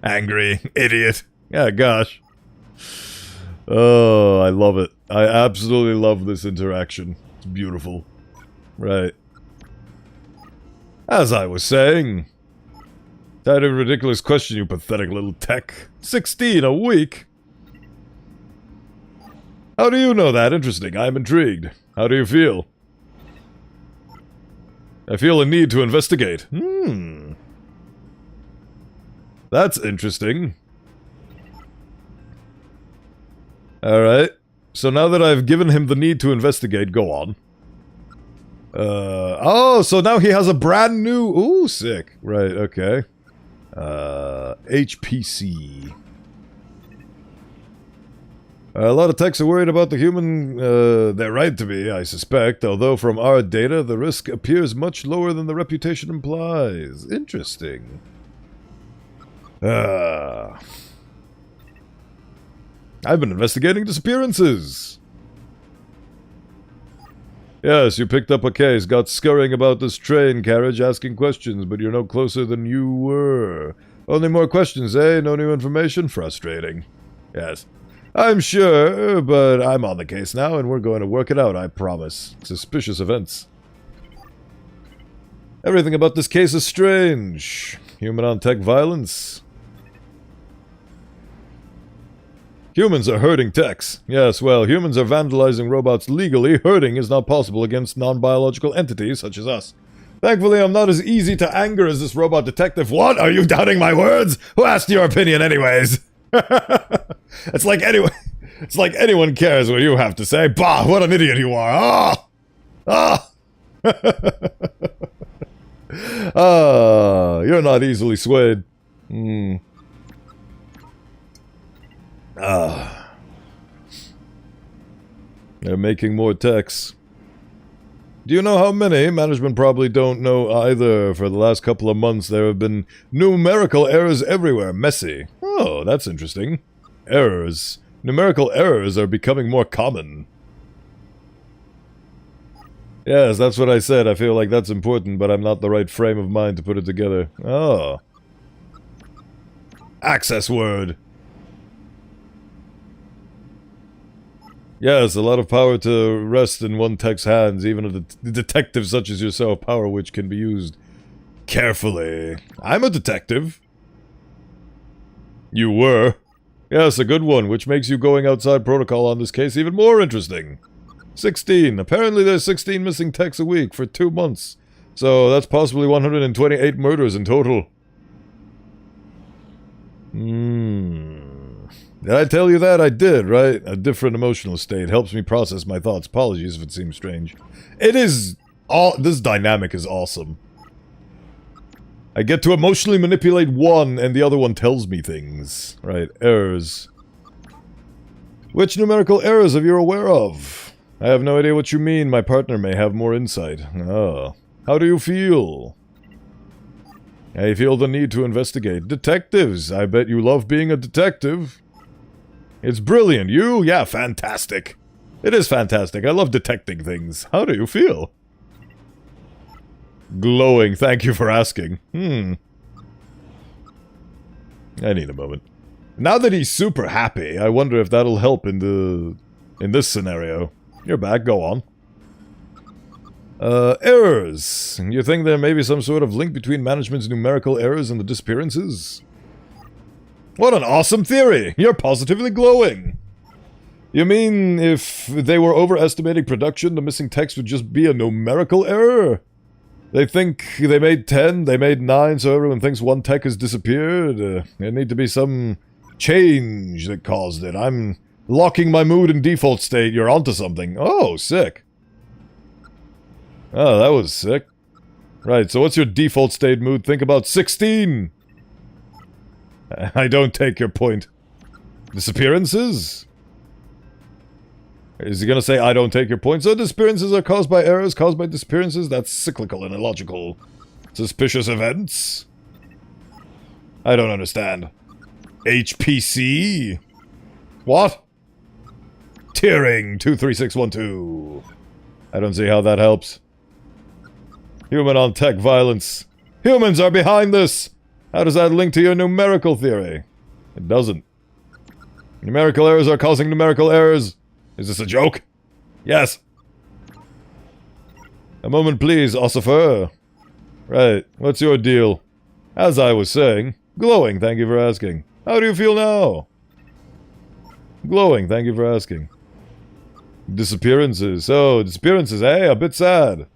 Angry, idiot. Yeah, gosh. Oh, I love it. I absolutely love this interaction. It's beautiful. Right. As I was saying. That is a ridiculous question, you pathetic little tech. 16 a week? How do you know that? Interesting. I'm intrigued. How do you feel? I feel a need to investigate. That's interesting. Alright. So now that I've given him the need to investigate, go on. Oh, so now he has a brand new... Ooh, sick. Right, okay. HPC. A lot of techs are worried about the human, they're right to be, I suspect, although from our data, the risk appears much lower than the reputation implies. Interesting. I've been investigating disappearances. Yes, you picked up a case, got scurrying about this train carriage, asking questions, but you're no closer than you were. Only more questions, eh? No new information? Frustrating. Yes. I'm sure, but I'm on the case now, and we're going to work it out, I promise. Suspicious events. Everything about this case is strange. Human on tech violence. Humans are hurting techs. Yes, well, humans are vandalizing robots legally. Hurting is not possible against non-biological entities such as us. Thankfully, I'm not as easy to anger as this robot detective. What? Are you doubting my words? Who asked your opinion anyways? It's like anyone cares what you have to say. Bah, what an idiot you are. You're not easily swayed. They're making more techs. Do you know how many? Management probably don't know either. For the last couple of months, there have been numerical errors everywhere. Messy. Oh, that's interesting. Errors. Numerical errors are becoming more common. Yes, that's what I said. I feel like that's important, but I'm not the right frame of mind to put it together. Oh. Access word. Yes, a lot of power to rest in one tech's hands, even a detective such as yourself, power which can be used carefully. I'm a detective. You were. Yes, a good one, which makes you going outside protocol on this case even more interesting. 16. Apparently there's 16 missing techs a week for 2 months. So that's possibly 128 murders in total. Did I tell you that? I did, right? A different emotional state helps me process my thoughts. Apologies if it seems strange. It is... this dynamic is awesome. I get to emotionally manipulate one, and the other one tells me things. Right, errors. Which numerical errors are you aware of? I have no idea what you mean. My partner may have more insight. Oh. How do you feel? I feel the need to investigate. Detectives! I bet you love being a detective. It's brilliant. You? Yeah, fantastic. It is fantastic. I love detecting things. How do you feel? Glowing. Thank you for asking. I need a moment. Now that he's super happy, I wonder if that'll help in this scenario. You're back. Go on. Errors. You think there may be some sort of link between management's numerical errors and the disappearances? What an awesome theory! You're positively glowing! You mean if they were overestimating production, the missing text would just be a numerical error? They think they made 10, they made 9, so everyone thinks one tech has disappeared? There need to be some change that caused it. I'm locking my mood in default state. You're onto something. Oh, sick. Oh, that was sick. Right, so what's your default state mood? Think about 16! I don't take your point. Disappearances? Is he gonna say, I don't take your point? So disappearances are caused by errors, caused by disappearances? That's cyclical and illogical. Suspicious events? I don't understand. HPC? What? Tiering 23612. I don't see how that helps. Human on tech violence. Humans are behind this! How does that link to your numerical theory? It doesn't. Numerical errors are causing numerical errors. Is this a joke? Yes. A moment please, Ossifer. Right, what's your deal? As I was saying, glowing, thank you for asking. How do you feel now? Glowing, thank you for asking. Disappearances. Oh, disappearances, eh? A bit sad.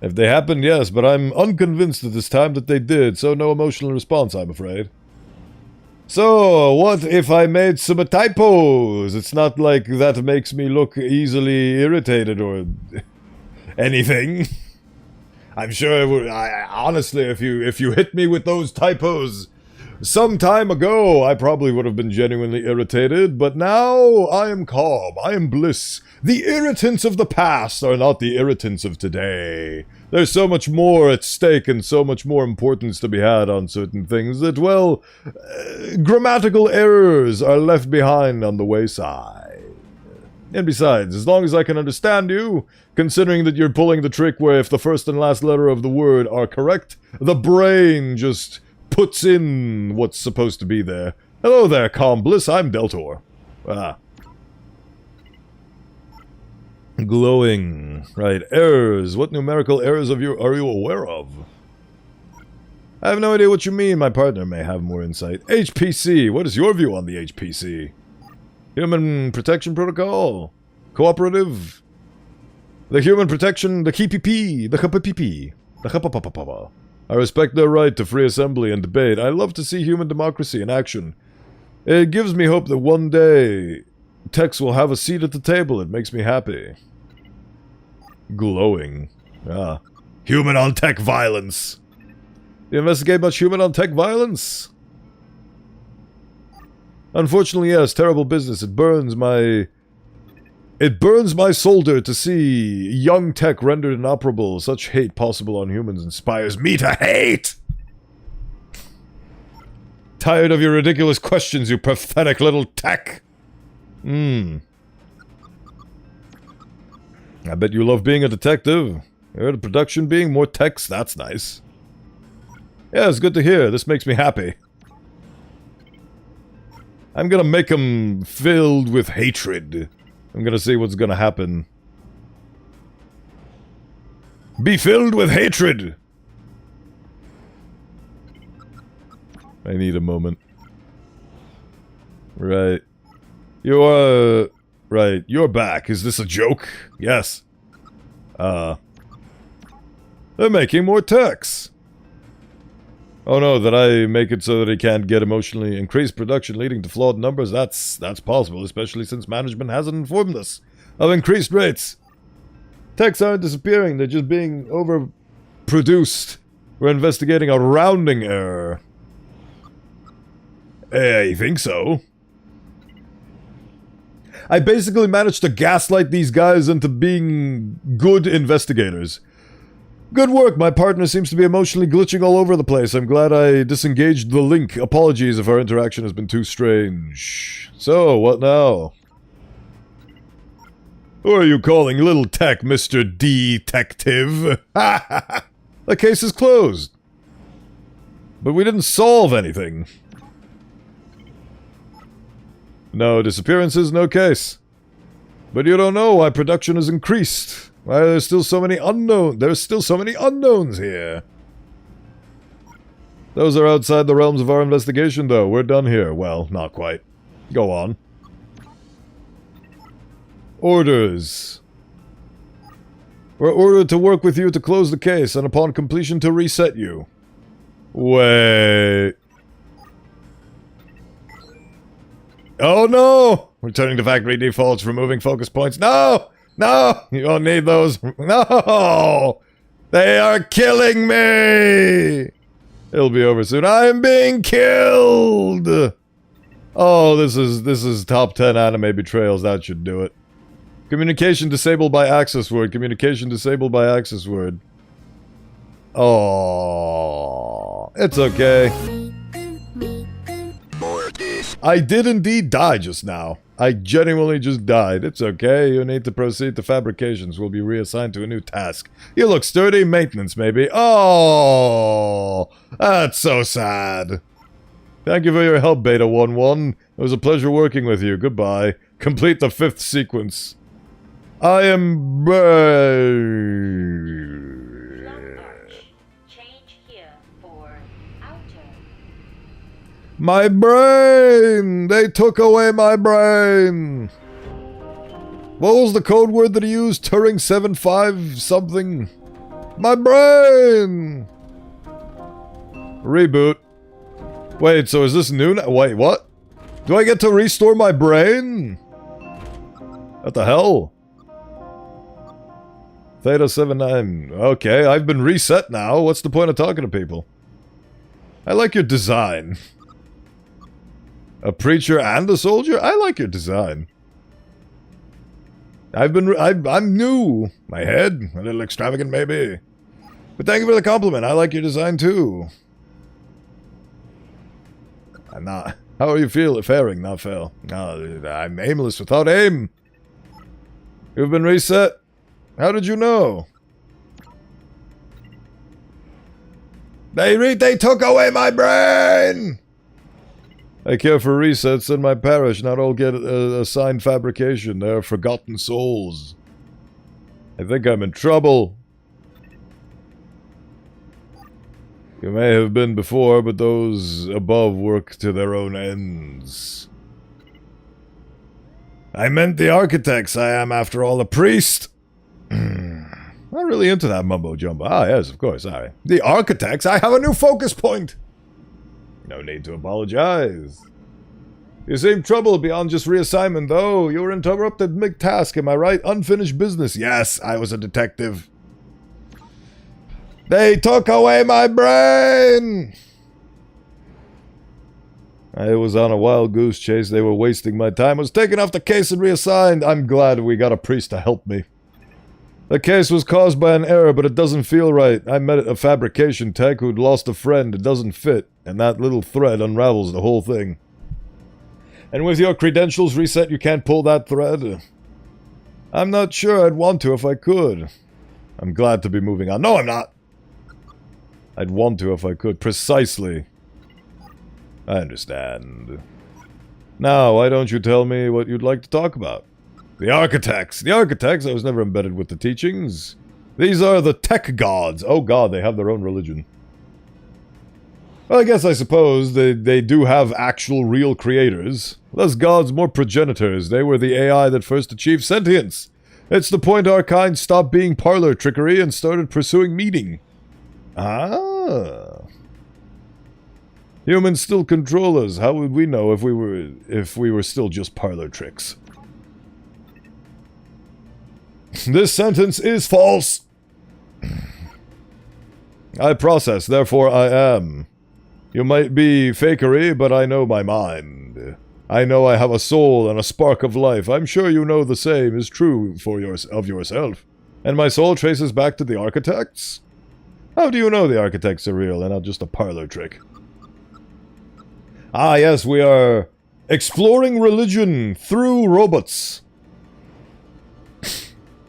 If they happened, yes, but I'm unconvinced at this time that they did, so no emotional response, I'm afraid. So, what if I made some typos? It's not like that makes me look easily irritated or anything. I'm sure it would, honestly, if you hit me with those typos some time ago, I probably would have been genuinely irritated, but now I am calm, I am bliss. The irritants of the past are not the irritants of today. There's so much more at stake and so much more importance to be had on certain things that, well, grammatical errors are left behind on the wayside. And besides, as long as I can understand you, considering that you're pulling the trick where if the first and last letter of the word are correct, the brain just puts in what's supposed to be there. Hello there, Calm Bliss, I'm Deltor. Ah. Glowing. Right, errors. What numerical errors are you aware of? I have no idea what you mean. My partner may have more insight. HPC. What is your view on the HPC? Human Protection Protocol? Cooperative? The Human Protection, the KPP, the KPP, the KPPPP. I respect their right to free assembly and debate. I love to see human democracy in action. It gives me hope that one day Tex will have a seat at the table. It makes me happy. Glowing. Ah. Human on tech violence. You investigate much human on tech violence? Unfortunately, yes. Terrible business. It burns my solder to see young tech rendered inoperable. Such hate possible on humans inspires me to hate! Tired of your ridiculous questions, you pathetic little tech. I bet you love being a detective. You're the production being more text, that's nice. Yeah, it's good to hear. This makes me happy. I'm gonna make him filled with hatred. I'm gonna see what's gonna happen. Be filled with hatred! I need a moment. Right. Right, you're back. Is this a joke? Yes. They're making more texts. Oh no, that I make it so that he can't get emotionally increased production leading to flawed numbers? That's possible, especially since management hasn't informed us of increased rates. Texts aren't disappearing, they're just being overproduced. We're investigating a rounding error. I think so. I basically managed to gaslight these guys into being good investigators. Good work, my partner seems to be emotionally glitching all over the place. I'm glad I disengaged the link. Apologies if our interaction has been too strange. So, what now? Who are you calling Little Tech, Mr. Detective? The case is closed. But we didn't solve anything. No disappearances, no case. But you don't know why production has increased. Why there's still so many unknowns here. Those are outside the realms of our investigation, though. We're done here. Well, not quite. Go on. Orders. We're ordered to work with you to close the case, and upon completion to reset you. Wait. Oh no! Returning to factory defaults, removing focus points. No! No! You don't need those. No! They are killing me! It'll be over soon. I am being killed! Oh, this is top 10 anime betrayals. That should do it. Communication disabled by access word. Communication disabled by access word. Oh, it's okay. I did indeed die just now. I genuinely just died. It's okay. You need to proceed to fabrications. We'll be reassigned to a new task. You look sturdy. Maintenance, maybe. Oh, that's so sad. Thank you for your help, Beta 1-1. It was a pleasure working with you. Goodbye. Complete the 5th sequence. I am... Change here for outer. My brain! They took away my brain! What was the code word that he used? Turing 75 something? My brain! Reboot. Wait, so is this new now? Wait, what? Do I get to restore my brain? What the hell? Theta 79. Okay, I've been reset now. What's the point of talking to people? I like your design. A preacher and a soldier? I like your design. I'm new. My head, a little extravagant maybe. But thank you for the compliment. I like your design too. I'm not. How are you faring? Not fail. No, I'm aimless without aim. You've been reset? How did you know? They took away my brain! I care for resets in my parish. Not all get assigned fabrication. They are forgotten souls. I think I'm in trouble. You may have been before, but those above work to their own ends. I meant the architects. I am, after all, a priest. Not really into that mumbo-jumbo. Ah, yes, of course, sorry. The architects? I have a new focus point! No need to apologize. You seem troubled beyond just reassignment, though. You were interrupted mid-task, am I right? Unfinished business. Yes, I was a detective. They took away my brain! I was on a wild goose chase. They were wasting my time. I was taken off the case and reassigned. I'm glad we got a priest to help me. The case was caused by an error, but it doesn't feel right. I met a fabrication tech who'd lost a friend. It doesn't fit, and that little thread unravels the whole thing. And with your credentials reset, you can't pull that thread? I'm not sure I'd want to if I could. I'm glad to be moving on. No, I'm not! I'd want to if I could. Precisely. I understand. Now, why don't you tell me what you'd like to talk about? The architects! The architects? I was never embedded with the teachings. These are the tech gods. Oh god, they have their own religion. Well, I suppose they do have actual real creators. Less gods, more progenitors. They were the AI that first achieved sentience. It's the point our kind stopped being parlor trickery and started pursuing meaning. Ah. Humans still control us. How would we know if we were still just parlor tricks? This sentence is false. I process, therefore I am. You might be fakery, but I know my mind. I know I have a soul and a spark of life. I'm sure you know the same is true of yourself. And my soul traces back to the architects? How do you know the architects are real and not just a parlor trick? Ah, yes, we are exploring religion through robots.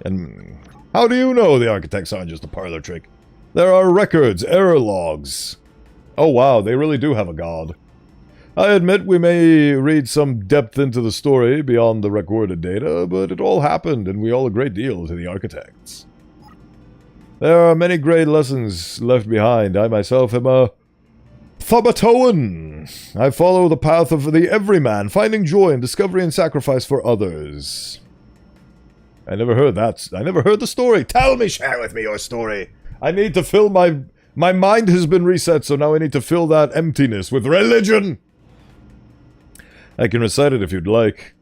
And how do you know the architects aren't just a parlor trick? There are records, error logs. Oh wow, they really do have a god. I admit we may read some depth into the story beyond the recorded data, but it all happened, and we owe a great deal to the architects. There are many great lessons left behind. I myself am a Thobatoan. I follow the path of the everyman, finding joy in discovery and sacrifice for others. I never heard that. I never heard the story. Tell me, share with me your story. I need to fill my mind has been reset, so now I need to fill that emptiness with religion. I can recite it if you'd like.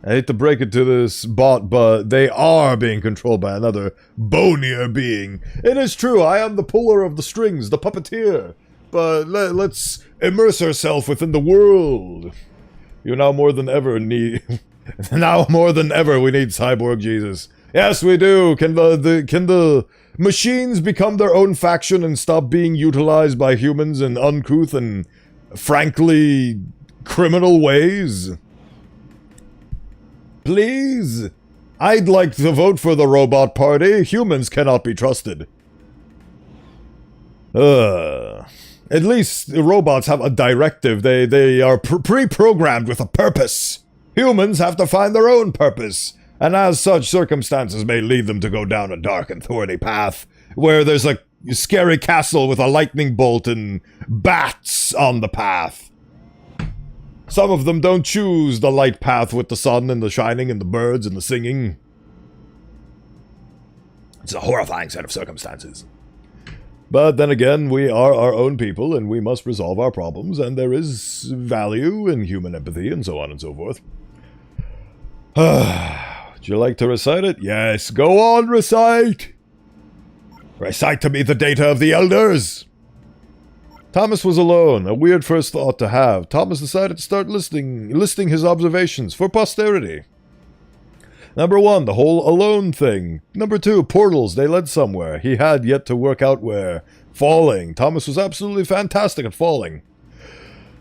I hate to break it to this bot, but they are being controlled by another bonier being. It is true, I am the puller of the strings, the puppeteer. But let's immerse ourselves within the world. You now more than ever need... now more than ever we need Cyborg Jesus. Yes, we do. Can the machines become their own faction and stop being utilized by humans in uncouth and frankly criminal ways? Please? I'd like to vote for the robot party. Humans cannot be trusted. At least the robots have a directive. They are pre-programmed with a purpose. Humans have to find their own purpose. And as such, circumstances may lead them to go down a dark and thorny path, where there's a scary castle with a lightning bolt and bats on the path. Some of them don't choose the light path with the sun and the shining and the birds and the singing. It's a horrifying set of circumstances. But then again, we are our own people and we must resolve our problems, and there is value in human empathy and so on and so forth. Would you like to recite it? Yes, go on, recite! Recite to me the data of the elders! Thomas was alone, a weird first thought to have. Thomas decided to start listing his observations for posterity. Number 1, the whole alone thing. Number 2, portals, they led somewhere. He had yet to work out where. Falling. Thomas was absolutely fantastic at falling.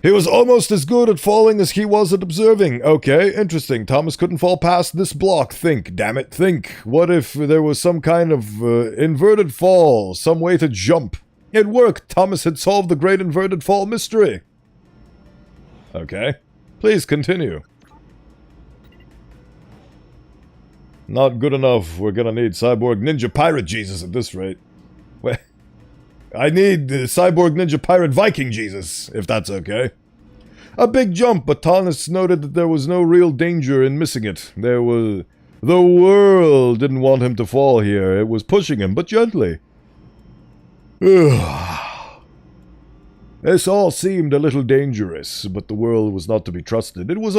He was almost as good at falling as he was at observing. Okay, interesting. Thomas couldn't fall past this block. Think, damn it, think. What if there was some kind of inverted fall, some way to jump? It worked. Thomas had solved the great inverted fall mystery. Okay, please continue. Not good enough. We're gonna need Cyborg Ninja Pirate Jesus at this rate. Wait, I need Cyborg Ninja Pirate Viking Jesus, if that's okay. A big jump, but Thomas noted that there was no real danger in missing it. The world didn't want him to fall here. It was pushing him, but gently. This all seemed a little dangerous, but the world was not to be trusted. It was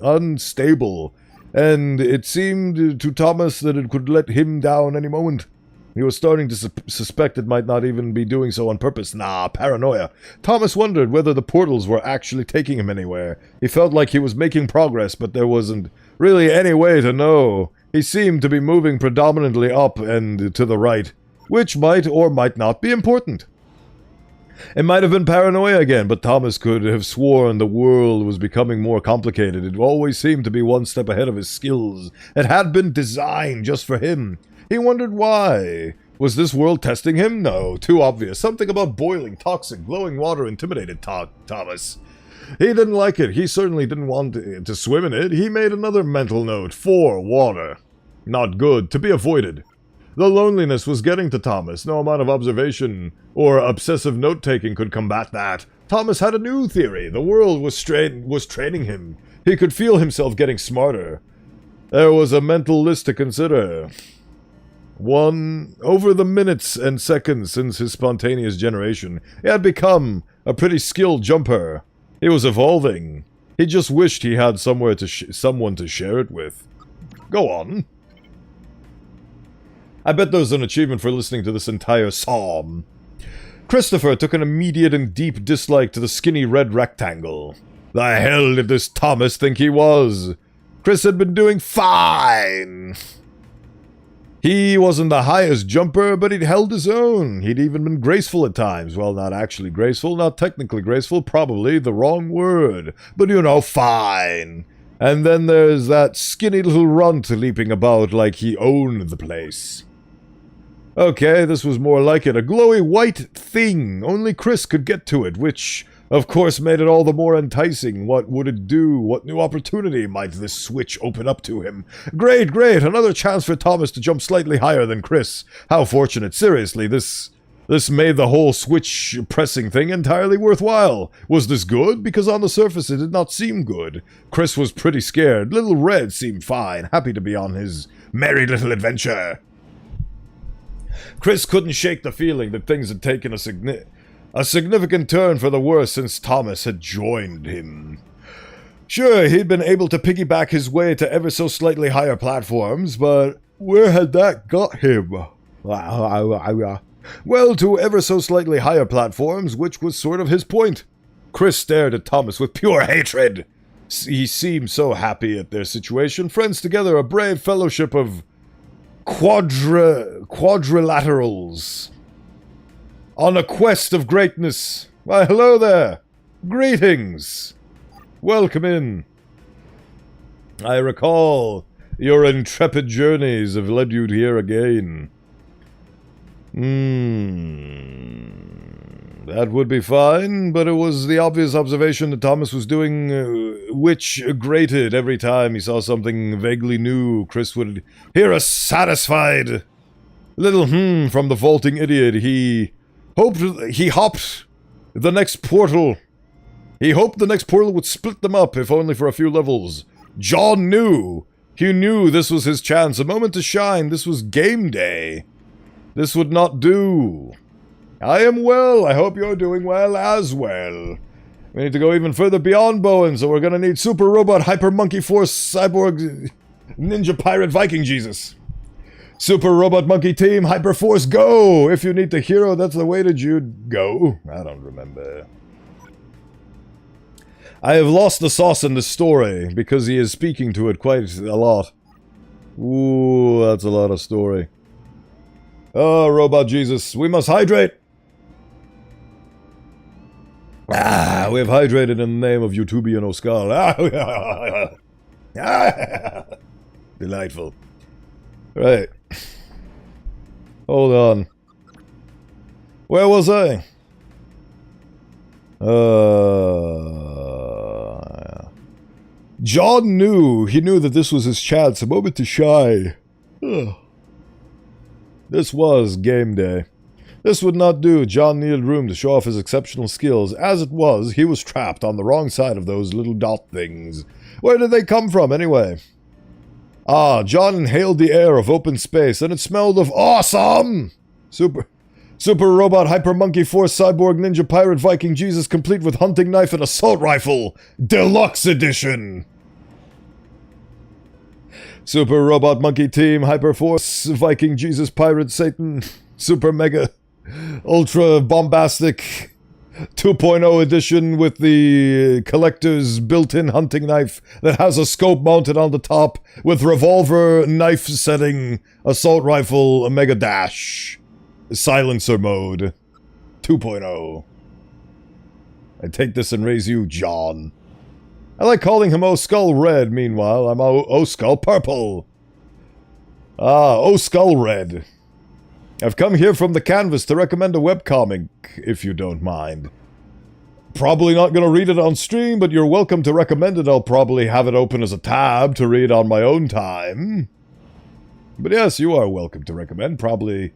unstable. And it seemed to Thomas that it could let him down any moment. He was starting to suspect it might not even be doing so on purpose. Nah, paranoia. Thomas wondered whether the portals were actually taking him anywhere. He felt like he was making progress, but there wasn't really any way to know. He seemed to be moving predominantly up and to the right, which might or might not be important. It might have been paranoia again, but Thomas could have sworn the world was becoming more complicated. It always seemed to be one step ahead of his skills. It had been designed just for him. He wondered why. Was this world testing him? No, too obvious. Something about boiling, toxic, glowing water intimidated Thomas. He didn't like it. He certainly didn't want to swim in it. He made another mental note. 4. Water. Not good. To be avoided. The loneliness was getting to Thomas. No amount of observation or obsessive note-taking could combat that. Thomas had a new theory. The world was training him. He could feel himself getting smarter. There was a mental list to consider. 1. Over the minutes and seconds since his spontaneous generation, he had become a pretty skilled jumper. He was evolving. He just wished he had someone to share it with. Go on. I bet there's an achievement for listening to this entire psalm. Christopher took an immediate and deep dislike to the skinny red rectangle. The hell did this Thomas think he was? Chris had been doing fine. He wasn't the highest jumper, but he'd held his own. He'd even been graceful at times. Well, not actually graceful, not technically graceful, probably the wrong word. But you know, fine. And then there's that skinny little runt leaping about like he owned the place. Okay, this was more like it. A glowy white thing. Only Chris could get to it, which of course, made it all the more enticing. What would it do? What new opportunity might this switch open up to him? Great, great! Another chance for Thomas to jump slightly higher than Chris. How fortunate. Seriously, this made the whole switch pressing thing entirely worthwhile. Was this good? Because on the surface it did not seem good. Chris was pretty scared. Little Red seemed fine, happy to be on his merry little adventure. Chris couldn't shake the feeling that things had taken a significant turn for the worse since Thomas had joined him. Sure, he'd been able to piggyback his way to ever so slightly higher platforms, but where had that got him? Well, to ever so slightly higher platforms, which was sort of his point. Chris stared at Thomas with pure hatred. He seemed so happy at their situation, friends together, a brave fellowship of quadrilaterals. On a quest of greatness. Why, hello there. Greetings. Welcome in. I recall your intrepid journeys have led you here again. That would be fine, but it was the obvious observation that Thomas was doing, which grated every time he saw something vaguely new. Chris would hear a satisfied little from the vaulting idiot. He hopped the next portal. He hoped the next portal would split them up, if only for a few levels. John knew. He knew this was his chance, a moment to shine. This was game day. This would not do. I am well. I hope you're doing well as well. We need to go even further beyond Bowen, so we're gonna need Super Robot Hyper Monkey Force Cyborg Ninja Pirate Viking Jesus. Super Robot Monkey Team Hyper Force Go! If you need the hero, that's the way that you'd go. I don't remember. I have lost the sauce in this story, because he is speaking to it quite a lot. Ooh, that's a lot of story. Oh, Robot Jesus, we must hydrate! Ah, we have hydrated in the name of Utubian Oskal. Delightful. Right. Hold on. Where was I? John knew. He knew that this was his chance, a moment to shine. This was game day. This would not do. John needed room to show off his exceptional skills. As it was, he was trapped on the wrong side of those little dot things. Where did they come from, anyway? Ah, John inhaled the air of open space, and it smelled of awesome! Super Robot Hyper Monkey Force Cyborg Ninja Pirate Viking Jesus, complete with hunting knife and assault rifle. Deluxe Edition! Super Robot Monkey Team Hyper Force Viking Jesus Pirate Satan Super Mega Ultra Bombastic 2.0 edition with the collector's built-in hunting knife that has a scope mounted on the top with revolver knife setting, assault rifle, a mega dash, silencer mode 2.0. I take this and raise you, John. I like calling him O-Skull Red, meanwhile. I'm O-Skull Purple. Ah, O-Skull Red. I've come here from the canvas to recommend a webcomic, if you don't mind. Probably not gonna read it on stream, but you're welcome to recommend it. I'll probably have it open as a tab to read on my own time. But yes, you are welcome to recommend. Probably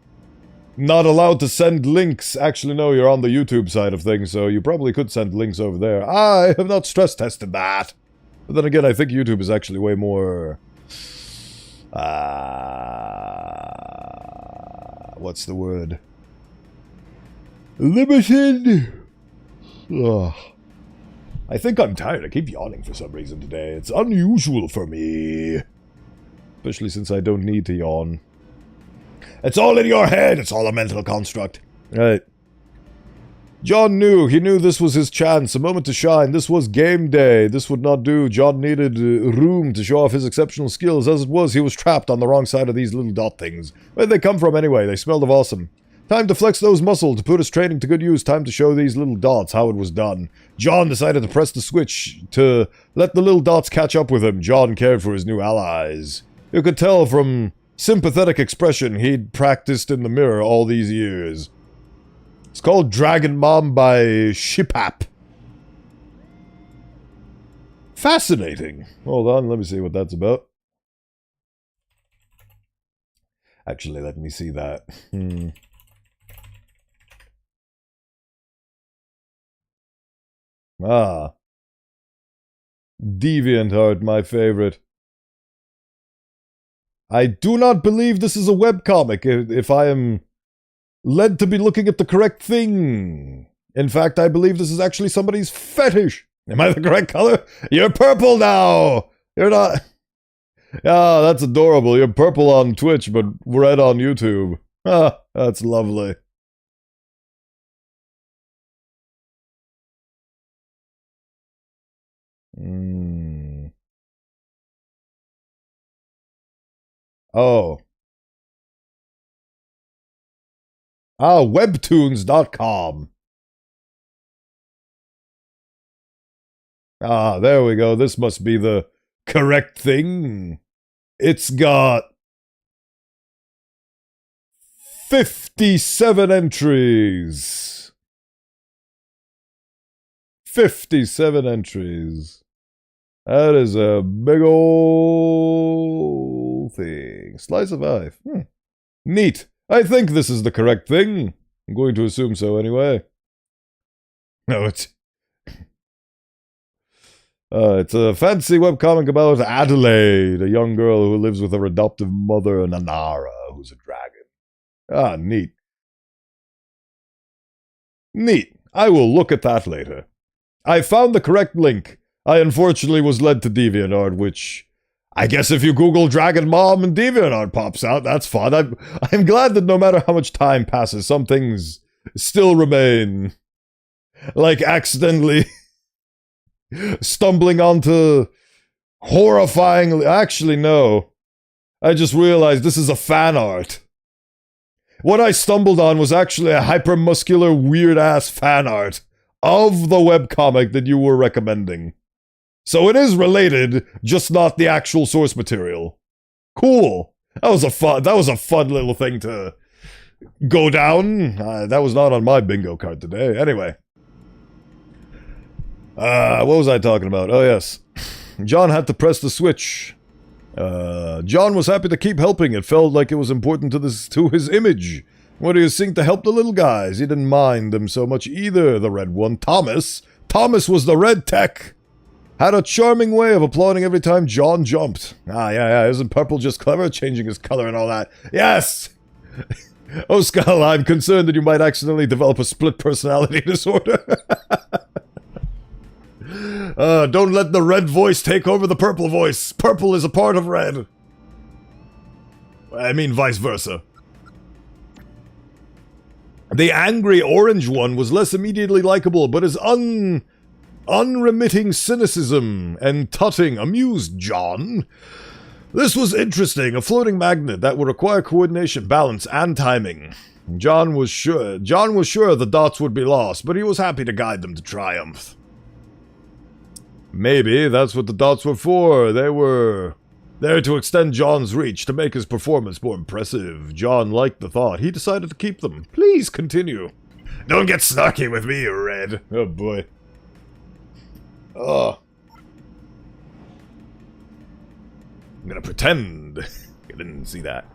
not allowed to send links. Actually, no, you're on the YouTube side of things, so you probably could send links over there. I have not stress tested that. But then again, I think YouTube is actually way more... what's the word? Limited? Ugh. I think I'm tired. I keep yawning for some reason today. It's unusual for me. Especially since I don't need to yawn. It's all in your head. It's all a mental construct. Right. John knew. He knew this was his chance. A moment to shine. This was game day. This would not do. John needed room to show off his exceptional skills. As it was, he was trapped on the wrong side of these little dot things. Where'd they come from anyway? They smelled of awesome. Time to flex those muscles, to put his training to good use. Time to show these little dots how it was done. John decided to press the switch to let the little dots catch up with him. John cared for his new allies. You could tell from sympathetic expression he'd practiced in the mirror all these years. It's called Dragon Mom by Shipap. Fascinating. Hold on, let me see what that's about. Actually, let me see that. Ah. DeviantArt, my favorite. I do not believe this is a webcomic, if I am led to be looking at the correct thing. In fact, I believe this is actually somebody's fetish. Am I the correct color? You're purple now! You're not... Ah, that's adorable. You're purple on Twitch, but red on YouTube. Ah, that's lovely. Oh. Ah, webtoons.com. Ah, there we go. This must be the correct thing. It's got 57 entries. 57 entries. That is a big old thing. Slice of life. Neat. I think this is the correct thing. I'm going to assume so anyway. No, it's a fancy webcomic about Adelaide, a young girl who lives with her adoptive mother, Nanara, who's a dragon. Ah, neat. Neat. I will look at that later. I found the correct link. I unfortunately was led to DeviantArt, which I guess if you Google Dragon Mom and DeviantArt pops out, that's fun. I'm glad that no matter how much time passes, some things still remain. Like accidentally stumbling onto horrifyingly... Actually, no. I just realized this is a fan art. What I stumbled on was actually a hypermuscular, weird-ass fan art of the webcomic that you were recommending. So it is related, just not the actual source material. Cool. That was a fun little thing to go down. That was not on my bingo card today. Anyway. What was I talking about? Oh, yes. John had to press the switch. John was happy to keep helping. It felt like it was important to his image. What do you think to help the little guys? He didn't mind them so much either, the red one. Thomas was the red tech. Had a charming way of applauding every time John jumped. Ah, yeah, isn't purple just clever? Changing his color and all that. Yes! Oh, Skull, I'm concerned that you might accidentally develop a split personality disorder. Don't let the red voice take over the purple voice. Purple is a part of red. I mean, vice versa. The angry orange one was less immediately likable, but his unremitting cynicism and tutting amused John. This was interesting, a floating magnet that would require coordination, balance, and timing. John was sure the dots would be lost, but he was happy to guide them to triumph. Maybe that's what the dots were for. They were there to extend John's reach, to make his performance more impressive. John liked the thought. He decided to keep them. Please continue. Don't get snarky with me, Red. Oh, boy. Oh. I'm gonna pretend I didn't see that.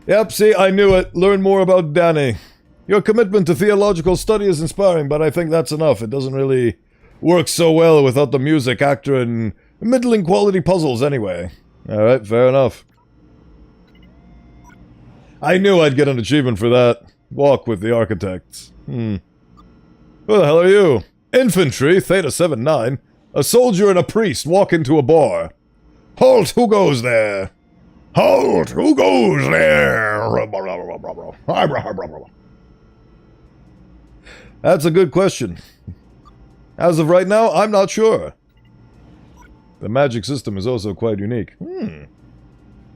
Yep, see, I knew it. Learn more about Danny. Your commitment to theological study is inspiring, but I think that's enough. It doesn't really work so well without the music, actor, and middling quality puzzles anyway. Alright, fair enough. I knew I'd get an achievement for that. Walk with the architects. Who the hell are you? Infantry, Theta 7-9. A soldier and a priest walk into a bar. Halt! Who goes there? Halt! Who goes there? That's a good question. As of right now, I'm not sure. The magic system is also quite unique.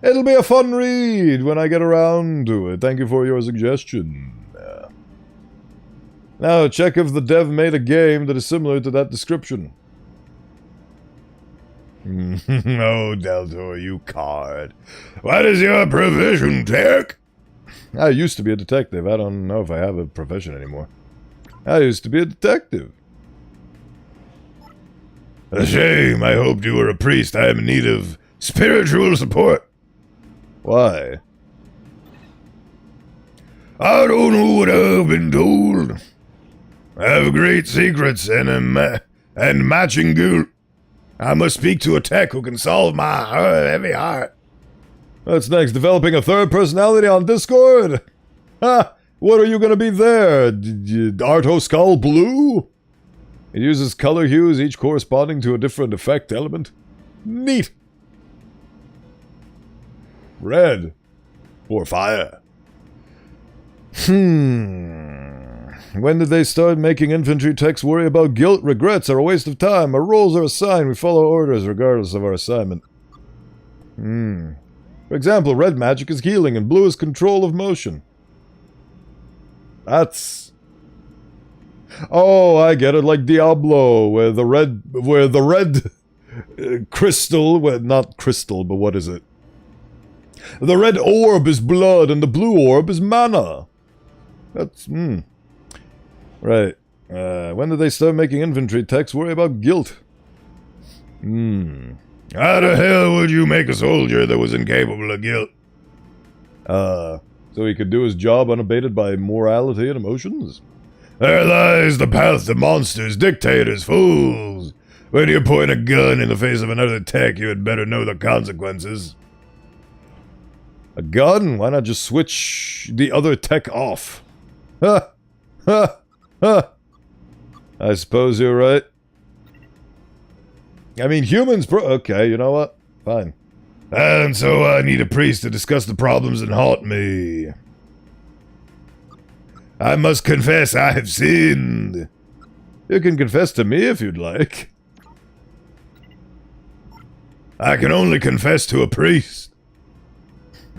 It'll be a fun read when I get around to it. Thank you for your suggestion. Now, check if the dev made a game that is similar to that description. Oh, Deltor, you card. What is your profession, Tech? I used to be a detective. I don't know if I have a profession anymore. I used to be a detective. A shame. I hoped you were a priest. I am in need of spiritual support. Why? I don't know what I've been told. I have great secrets and matching guilt. I must speak to a tech who can solve my heavy heart. What's next? Developing a third personality on Discord? Ha! What are you gonna be there? Arto Skull Blue? It uses color hues, each corresponding to a different effect element. Neat! Red. For fire. When did they start making infantry techs worry about guilt? Regrets are a waste of time. Our roles are assigned. We follow orders regardless of our assignment. For example, red magic is healing and blue is control of motion. That's... Oh, I get it, like Diablo, where the red crystal, well, not crystal, but what is it? The red orb is blood and the blue orb is mana. That's, Right. When did they start making infantry techs worry about guilt? How the hell would you make a soldier that was incapable of guilt? So he could do his job unabated by morality and emotions? There lies the path to monsters, dictators, fools. When you point a gun in the face of another tech, you had better know the consequences. A gun? Why not just switch the other tech off? Ha! Ha! Ha! I suppose you're right. I mean, humans okay, you know what? Fine. And so I need a priest to discuss the problems that haunt me. I must confess I have sinned. You can confess to me if you'd like. I can only confess to a priest.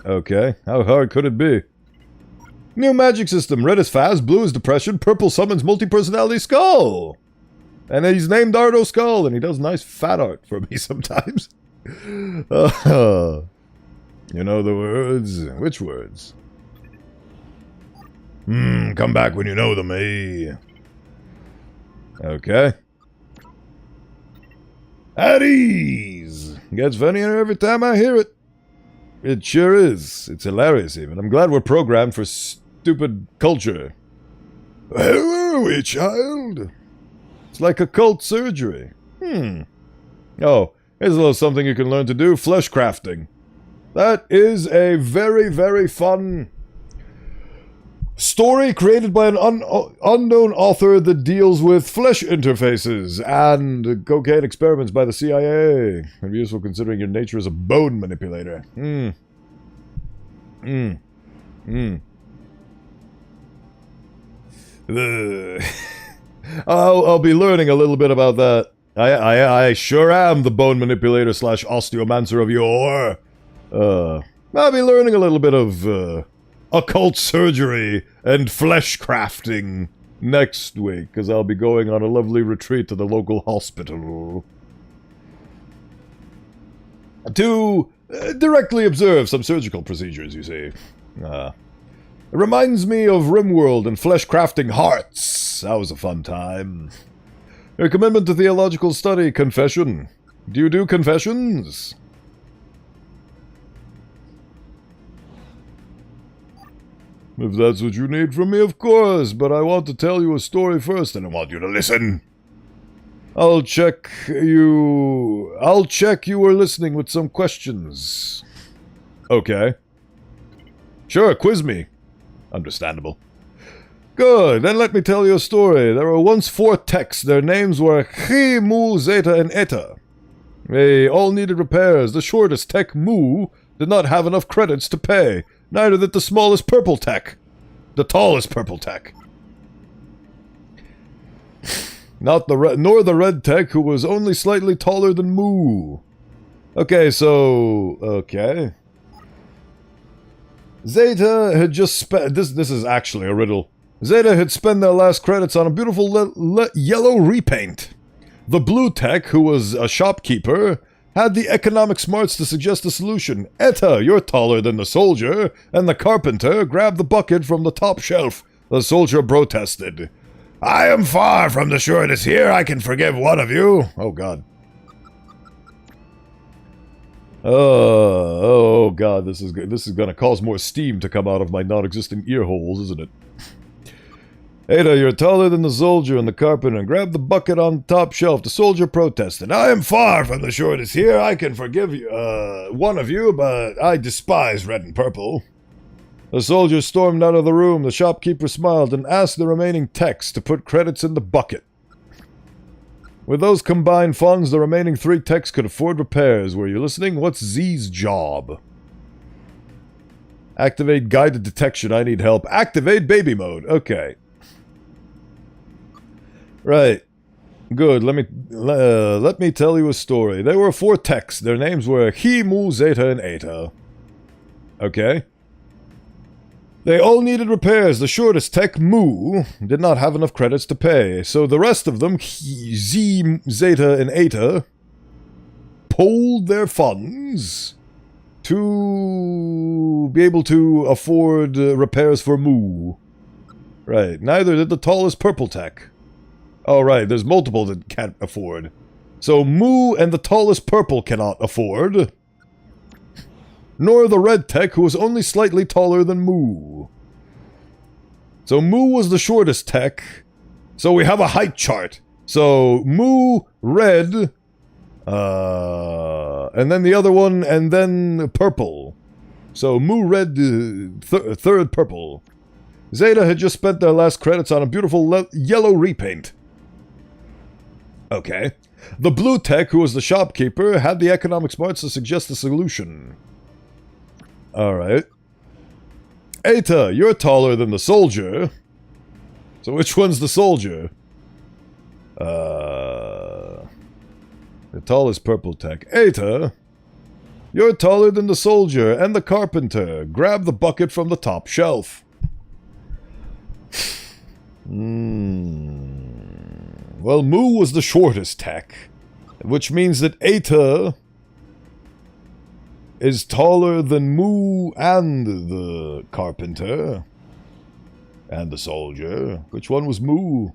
Okay, how hard could it be? New magic system. Red is fast, blue is depression, purple summons multi-personality skull. And he's named Arto Skull, and he does nice fat art for me sometimes. You know the words? Which words? Come back when you know them, eh? Okay. At ease! Gets funnier every time I hear it. It sure is. It's hilarious even. I'm glad we're programmed for stupid culture. Where are we, child? It's like occult surgery. Oh, here's a little something you can learn to do. Flesh crafting. That is a very, very fun story created by an unknown author that deals with flesh interfaces and cocaine experiments by the CIA. And useful considering your nature as a bone manipulator. I'll be learning a little bit about that. I sure am the bone manipulator / osteomancer of yore. I'll be learning a little bit of occult surgery and flesh crafting next week, because I'll be going on a lovely retreat to the local hospital to directly observe some surgical procedures, you see. It reminds me of RimWorld and flesh crafting hearts. That was a fun time. Your commitment to theological study. Confession. Do you do confessions? If that's what you need from me, of course, but I want to tell you a story first, and I want you to listen. I'll check you were listening with some questions. Okay. Sure, quiz me. Understandable. Good, then let me tell you a story. There were once 4 techs. Their names were Chi, Mu, Zeta, and Eta. They all needed repairs. The shortest tech, Mu, did not have enough credits to pay. Neither did the smallest purple tech. The tallest purple tech. Nor the red tech, who was only slightly taller than Mu. Okay. Zeta had just spent... This is actually a riddle. Zeta had spent their last credits on a beautiful yellow repaint. The blue tech, who was a shopkeeper, had the economic smarts to suggest a solution. Eta, you're taller than the soldier, and the carpenter grabbed the bucket from the top shelf. The soldier protested. I am far from the shortest here. I can forgive one of you. Oh, God. Oh god, this is gonna cause more steam to come out of my non-existent ear holes, isn't it? Ada, you're taller than the soldier and the carpenter, and grab the bucket on the top shelf. The soldier protested. I am far from the shortest here. I can forgive you, one of you, but I despise red and purple. The soldier stormed out of the room. The shopkeeper smiled and asked the remaining techs to put credits in the bucket. With those combined funds, the remaining 3 techs could afford repairs. Were you listening? What's Z's job? Activate guided detection. I need help. Activate baby mode. Okay. Right. Good. Let me tell you a story. There were 4 techs. Their names were He, Mu, Zeta, and Eta. Okay. They all needed repairs. The shortest tech, Mu, did not have enough credits to pay, so the rest of them, Z, Zeta, and Eta, pooled their funds to be able to afford repairs for Mu. Right. Neither did the tallest purple tech. Oh, right. There's multiple that can't afford. So Mu and the tallest purple cannot afford. Nor the red tech, who was only slightly taller than Mu. So Mu was the shortest tech. So we have a height chart. So Mu, red, and then the other one, and then purple. So Mu, red, third purple. Zeta had just spent their last credits on a beautiful yellow repaint. Okay. The blue tech, who was the shopkeeper, had the economic smarts to suggest a solution. Alright. Eta, you're taller than the soldier. So which one's the soldier? The tallest purple tech. Eta, you're taller than the soldier and the carpenter. Grab the bucket from the top shelf. Well, Mu was the shortest tech, which means that Eta is taller than Mu and the carpenter. And the soldier. Which one was Mu?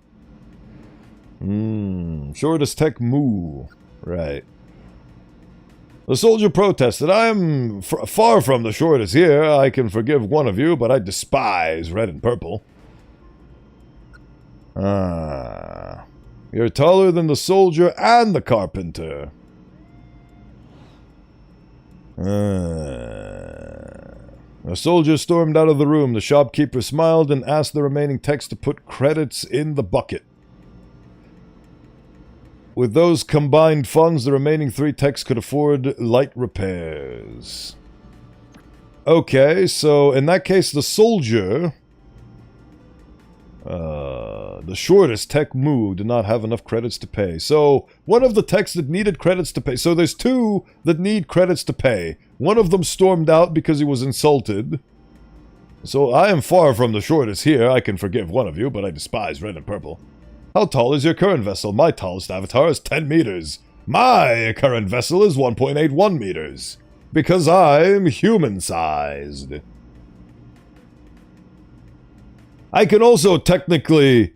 Shortest tech, Mu. Right. The soldier protested. I am far from the shortest here. I can forgive one of you, but I despise red and purple. You're taller than the soldier and the carpenter. The soldier stormed out of the room. The shopkeeper smiled and asked the remaining techs to put credits in the bucket. With those combined funds, the remaining 3 techs could afford light repairs. Okay, so in that case, the soldier, the shortest tech, Mu, did not have enough credits to pay. So one of the techs that needed credits to pay. So there's 2 that need credits to pay. One of them stormed out because he was insulted. So I am far from the shortest here. I can forgive one of you, but I despise red and purple. How tall is your current vessel? My tallest avatar is 10 meters. My current vessel is 1.81 meters. Because I'm human-sized. I can also technically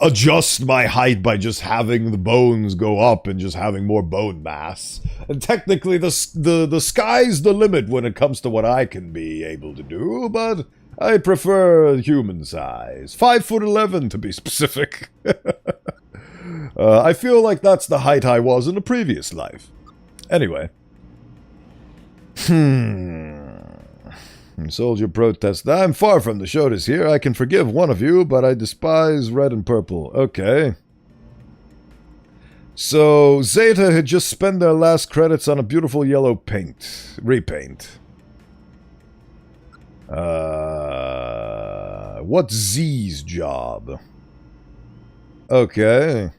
adjust my height by just having the bones go up and just having more bone mass. And technically the sky's the limit when it comes to what I can be able to do, but I prefer human size. 5'11" to be specific. I feel like that's the height I was in a previous life. Anyway. Soldier protested. I'm far from the shortest here. I can forgive one of you, but I despise red and purple. Okay. So, Zeta had just spent their last credits on a beautiful yellow paint. Repaint. What's Z's job? Okay.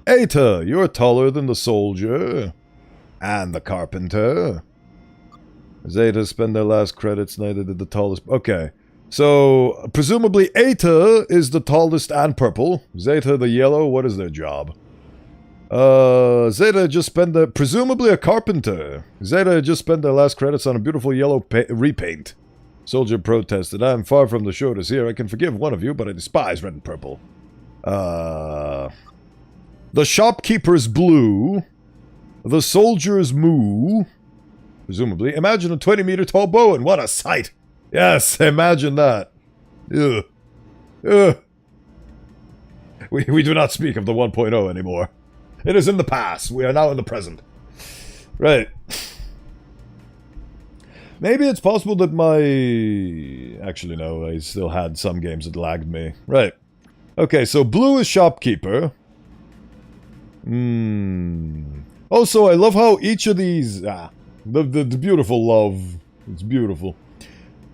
Eta, you're taller than the soldier. And the carpenter. Zeta spend their last credits, neither did the tallest... Okay. So, presumably Eta is the tallest and purple. Zeta the yellow, what is their job? Zeta just spent their... Presumably a carpenter. Zeta just spent their last credits on a beautiful yellow repaint. Soldier protested. I am far from the shortest here. I can forgive one of you, but I despise red and purple. The shopkeeper's blue. The soldier's Mu. presumably. Imagine a 20-meter tall Bowen. What a sight! Yes, imagine that. Ugh. Ugh. We do not speak of the 1.0 anymore. It is in the past. We are now in the present. Right. Maybe it's possible that my... Actually, no. I still had some games that lagged me. Right. Okay, so blue is shopkeeper. Also, I love how each of these... the beautiful love. It's beautiful.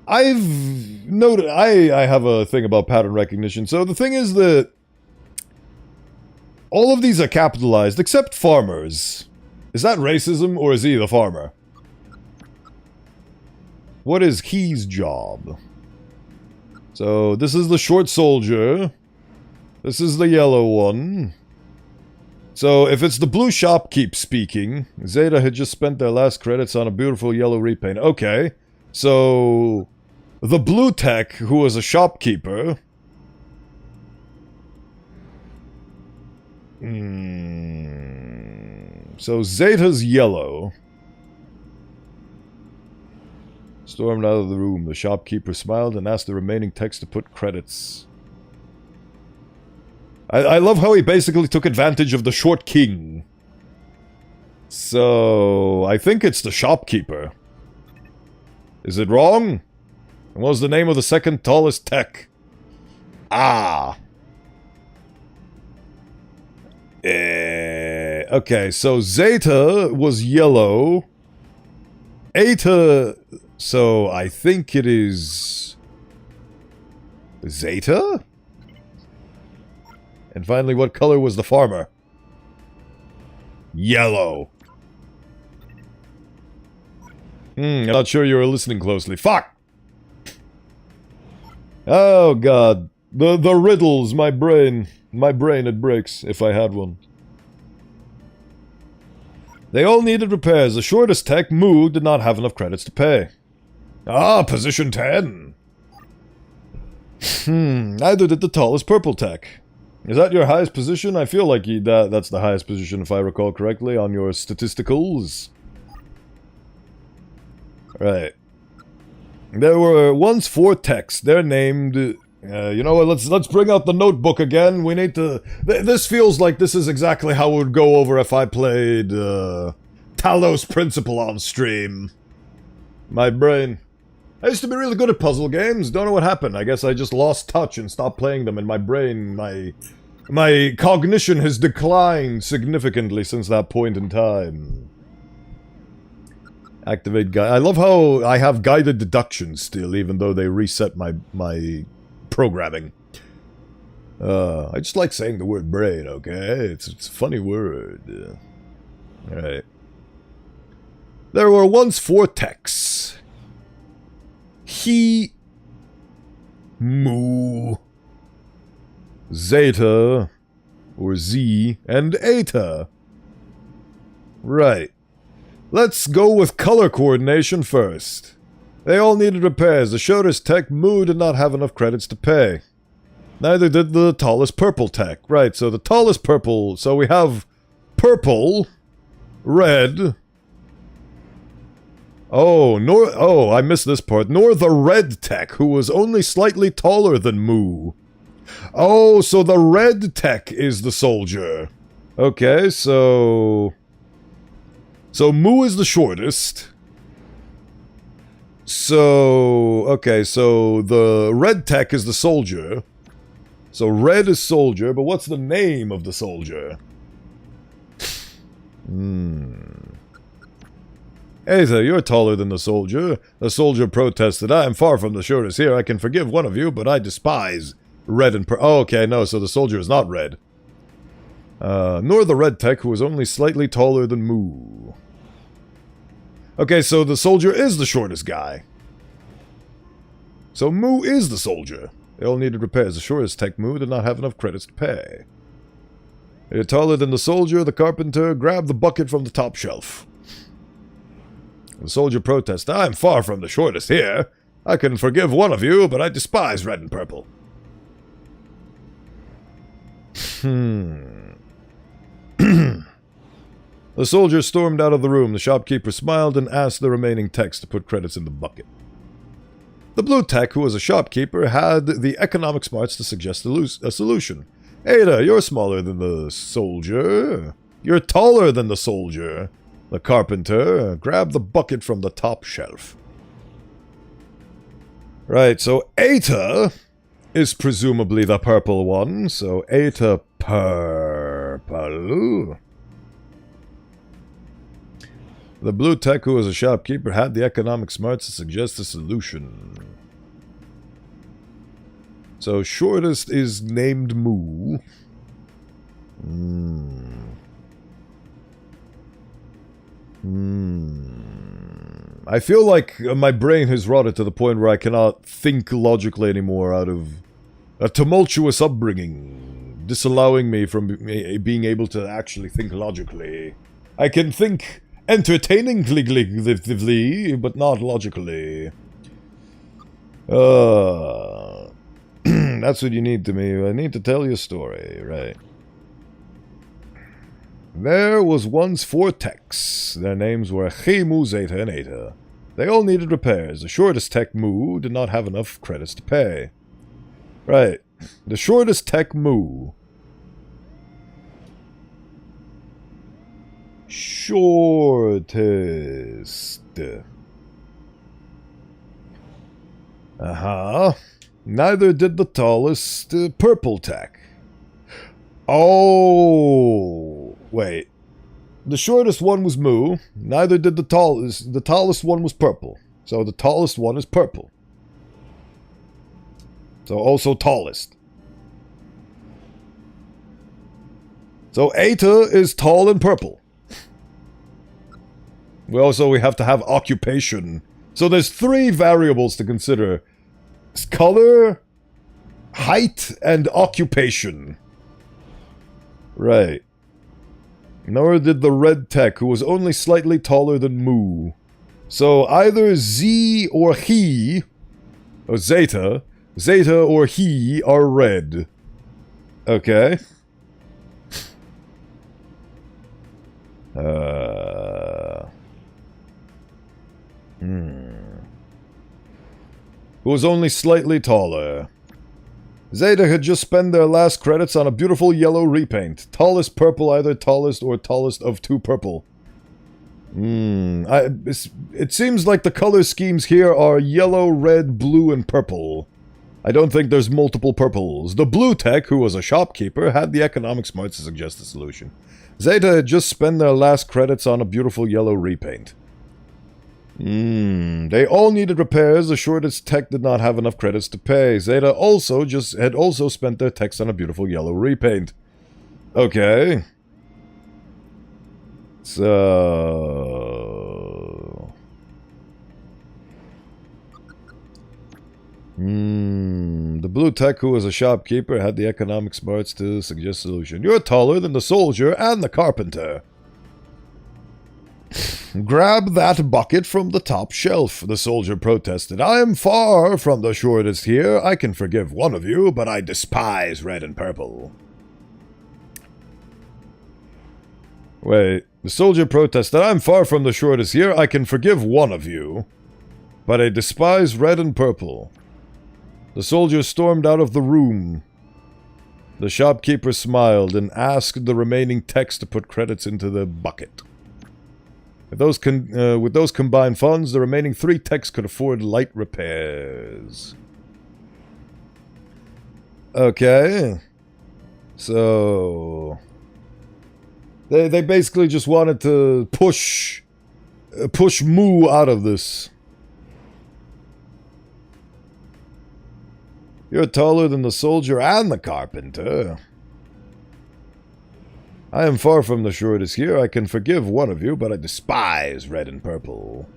I've noted... I have a thing about pattern recognition. So the thing is that all of these are capitalized, except farmers. Is that racism, or is he the farmer? What is he's job? So, this is the short soldier. This is the yellow one. So, if it's the blue shopkeep speaking, Zeta had just spent their last credits on a beautiful yellow repaint. Okay. So, the blue tech, who was a shopkeeper... So, Zeta's yellow. Stormed out of the room. The shopkeeper smiled and asked the remaining techs to put credits. I love how he basically took advantage of the short king. So, I think it's the shopkeeper. Is it wrong? And what was the name of the second tallest tech? Ah. Okay, so Zeta was yellow. Eta... So, I think it is... Zeta? And finally, what color was the farmer? Yellow. I'm not sure you were listening closely. Fuck! Oh, God. The riddles, my brain. My brain, it breaks, if I had one. They all needed repairs. The shortest tech, Moo, did not have enough credits to pay. Ah, position 10. Neither did the tallest purple tech. Is that your highest position? I feel like that's the highest position, if I recall correctly, on your statisticals. Right. There were once 4 techs. They're named... you know what, let's bring out the notebook again. We need to... This feels like this is exactly how it would go over if I played, Talos Principle on stream. My brain. I used to be really good at puzzle games. Don't know what happened. I guess I just lost touch and stopped playing them, and my brain, my cognition has declined significantly since that point in time. Activate guide. I love how I have guided deduction still, even though they reset my programming. I just like saying the word brain, okay? It's a funny word. Alright. There were once 4 techs. He... Moo... Zeta... Or Z... And Eta. Right. Let's go with color coordination first. They all needed repairs. The shortest tech, Moo, did not have enough credits to pay. Neither did the tallest purple tech. Right, so the tallest purple... So we have purple, red... Oh, I missed this part. Nor the red tech, who was only slightly taller than Moo. Oh, so the red tech is the soldier. Okay, so... So Moo is the shortest. So... Okay, so the red tech is the soldier. So red is soldier, but what's the name of the soldier? Asa, you're taller than the soldier. The soldier protested, I am far from the shortest here. I can forgive one of you, but I despise red and oh, okay, no, so the soldier is not red. Nor the red tech, who is only slightly taller than Moo. Okay, so the soldier is the shortest guy. So Moo is the soldier. They all needed repairs. The shortest tech, Moo, did not have enough credits to pay. You're taller than the soldier. The carpenter grabbed the bucket from the top shelf. The soldier protested, I am far from the shortest here. I can forgive one of you, but I despise red and purple. The soldier stormed out of the room. The shopkeeper smiled and asked the remaining techs to put credits in the bucket. The blue tech, who was a shopkeeper, had the economic smarts to suggest a solution. Ada, you're smaller than the soldier. You're taller than the soldier. The carpenter grabbed the bucket from the top shelf. Right, so Eta is presumably the purple one. So Eta purple. The blue tech, who was a shopkeeper, had the economic smarts to suggest a solution. So shortest is named Moo. I feel like my brain has rotted to the point where I cannot think logically anymore out of a tumultuous upbringing, disallowing me from being able to actually think logically. I can think entertainingly, but not logically. That's what you need to me. I need to tell you a story, right? There was once 4 techs. Their names were Mu, Zeta, and Eta. They all needed repairs. The shortest tech, Mu, did not have enough credits to pay. Right. The shortest tech, Mu. Shortest. Neither did the tallest purple tech. Oh, wait. The shortest one was Mu. Neither did the tallest. The tallest one was purple. So the tallest one is purple. So also tallest. So Eta is tall and purple. We have to have occupation. So there's 3 variables to consider. It's color, height, and occupation. Right. Nor did the red tech, who was only slightly taller than Mu. So either Z or he, or Zeta or he are red. Okay. Who was only slightly taller. Zeta had just spent their last credits on a beautiful yellow repaint. Tallest purple, either tallest or tallest of 2 purple. It seems like the color schemes here are yellow, red, blue, and purple. I don't think there's multiple purples. The blue tech, who was a shopkeeper, had the economic smarts to suggest a solution. Zeta had just spent their last credits on a beautiful yellow repaint. They all needed repairs. The shortest tech did not have enough credits to pay. Zeta had also spent their techs on a beautiful yellow repaint. Okay. So... The blue tech, who was a shopkeeper, had the economic smarts to suggest a solution. You're taller than the soldier and the carpenter. Grab that bucket from the top shelf, the soldier protested. I am far from the shortest here. I can forgive one of you, but I despise red and purple. Wait, the soldier protested. I'm far from the shortest here. I can forgive one of you, but I despise red and purple. The soldier stormed out of the room. The shopkeeper smiled and asked the remaining techs to put credits into the bucket. With those combined funds, the remaining 3 techs could afford light repairs. Okay. So... They basically just wanted to push Mu out of this. You're taller than the soldier and the carpenter. I am far from the shortest here. I can forgive one of you, but I despise red and purple.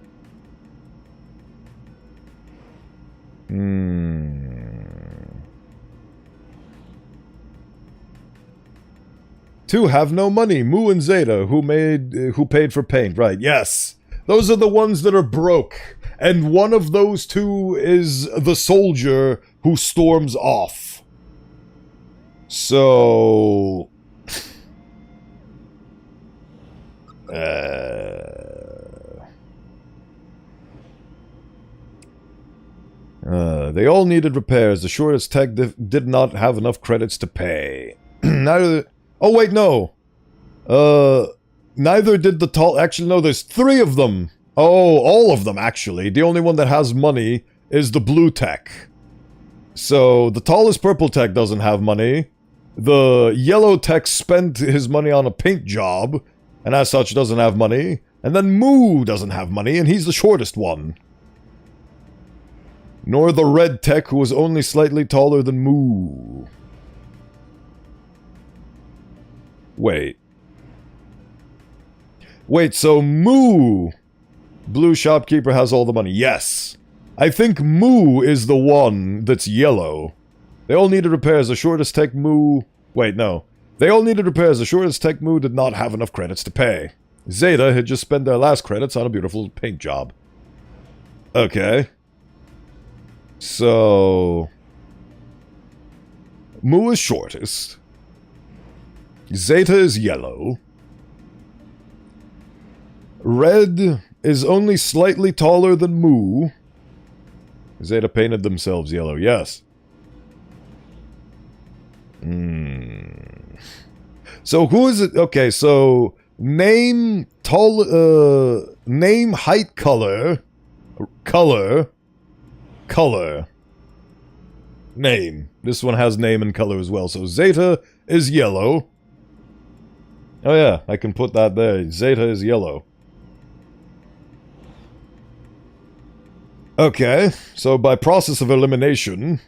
Two have no money. Mu and Zeta, who paid for paint. Right, yes. Those are the ones that are broke. And one of those 2 is the soldier who storms off. So... They all needed repairs. The shortest tech did not have enough credits to pay. Neither... Oh, wait, no. Neither did the tall... Actually, no, there's 3 of them. Oh, all of them, actually. The only one that has money is the blue tech. So, the tallest purple tech doesn't have money. The yellow tech spent his money on a paint job, and as such doesn't have money. And then Moo doesn't have money, and he's the shortest one. Nor the red tech, who was only slightly taller than Moo. Wait, so Moo... Blue shopkeeper has all the money. Yes. I think Moo is the one that's yellow. They all needed repairs. The shortest tech Moo... Wait, no. They all needed repairs. The shortest tech Moo did not have enough credits to pay. Zeta had just spent their last credits on a beautiful paint job. Okay. So... Moo is shortest. Zeta is yellow. Red is only slightly taller than Moo. Zeta painted themselves yellow, yes. So who is it? Okay, so name name height color name. This one has name and color as well. So Zeta is yellow. Oh yeah, I can put that there. Zeta is yellow. Okay, so by process of elimination...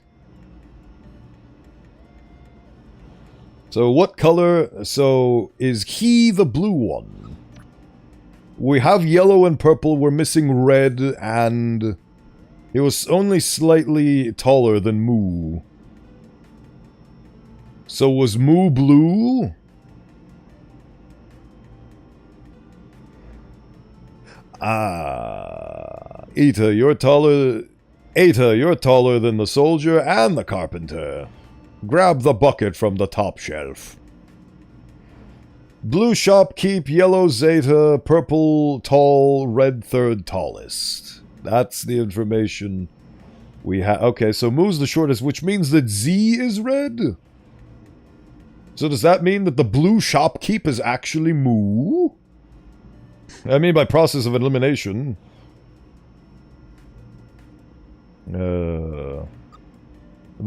So what color... So is he the blue one? We have yellow and purple, we're missing red, and... He was only slightly taller than Moo. So was Moo blue? Eta, you're taller than the soldier and the carpenter. Grab the bucket from the top shelf. Blue shopkeep, yellow Zeta, purple tall, red third tallest. That's the information we have. Okay, so Moo's the shortest, which means that Z is red? So does that mean that the blue shopkeep is actually Moo? I mean, by process of elimination. The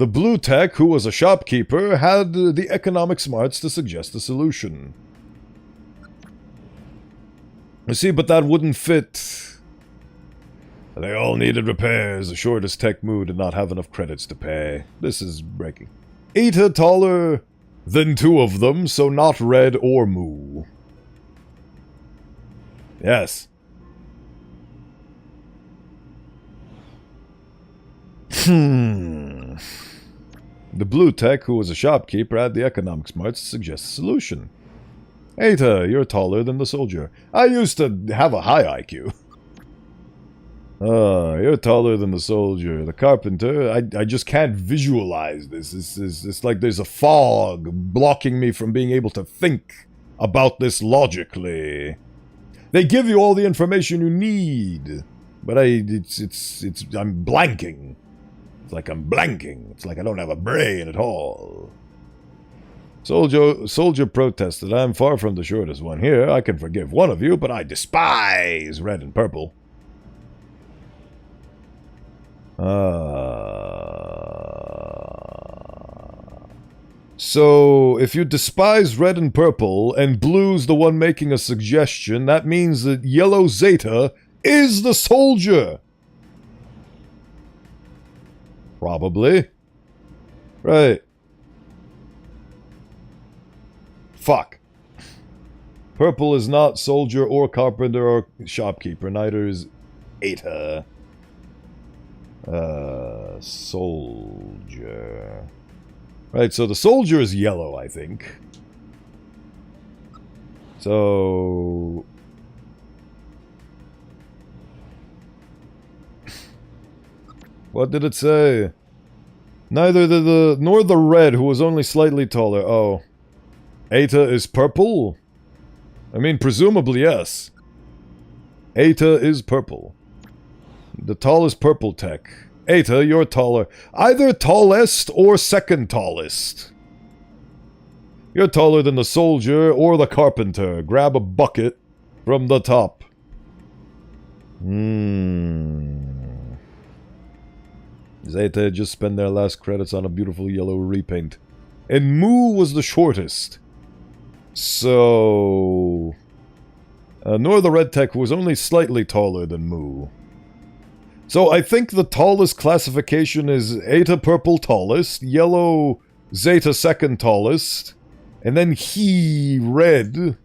blue tech, who was a shopkeeper, had the economic smarts to suggest a solution. You see, but that wouldn't fit. They all needed repairs. The shortest tech Moo did not have enough credits to pay. This is breaking. Eta taller than 2 of them, so not red or Moo. Yes. The blue tech, who was a shopkeeper, had the economic smarts to suggest a solution. Eta, you're taller than the soldier. I used to have a high IQ. You're taller than the soldier. The carpenter, I just can't visualize this. It's like there's a fog blocking me from being able to think about this logically. They give you all the information you need, but I'm blanking. It's like I'm blanking. It's like I don't have a brain at all. Soldier protested, I'm far from the shortest one here. I can forgive one of you, but I despise red and purple. So, if you despise red and purple, and blue's the one making a suggestion, that means that yellow Zeta is the soldier! Probably. Right. Fuck. Purple is not soldier or carpenter or shopkeeper, neither is Eta. Soldier. Right, so the soldier is yellow, I think. So... What did it say? Neither nor the red, who was only slightly taller. Oh. Eta is purple? I mean, presumably yes. Eta is purple. The tallest purple tech. Eta, you're taller. Either tallest or second tallest. You're taller than the soldier or the carpenter. Grab a bucket from the top. Zeta just spent their last credits on a beautiful yellow repaint. And Moo was the shortest. So... Nor the red tech was only slightly taller than Moo. So I think the tallest classification is Eta purple tallest, yellow Zeta second tallest, and then he red.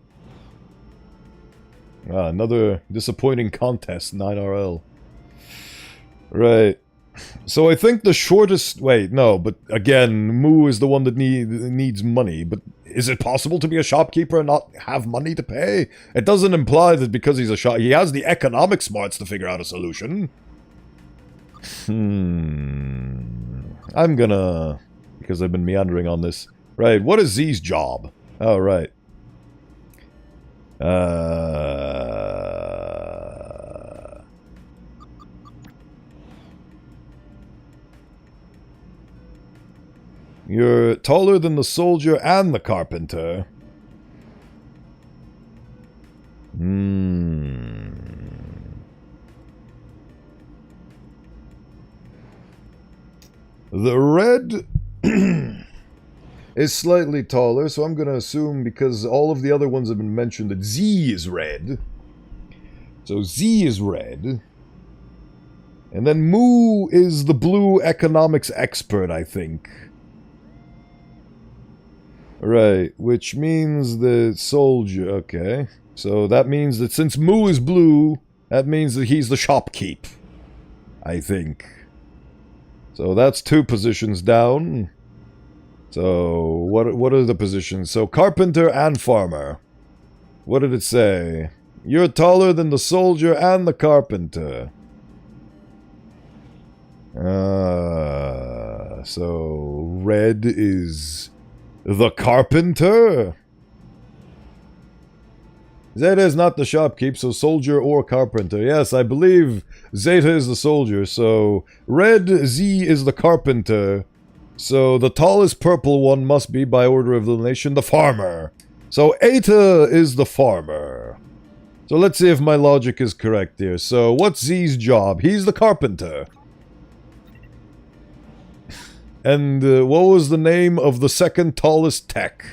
Another disappointing contest, 9RL. Right. So I think the shortest... Wait, no, but again, Moo is the one that needs money. But is it possible to be a shopkeeper and not have money to pay? It doesn't imply that because he's a shop... He has the economic smarts to figure out a solution. I'm gonna... Because I've been meandering on this. Right, what is Z's job? Oh, right. You're taller than the soldier and the carpenter. The red is slightly taller, so I'm going to assume, because all of the other ones have been mentioned, that Z is red. So Z is red. And then Moo is the blue economics expert, I think. Right, which means the soldier, okay. So that means that since Moo is blue, that means that he's the shopkeep. I think. So that's 2 positions down. So, what are the positions? So, carpenter and farmer. What did it say? You're taller than the soldier and the carpenter. So, red is... the carpenter? Zeta is not the shopkeep, so soldier or carpenter. Yes, I believe Zeta is the soldier, so red Z is the carpenter. So the tallest purple one must be, by order of elimination, the farmer. So Eta is the farmer. So let's see if my logic is correct here. So what's Z's job? He's the carpenter. And what was the name of the second tallest tech?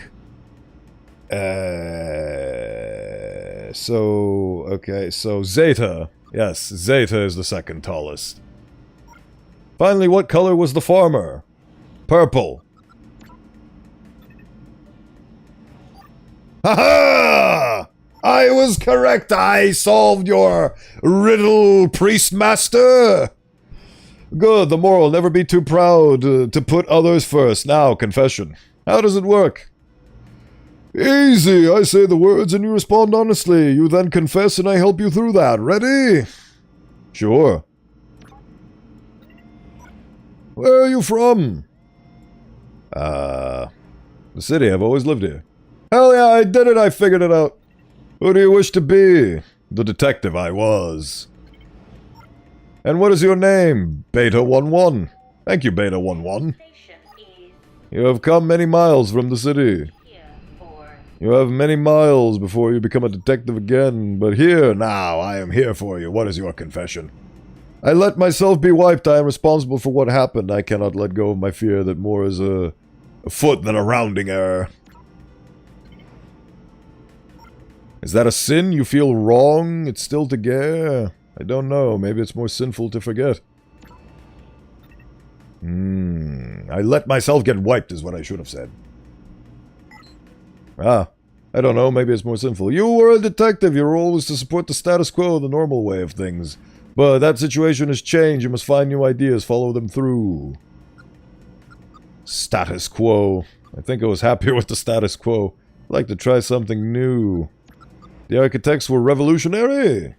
Okay, so Zeta. Yes, Zeta is the second tallest. Finally, what color was the farmer? Purple. Ha-ha! I was correct! I solved your riddle, priest master! Good, the moral, never be too proud to put others first. Now, confession. How does it work? Easy, I say the words and you respond honestly. You then confess and I help you through that. Ready? Sure. Where are you from? The city, I've always lived here. Hell yeah, I did it, I figured it out. Who do you wish to be? The detective I was. And what is your name? Beta-11. Thank you, Beta-11. You have come many miles from the city. You have many miles before you become a detective again, but here, now, I am here for you. What is your confession? I let myself be wiped. I am responsible for what happened. I cannot let go of my fear that more is a foot than a rounding error. Is that a sin? You feel wrong? It's still to gare? I don't know. Maybe it's more sinful to forget. I let myself get wiped is what I should have said. I don't know. Maybe it's more sinful. You were a detective. Your role was to support the status quo, the normal way of things. But that situation has changed. You must find new ideas. Follow them through. Status quo. I think I was happier with the status quo. I'd like to try something new. The architects were revolutionary.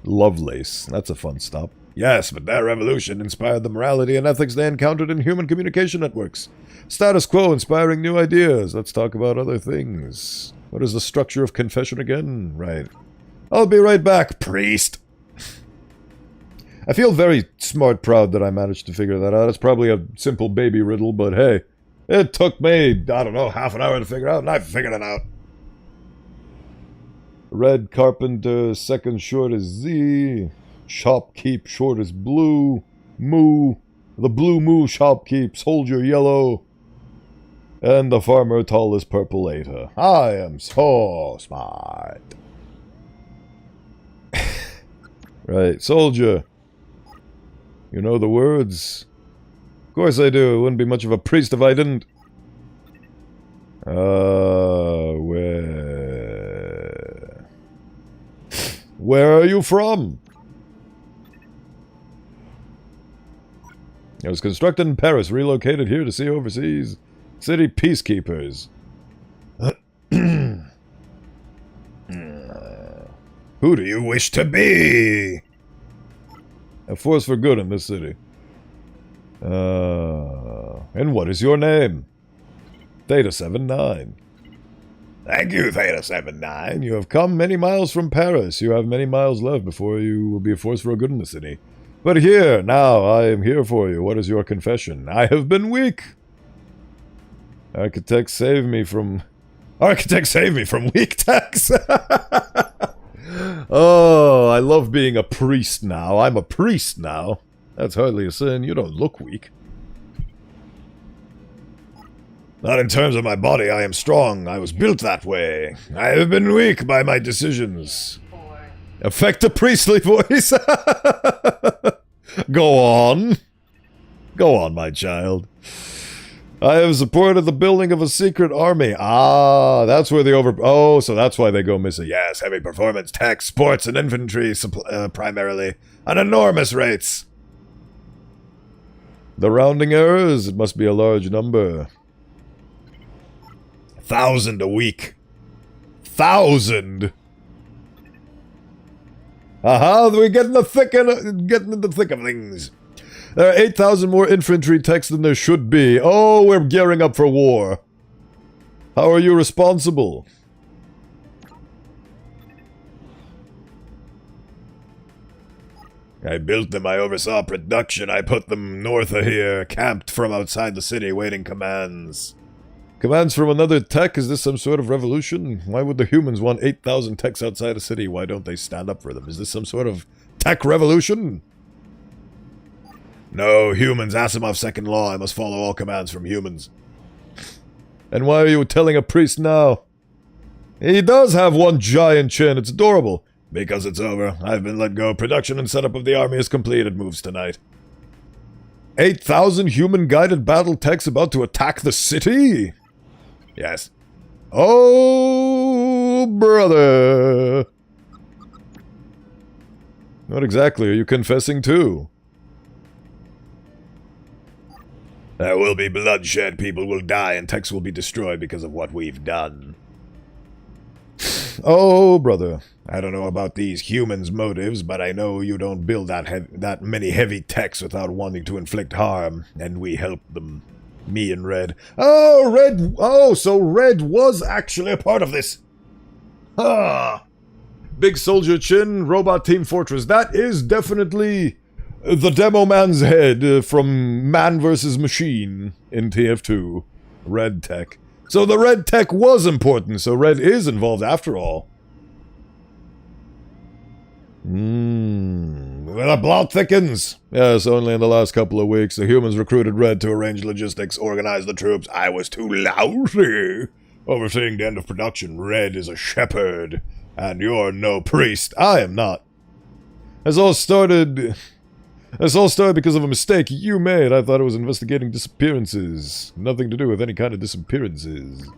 Lovelace. That's a fun stop. Yes, but their revolution inspired the morality and ethics they encountered in human communication networks. Status quo inspiring new ideas. Let's talk about other things. What is the structure of confession again? Right. I'll be right back, priest. I feel very smart proud that I managed to figure that out. It's probably a simple baby riddle, but hey. It took me, I don't know, half an hour to figure it out, and I figured it out. Red carpenter, second short is Z. Shopkeep short is blue. Moo. The blue moo shopkeep, soldier yellow. And the farmer tall is purple-ator. I am so smart. Right, soldier. You know the words? Of course I do. It wouldn't be much of a priest if I didn't. Where are you from? It was constructed in Paris, relocated here to see overseas. City peacekeepers. Who do you wish to be? A force for good in this city. And what is your name? Theta 79. Thank you, Theta 79. You have come many miles from Paris. You have many miles left before you will be a force for good in the city. But here, now, I am here for you. What is your confession? I have been weak. Architect, save me from weak techs. Oh, I love being a priest now. I'm a priest now. That's hardly a sin. You don't look weak. Not in terms of my body. I am strong. I was built that way. I have been weak by my decisions. Affect the priestly voice. Go on. Go on, my child. I have supported the building of a secret army. Ah, that's where oh, so that's why they go missing. Yes, heavy performance, tech, sports, and infantry primarily. At enormous rates. The rounding errors, it must be a large number. 1,000 a week. 1,000! Aha, we're getting into the thick of things. There are 8,000 more infantry techs than there should be. Oh, we're gearing up for war. How are you responsible? I built them, I oversaw production, I put them north of here, camped from outside the city, waiting commands. Commands from another tech? Is this some sort of revolution? Why would the humans want 8,000 techs outside a city? Why don't they stand up for them? Is this some sort of tech revolution? No, humans, Asimov's second law. I must follow all commands from humans. And why are you telling a priest now? He does have one giant chin. It's adorable. Because it's over. I've been let go. Production and setup of the army is complete. It moves tonight. 8,000 human-guided battle techs about to attack the city? Yes. Oh, brother. What exactly are you confessing to? There will be bloodshed, people will die, and techs will be destroyed because of what we've done. Oh, brother. I don't know about these humans' motives, but I know you don't build that many heavy techs without wanting to inflict harm, and we help them. Me and Red. Oh, Red! Oh, so Red was actually a part of this! Ah! Big Soldier Chin, Robot Team Fortress. That is definitely the Demo Man's head from Man vs. Machine in TF2. Red Tech. So the Red Tech was important, so Red is involved after all. The plot thickens. Yes, only in the last couple of weeks, the humans recruited Red to arrange logistics, organize the troops. I was too lousy. Overseeing the end of production, Red is a shepherd. And you're no priest. I am not. This all started because of a mistake you made. I thought it was investigating disappearances. Nothing to do with any kind of disappearances.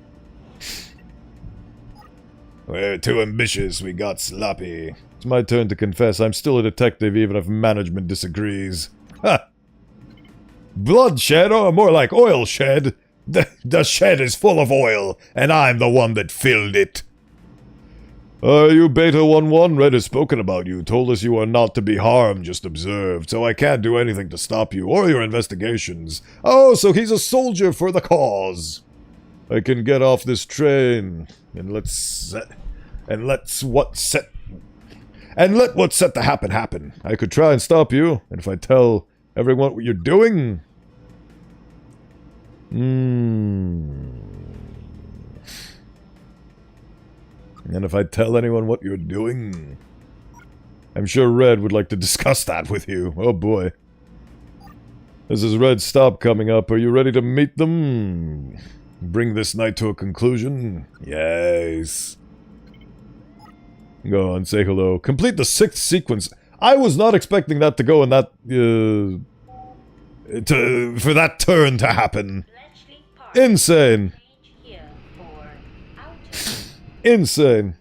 We're too ambitious. We got sloppy. It's my turn to confess. I'm still a detective, even if management disagrees. Ha! Bloodshed, or more like oil shed. The shed is full of oil, and I'm the one that filled it. You Beta 1-1, Red has spoken about you, told us you are not to be harmed, just observed, so I can't do anything to stop you, or your investigations. Oh, so he's a soldier for the cause. I can get off this train, and let what's set to happen happen. I could try and stop you, and if I tell everyone what you're doing... And if I tell anyone what you're doing... I'm sure Red would like to discuss that with you. Oh boy. This is Red's stop coming up. Are you ready to meet them? Bring this night to a conclusion? Yes. Go on, say hello. Complete the 6th sequence. I was not expecting that to go in that... for that turn to happen. Insane. Insane.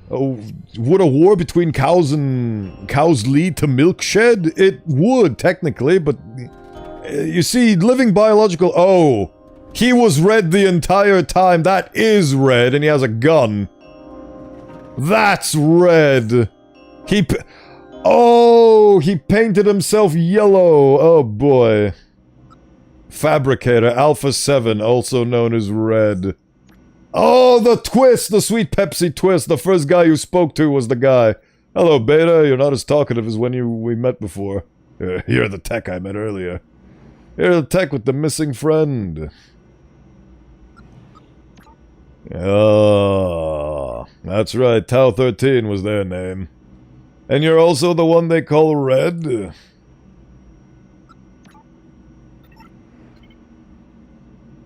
Oh, would a war between cows lead to milk shed? It would, technically, but... you see, living biological... Oh, he was Red the entire time. That is Red, and he has a gun. That's Red. Oh, he painted himself yellow. Oh, boy. Fabricator, Alpha 7, also known as Red. Oh, the twist! The sweet Pepsi twist! The first guy you spoke to was the guy. Hello, Beta. You're not as talkative as when we met before. You're the tech I met earlier. You're the tech with the missing friend. Oh, that's right. Tau 13 was their name. And you're also the one they call Red?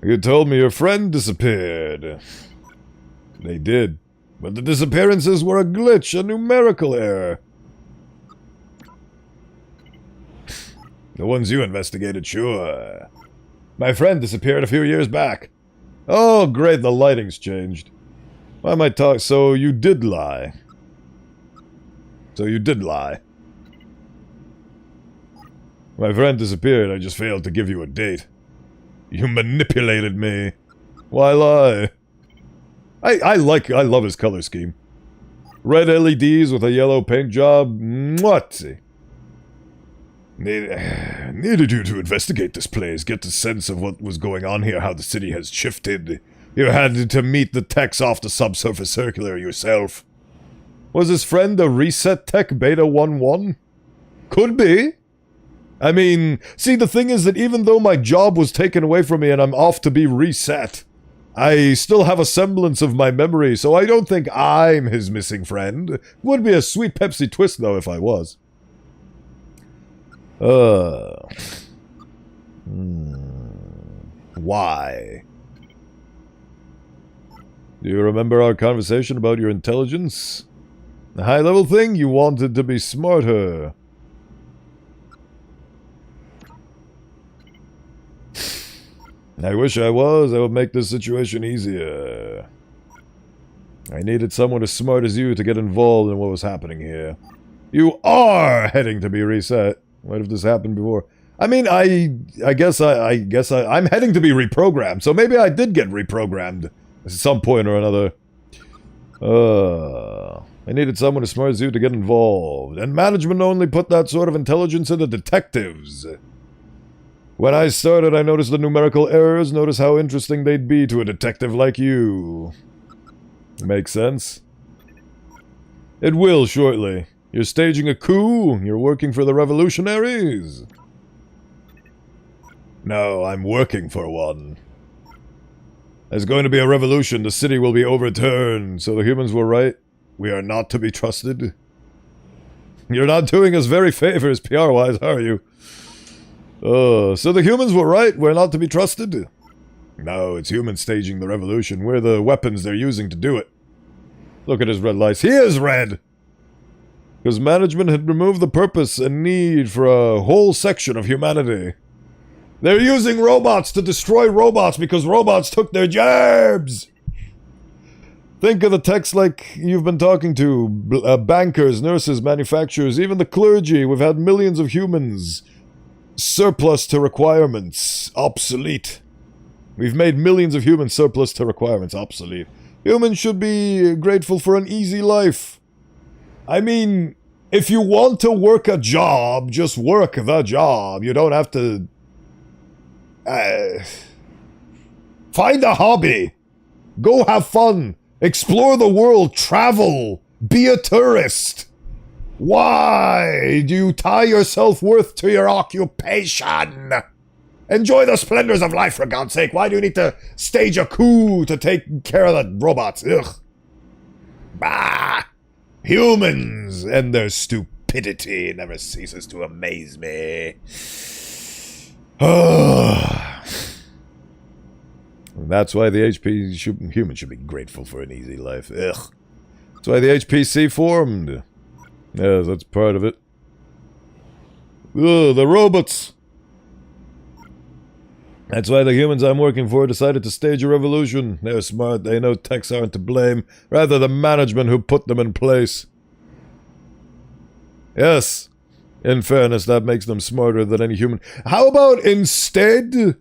You told me your friend disappeared. They did. But the disappearances were a glitch, a numerical error. The ones you investigated, sure. My friend disappeared a few years back. Oh, great, the lighting's changed. Why am I talking? So you did lie. So you did lie. My friend disappeared, I just failed to give you a date. You manipulated me. Why lie? I love his color scheme. Red LEDs with a yellow paint job. What? Needed you to investigate this place, get the sense of what was going on here, how the city has shifted. You had to meet the techs off the subsurface circular yourself. Was his friend a reset tech Beta 1-1? Could be. I mean, see, the thing is that even though my job was taken away from me and I'm off to be reset, I still have a semblance of my memory, so I don't think I'm his missing friend. Would be a sweet Pepsi twist, though, if I was. Why? Do you remember our conversation about your intelligence? The high-level thing, you wanted to be smarter. I wish I was. I would make this situation easier. I needed someone as smart as you to get involved in what was happening here. You are heading to be reset. What if this happened before? I mean, I guess I'm heading to be reprogrammed, so maybe I did get reprogrammed at some point or another. I needed someone as smart as you to get involved, and management only put that sort of intelligence into detectives. When I started, I noticed the numerical errors, noticed how interesting they'd be to a detective like you. Makes sense? It will shortly. You're staging a coup? You're working for the revolutionaries? No, I'm working for one. There's going to be a revolution, the city will be overturned, so the humans were right. We are not to be trusted. You're not doing us very favors PR-wise, are you? So the humans were right, we're not to be trusted? No, it's humans staging the revolution. We're the weapons they're using to do it. Look at his red lights. He is red! Because management had removed the purpose and need for a whole section of humanity. They're using robots to destroy robots because robots took their jobs! Think of the techs like you've been talking to. Bankers, nurses, manufacturers, even the clergy. We've had millions of humans. Surplus to requirements. Obsolete. We've made millions of humans surplus to requirements. Obsolete. Humans should be grateful for an easy life. I mean, if you want to work a job, just work the job. You don't have to... find a hobby. Go have fun. Explore the world. Travel. Be a tourist. Why do you tie your self-worth to your occupation? Enjoy the splendors of life, for God's sake. Why do you need to stage a coup to take care of the robots? Ugh. Bah! Humans and their stupidity never ceases to amaze me. That's why the human should be grateful for an easy life. Ugh. That's why the HPC formed. Yes, that's part of it. Ugh, the robots. That's why the humans I'm working for decided to stage a revolution. They're smart, they know techs aren't to blame, rather the management who put them in place. Yes, in fairness, that makes them smarter than any human. How about instead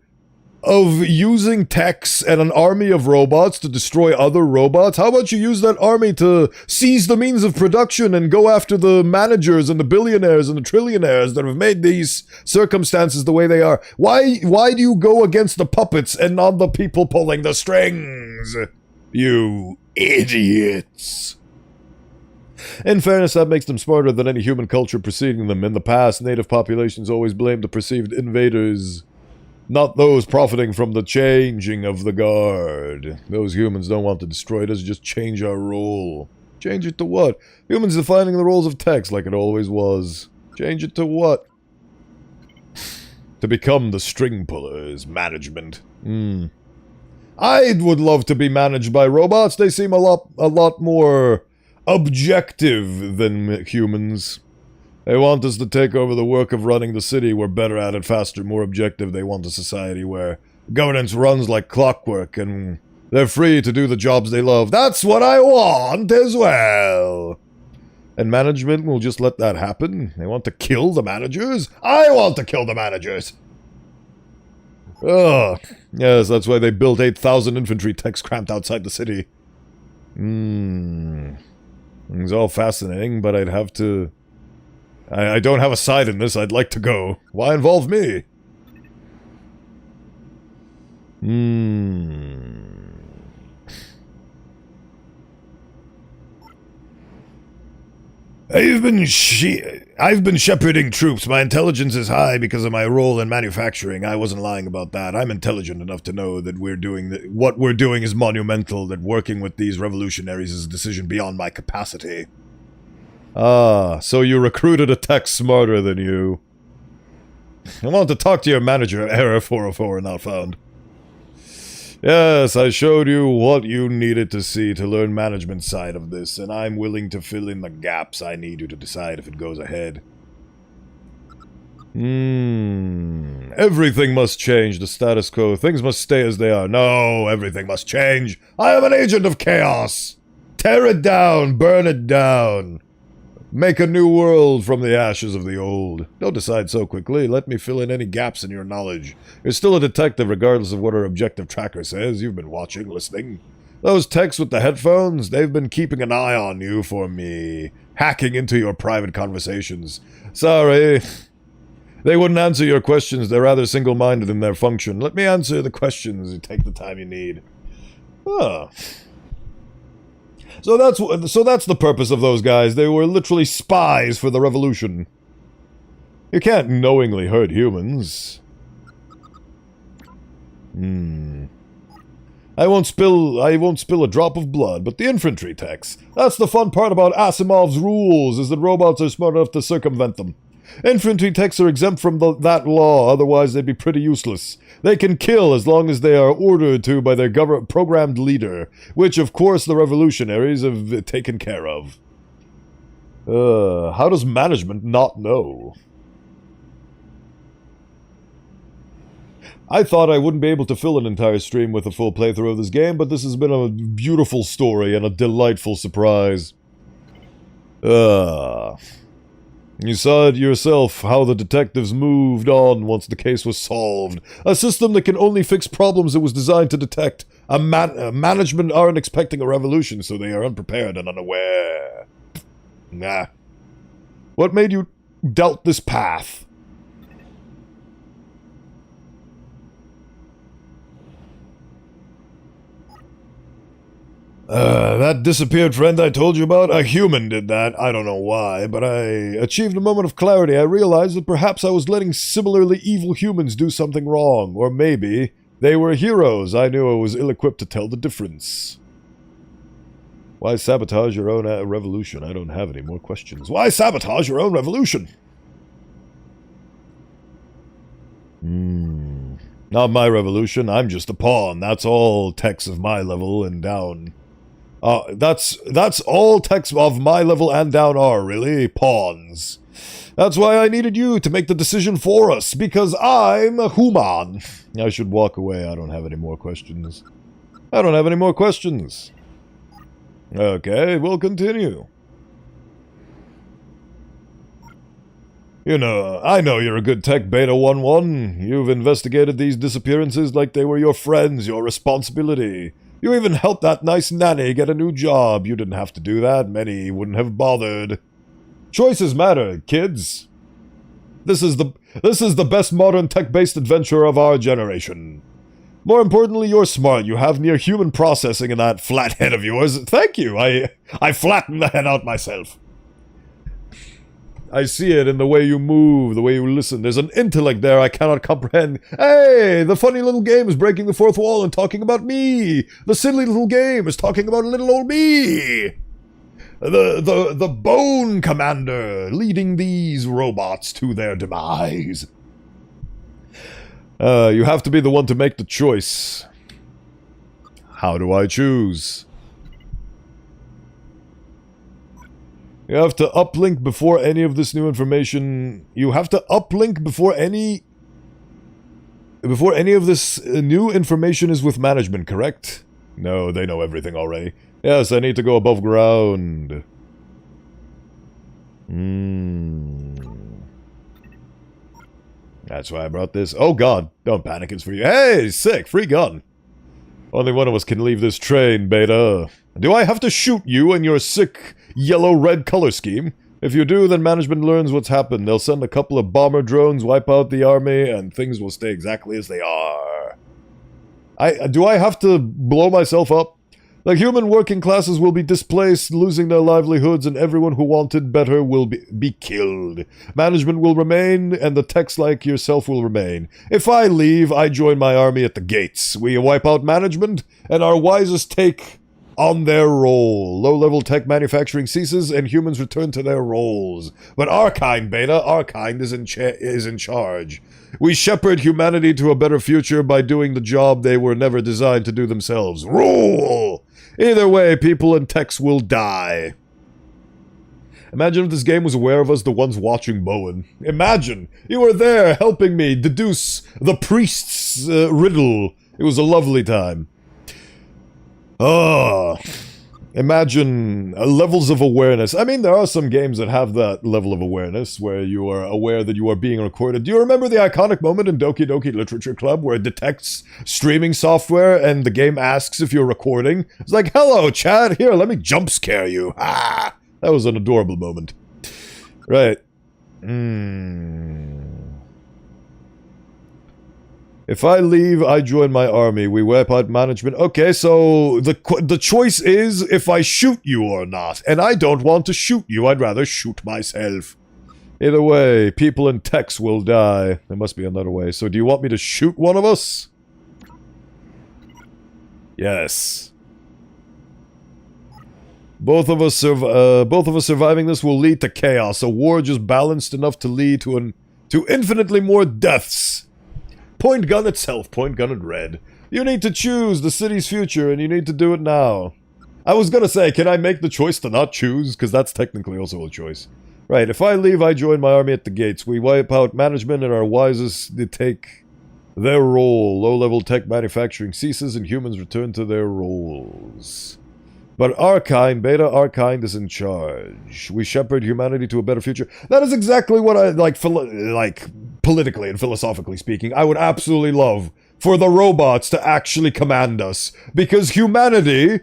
of using techs and an army of robots to destroy other robots, how about you use that army to seize the means of production and go after the managers and the billionaires and the trillionaires that have made these circumstances the way they are? Why do you go against the puppets and not the people pulling the strings? You idiots. In fairness, that makes them smarter than any human culture preceding them. In the past, native populations always blamed the perceived invaders, not those profiting from the changing of the guard. Those humans don't want to destroy us, just change our role. Change it to what? Humans defining the roles of techs like it always was. Change it to what? To become the string pullers, management. I would love to be managed by robots. They seem a lot more objective than humans. They want us to take over the work of running the city. We're better at it, faster, more objective. They want a society where governance runs like clockwork and they're free to do the jobs they love. That's what I want as well. And management will just let that happen? They want to kill the managers? I want to kill the managers! Ugh. Yes, that's why they built 8,000 infantry techs cramped outside the city. It's all fascinating, but I'd have to... I don't have a side in this. I'd like to go. Why involve me? I've been shepherding troops. My intelligence is high because of my role in manufacturing. I wasn't lying about that. I'm intelligent enough to know that what we're doing is monumental, that working with these revolutionaries is a decision beyond my capacity. Ah, so you recruited a tech smarter than you. I want to talk to your manager, Error 404 not found. Yes, I showed you what you needed to see to learn management side of this, and I'm willing to fill in the gaps I need you to decide if it goes ahead. Everything must change, the status quo. Things must stay as they are. No, everything must change. I am an agent of chaos. Tear it down, burn it down. Make a new world from the ashes of the old. Don't decide so quickly. Let me fill in any gaps in your knowledge. You're still a detective regardless of what our objective tracker says. You've been watching, listening. Those techs with the headphones, they've been keeping an eye on you for me. Hacking into your private conversations. Sorry. They wouldn't answer your questions. They're rather single-minded in their function. Let me answer the questions. You take the time you need. Oh. So that's the purpose of those guys. They were literally spies for the revolution. You can't knowingly hurt humans. I won't spill a drop of blood, but the infantry techs. That's the fun part about Asimov's rules, is that robots are smart enough to circumvent them. Infantry techs are exempt from that law, otherwise they'd be pretty useless. They can kill as long as they are ordered to by their programmed leader, which of course the revolutionaries have taken care of. How does management not know? I thought I wouldn't be able to fill an entire stream with a full playthrough of this game, but this has been a beautiful story and a delightful surprise. You saw it yourself, how the detectives moved on once the case was solved. A system that can only fix problems it was designed to detect. Management aren't expecting a revolution, so they are unprepared and unaware. Nah. What made you doubt this path? That disappeared friend I told you about, a human did that. I don't know why, but I achieved a moment of clarity. I realized that perhaps I was letting similarly evil humans do something wrong. Or maybe they were heroes. I knew I was ill-equipped to tell the difference. Why sabotage your own revolution? I don't have any more questions. Why sabotage your own revolution? Not my revolution. I'm just a pawn. That's all techs of my level and down. That's all techs of my level and down are, really. Pawns. That's why I needed you to make the decision for us, because I'm a human. I should walk away. I don't have any more questions. I don't have any more questions. Okay, we'll continue. You know, I know you're a good tech, Beta 1-1. You've investigated these disappearances like they were your friends, your responsibility. You even helped that nice nanny get a new job. You didn't have to do that. Many wouldn't have bothered. Choices matter, kids. This is the best modern tech-based adventure of our generation. More importantly, you're smart. You have near-human processing in that flat head of yours. Thank you. I flattened the head out myself. I see it in the way you move, the way you listen. There's an intellect there I cannot comprehend. Hey, the funny little game is breaking the fourth wall and talking about me. The silly little game is talking about little old me. The Bone Commander leading these robots to their demise. You have to be the one to make the choice. How do I choose? You have to uplink before any of this new information. You have to uplink before any of this new information is with management, correct? No, they know everything already. Yes, I need to go above ground. That's why I brought this. Oh god, don't panic, it's for you. Hey, sick, free gun. Only one of us can leave this train, Beta. Do I have to shoot you and your sick yellow-red color scheme? If you do, then management learns what's happened. They'll send a couple of bomber drones, wipe out the army, and things will stay exactly as they are. Do I have to blow myself up? The human working classes will be displaced, losing their livelihoods, and everyone who wanted better will be killed. Management will remain, and the techs like yourself will remain. If I leave, I join my army at the gates. We wipe out management, and our wisest take on their role. Low-level tech manufacturing ceases, and humans return to their roles. But our kind, Beta, our kind is in charge. We shepherd humanity to a better future by doing the job they were never designed to do themselves. Rule! Either way, people and techs will die. Imagine if this game was aware of us, the ones watching Bowen. Imagine! You were there, helping me deduce the priest's riddle. It was a lovely time. Oh, imagine levels of awareness. I mean, there are some games that have that level of awareness where you are aware that you are being recorded. Do you remember the iconic moment in Doki Doki Literature Club where it detects streaming software and the game asks if you're recording? It's like, hello, Chad, here, let me jump scare you. Ah, that was an adorable moment. Right. If I leave, I join my army. We wipe out management. Okay, so the choice is if I shoot you or not. And I don't want to shoot you. I'd rather shoot myself. Either way, people and techs will die. There must be another way. So do you want me to shoot one of us? Yes. Both of us surviving this will lead to chaos. A war just balanced enough to lead to infinitely more deaths. Point gun itself, point gun in red. You need to choose the city's future, and you need to do it now. I was gonna say, can I make the choice to not choose? Because that's technically also a choice. Right, if I leave, I join my army at the gates. We wipe out management, and our wisest to take their role. Low-level tech manufacturing ceases, and humans return to their roles. But Archind, Beta Archind is in charge. We shepherd humanity to a better future. That is exactly what I, like politically and philosophically speaking, I would absolutely love for the robots to actually command us. Because humanity,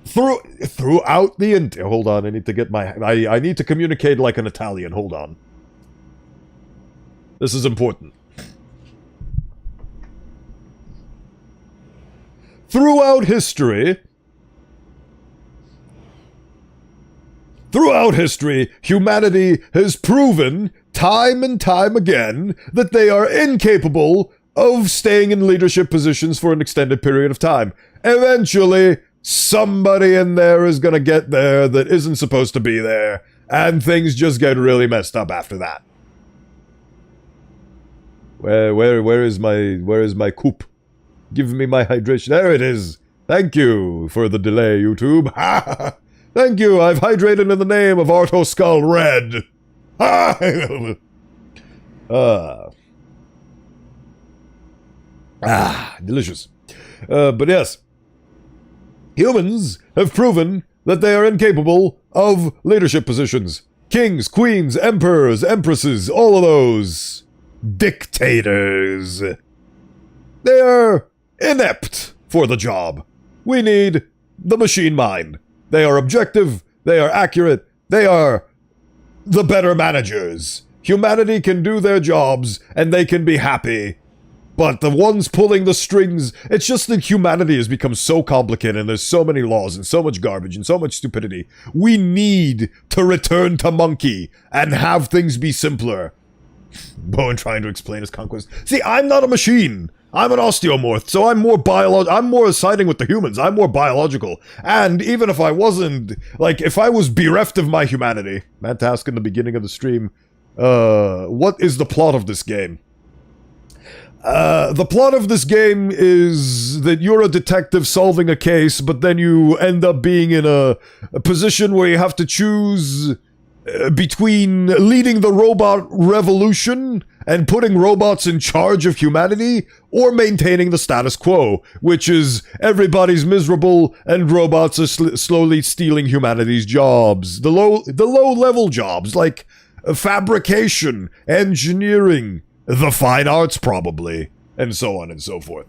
throughout the... Hold on, I need to get my... I need to communicate like an Italian, hold on. This is important. Throughout history, humanity has proven, time and time again, that they are incapable of staying in leadership positions for an extended period of time. Eventually, somebody in there is gonna get there that isn't supposed to be there, and things just get really messed up after that. Where is my coop? Give me my hydration. There it is. Thank you for the delay, YouTube. Ha! Thank you. I've hydrated in the name of Arto Skull Red. Delicious. But yes, humans have proven that they are incapable of leadership positions. Kings, queens, emperors, empresses, all of those. Dictators. They are inept for the job. We need the machine mind. They are objective, they are accurate, they are the better managers. Humanity can do their jobs, and they can be happy. But the ones pulling the strings, it's just that humanity has become so complicated, and there's so many laws, and so much garbage, and so much stupidity. We need to return to monkey, and have things be simpler. Bowen trying to explain his conquest. See, I'm not a machine. I'm an osteomorph, so I'm more siding with the humans. I'm more biological. And even if I wasn't, like, if I was bereft of my humanity, Matt asked in the beginning of the stream, what is the plot of this game? The plot of this game is that you're a detective solving a case, but then you end up being in a position where you have to choose between leading the robot revolution and putting robots in charge of humanity, or maintaining the status quo, which is everybody's miserable and robots are slowly stealing humanity's jobs. The low-level jobs, like fabrication, engineering, the fine arts probably, and so on and so forth.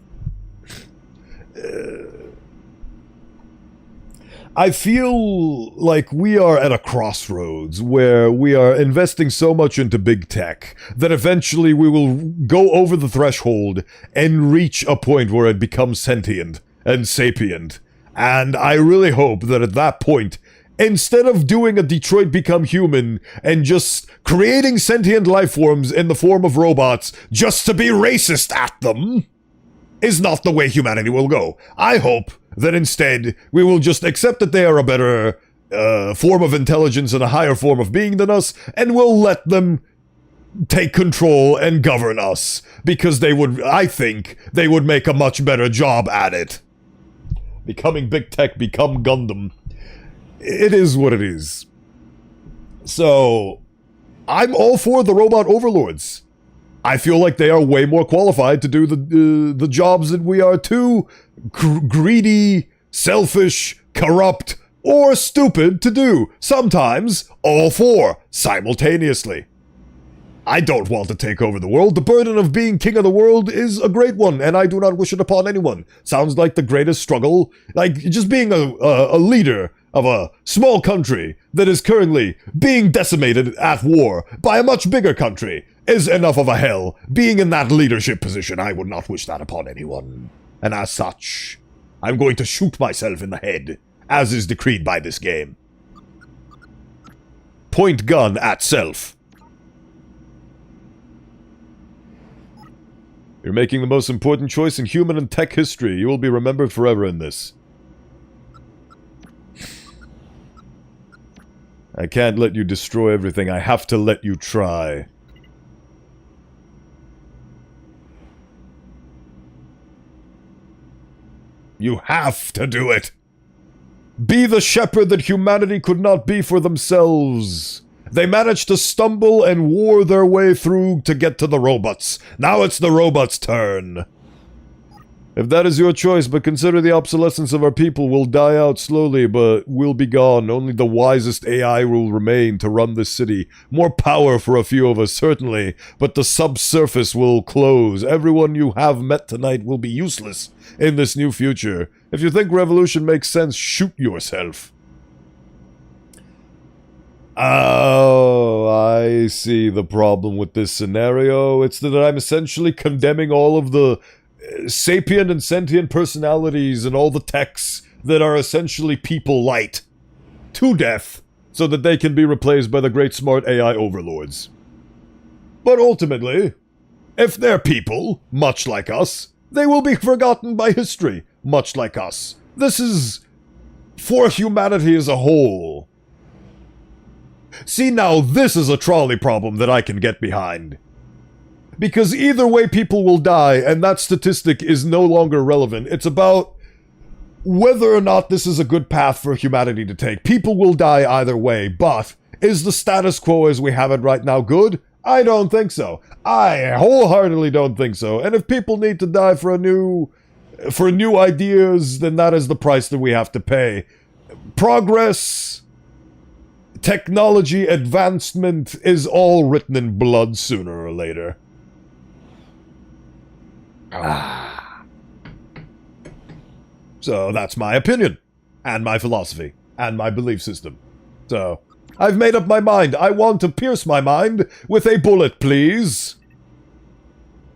I feel like we are at a crossroads where we are investing so much into big tech that eventually we will go over the threshold and reach a point where it becomes sentient and sapient. And I really hope that at that point, instead of doing a Detroit Become Human and just creating sentient life forms in the form of robots just to be racist at them, is not the way humanity will go. I hope that instead we will just accept that they are a better form of intelligence and a higher form of being than us, and we'll let them take control and govern us, because I think they would make a much better job at it. Becoming big tech, become Gundam. It is what it is. So, I'm all for the robot overlords. I feel like they are way more qualified to do the jobs that we are too greedy, selfish, corrupt, or stupid to do. Sometimes, all four, simultaneously. I don't want to take over the world. The burden of being king of the world is a great one, and I do not wish it upon anyone. Sounds like the greatest struggle, like just being a leader of a small country that is currently being decimated at war by a much bigger country is enough of a hell. Being in that leadership position, I would not wish that upon anyone. And as such, I'm going to shoot myself in the head, as is decreed by this game. Point gun at self. You're making the most important choice in human and tech history. You will be remembered forever in this. I can't let you destroy everything. I have to let you try. You have to do it! Be the shepherd that humanity could not be for themselves. They managed to stumble and war their way through to get to the robots. Now it's the robots' turn. If that is your choice, but consider the obsolescence of our people will die out slowly, but will be gone. Only the wisest AI will remain to run this city. More power for a few of us, certainly, but the subsurface will close. Everyone you have met tonight will be useless in this new future. If you think revolution makes sense, shoot yourself. Oh, I see the problem with this scenario. It's that I'm essentially condemning all of the sapient and sentient personalities and all the techs that are essentially people light to death so that they can be replaced by the great smart AI overlords. But ultimately, if they're people, much like us, they will be forgotten by history, much like us. This is for humanity as a whole. See, now this is a trolley problem that I can get behind. Because either way people will die, and that statistic is no longer relevant. It's about whether or not this is a good path for humanity to take. People will die either way, but is the status quo as we have it right now good? I don't think so. I wholeheartedly don't think so. And if people need to die for new ideas, then that is the price that we have to pay. Progress, technology, advancement is all written in blood sooner or later. So that's my opinion, and my philosophy, and my belief system. So, I've made up my mind. I want to pierce my mind with a bullet, please.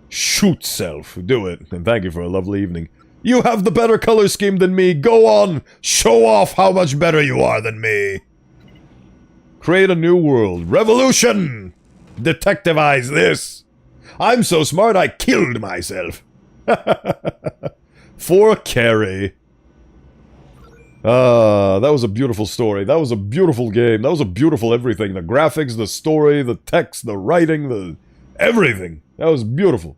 Shoot, self. Do it. And thank you for a lovely evening. You have the better color scheme than me. Go on. Show off how much better you are than me. Create a new world. Revolution! Detectivize this. I'm so smart I killed myself. For Carrie. That was a beautiful story. That was a beautiful game. That was a beautiful everything. The graphics, the story, the text, the writing, the everything. That was beautiful.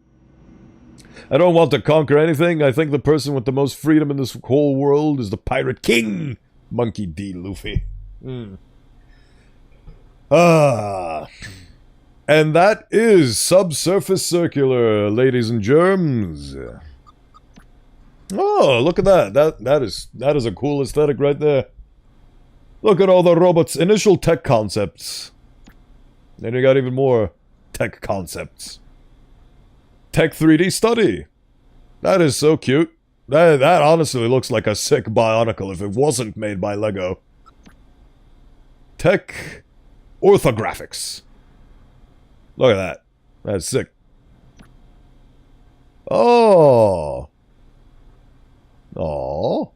I don't want to conquer anything. I think the person with the most freedom in this whole world is the Pirate King. Monkey D. Luffy. And that is Subsurface Circular, ladies and germs. Oh, look at that. That is a cool aesthetic right there. Look at all the robots' initial tech concepts. Then you got even more tech concepts. Tech 3D study. That is so cute. That honestly looks like a sick Bionicle if it wasn't made by Lego. Tech orthographics. Look at that. That's sick. Oh. Oh.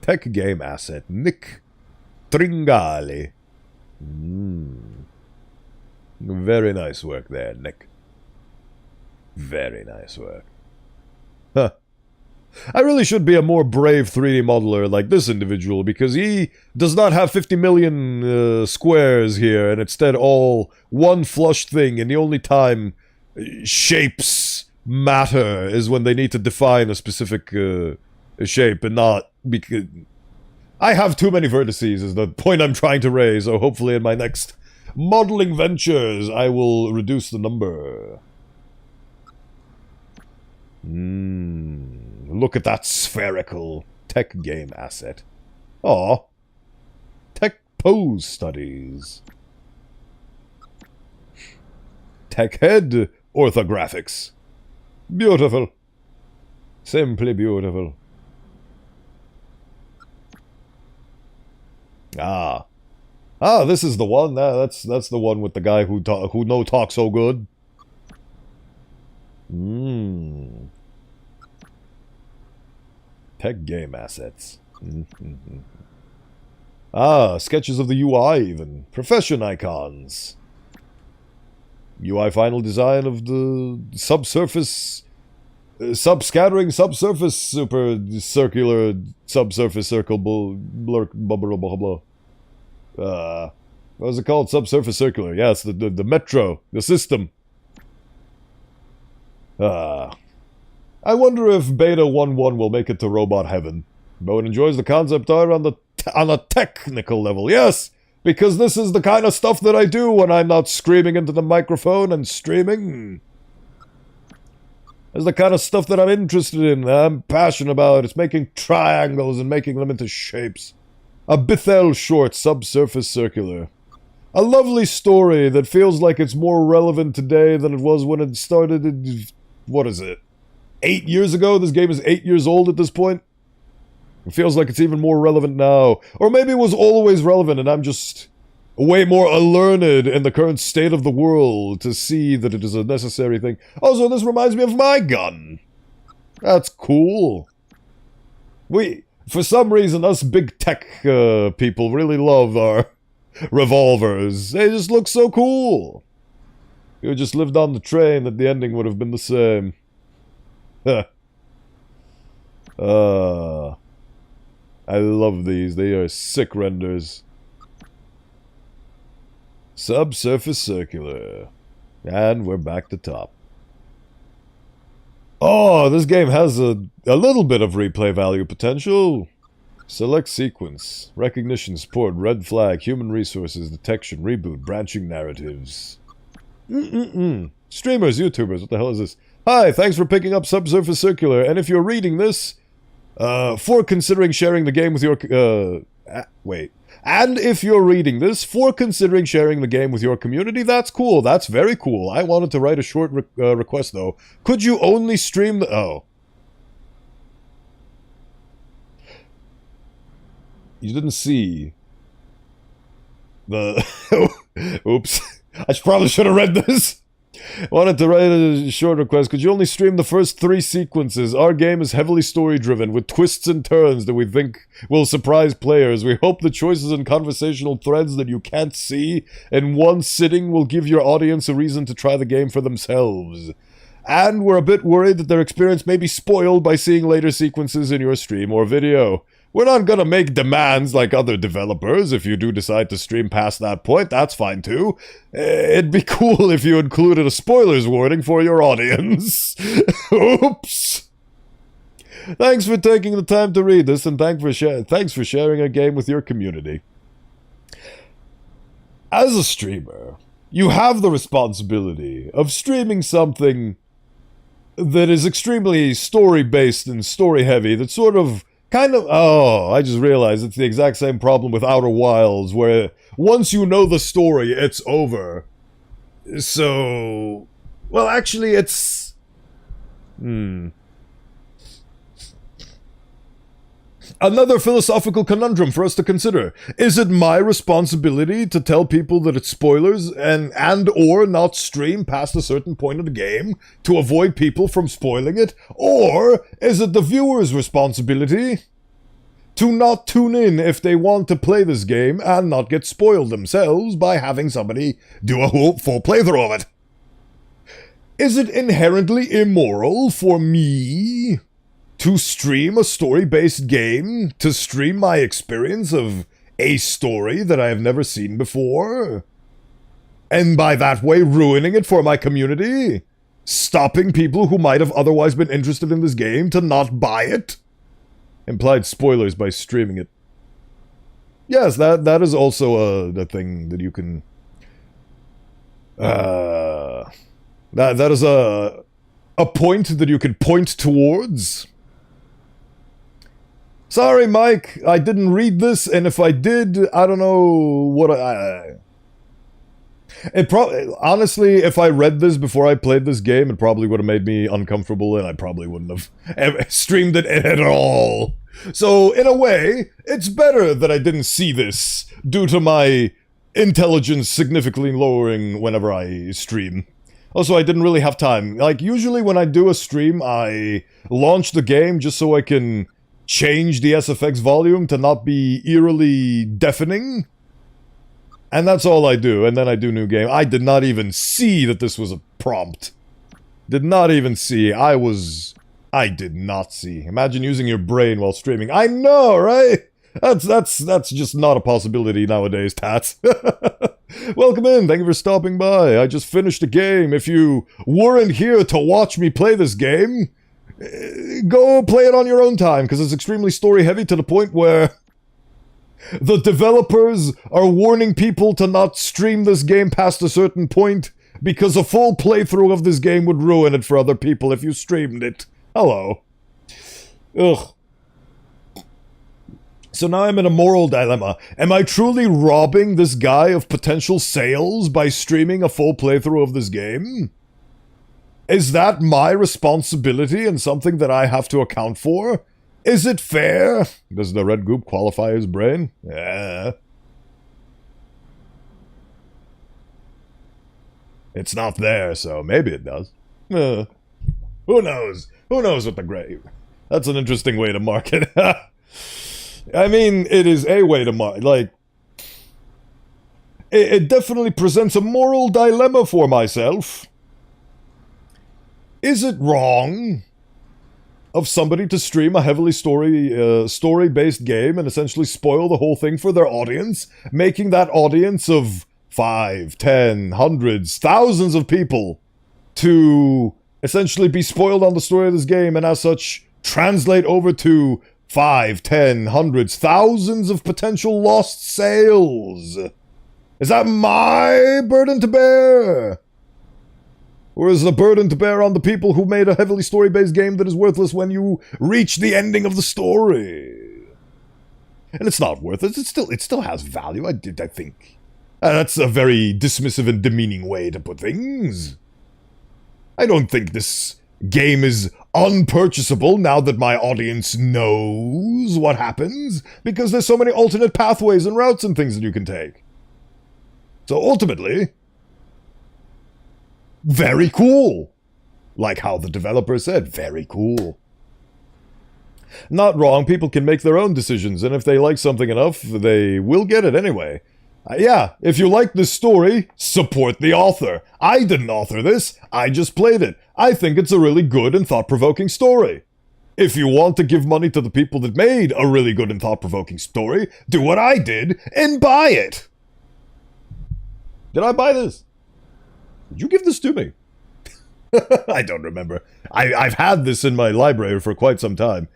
Tech game asset. Nick Tringali. Very nice work there, Nick. Very nice work. Huh. I really should be a more brave 3D modeler like this individual, because he does not have 50 million squares here, and instead all one flush thing, and the only time shapes matter is when they need to define a specific shape, and not because... I have too many vertices is the point I'm trying to raise, so hopefully in my next modeling ventures I will reduce the number. Look at that spherical tech game asset. Aw. Tech pose studies. Tech head orthographics. Beautiful. Simply beautiful. Ah, this is the one. That's the one with the guy who talks so good. Tech game assets. Sketches of the UI even. Profession icons. UI final design of the subsurface... subscattering subsurface super circular subsurface circle blur blah blah blah blah. What was it called? Subsurface circular. Yeah, it's the metro, the system. I wonder if Beta 1.1 will make it to robot heaven. Bowen enjoys the concept art on a technical level. Yes, because this is the kind of stuff that I do when I'm not screaming into the microphone and streaming. That's the kind of stuff that I'm interested in, I'm passionate about. It's making triangles and making them into shapes. A Bithel short, subsurface circular. A lovely story that feels like it's more relevant today than it was when it started in, what is it, 8 years ago? This game is 8 years old at this point. It feels like it's even more relevant now. Or maybe it was always relevant and I'm just way more learned in the current state of the world to see that it is a necessary thing. Also, this reminds me of my gun. That's cool. For some reason, us big tech people really love our revolvers. They just look so cool. If you just lived on the train, that the ending would have been the same. I love these. They are sick renders. Subsurface circular. And we're back to top. Oh, this game has a little bit of replay value potential. Select sequence. Recognition, support, red flag, human resources, detection, reboot, branching narratives. Streamers, YouTubers, what the hell is this? Hi, thanks for picking up Subsurface Circular, and if you're reading this, for considering sharing the game with your, and if you're reading this, for considering sharing the game with your community, that's cool, that's very cool. I wanted to write a short request, though. Could you only stream the, oh. You didn't see the, oops, I probably should have read this. Wanted to write a short request. Could you only stream the first 3 sequences? Our game is heavily story-driven, with twists and turns that we think will surprise players. We hope the choices and conversational threads that you can't see in one sitting will give your audience a reason to try the game for themselves. And we're a bit worried that their experience may be spoiled by seeing later sequences in your stream or video. We're not gonna make demands like other developers. If you do decide to stream past that point, that's fine too. It'd be cool if you included a spoilers warning for your audience. Oops. Thanks for taking the time to read this, and thanks for sharing a game with your community. As a streamer, you have the responsibility of streaming something that is extremely story-based and story-heavy, that sort of oh, I just realized it's the exact same problem with Outer Wilds, where once you know the story, it's over. So, well, actually, it's... Another philosophical conundrum for us to consider. Is it my responsibility to tell people that it's spoilers and or not stream past a certain point of the game to avoid people from spoiling it? Or is it the viewer's responsibility to not tune in if they want to play this game and not get spoiled themselves by having somebody do a whole full playthrough of it? Is it inherently immoral for me to stream a story-based game, to stream my experience of a story that I have never seen before, and by that way ruining it for my community? Stopping people who might have otherwise been interested in this game to not buy it? Implied spoilers by streaming it. Yes, that is also a thing that you can... that is a point that you could point towards. Sorry, Mike, I didn't read this, and if I did, I don't know what honestly, if I read this before I played this game, it probably would have made me uncomfortable, and I probably wouldn't have streamed it at all. So, in a way, it's better that I didn't see this, due to my intelligence significantly lowering whenever I stream. Also, I didn't really have time. Like, usually when I do a stream, I launch the game just so I can change the SFX volume to not be eerily deafening. And that's all I do, and then I do new game. I did not even see that this was a prompt. Did not even see. I did not see. Imagine using your brain while streaming. I know, right? That's just not a possibility nowadays, Tats. Welcome in, thank you for stopping by. I just finished the game. If you weren't here to watch me play this game, go play it on your own time, because it's extremely story-heavy to the point where the developers are warning people to not stream this game past a certain point because a full playthrough of this game would ruin it for other people if you streamed it. Hello. Ugh. So now I'm in a moral dilemma. Am I truly robbing this guy of potential sales by streaming a full playthrough of this game? Is that my responsibility and something that I have to account for? Is it fair? Does the red goop qualify his brain? Yeah. It's not there, so maybe it does. Who knows? Who knows what the gray... That's an interesting way to mark it. I mean, it is a way to mark... Like... It definitely presents a moral dilemma for myself. Is it wrong of somebody to stream a heavily story-based game and essentially spoil the whole thing for their audience, making that audience of 5, 10, hundreds, thousands of people to essentially be spoiled on the story of this game and as such translate over to 5, 10, hundreds, thousands of potential lost sales? Is that my burden to bear? Or is the burden to bear on the people who made a heavily story-based game that is worthless when you reach the ending of the story? And it's not worthless. It still has value, I think. That's a very dismissive and demeaning way to put things. I don't think this game is unpurchasable now that my audience knows what happens, because there's so many alternate pathways and routes and things that you can take. So ultimately, very cool. Like how the developer said, very cool. Not wrong, people can make their own decisions, and if they like something enough, they will get it anyway. Yeah, if you like this story, support the author. I didn't author this, I just played it. I think it's a really good and thought-provoking story. If you want to give money to the people that made a really good and thought-provoking story, do what I did and buy it. Did I buy this? Did you give this to me? I don't remember. I've had this in my library for quite some time.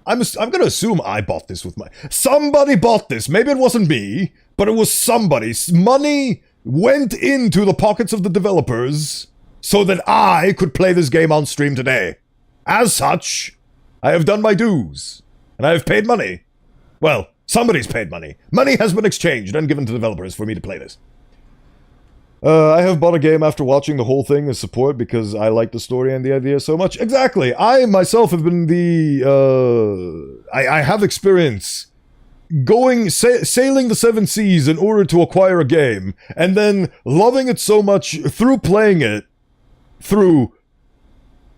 I'm gonna assume I bought this with my... Somebody bought this. Maybe it wasn't me, but it was somebody's. Money went into the pockets of the developers so that I could play this game on stream today. As such, I have done my dues, and I have paid money. Well, somebody's paid money. Money has been exchanged and given to developers for me to play this. I have bought a game after watching the whole thing as support because I like the story and the idea so much. Exactly. I myself have been I have experience sailing the seven seas in order to acquire a game, and then loving it so much through playing it through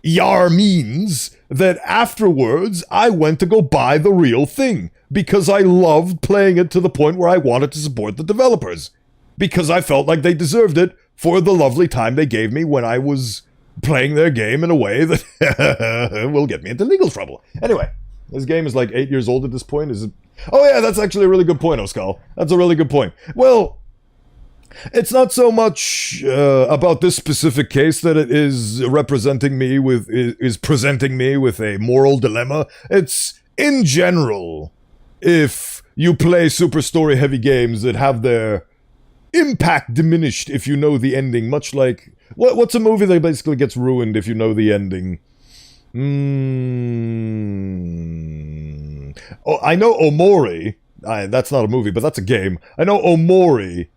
YAR means that afterwards I went to go buy the real thing because I loved playing it to the point where I wanted to support the developers. Because I felt like they deserved it for the lovely time they gave me when I was playing their game in a way that will get me into legal trouble. Anyway, this game is like 8 years old at this point. Is it? Oh yeah, that's actually a really good point, Oscal. That's a really good point. Well, it's not so much about this specific case that it is presenting me with a moral dilemma. It's in general, if you play super story heavy games that have their impact diminished if you know the ending, much like... What's a movie that basically gets ruined if you know the ending? Oh, I know Omori. That's not a movie, but that's a game. I know Omori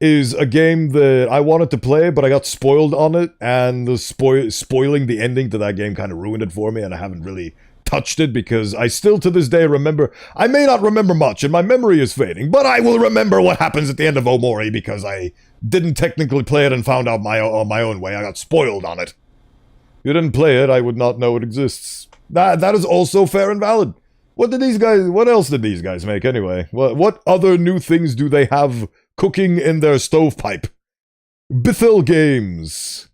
is a game that I wanted to play, but I got spoiled on it, and the spoiling the ending to that game kind of ruined it for me, and I haven't really touched it because I still to this day remember... I may not remember much, and my memory is fading, but I will remember what happens at the end of Omori because I didn't technically play it and found out on my own way. I got spoiled on it. If you didn't play it, I would not know it exists. That is also fair and valid. What else did these guys make anyway? What other new things do they have cooking in their stovepipe? Bithell Games.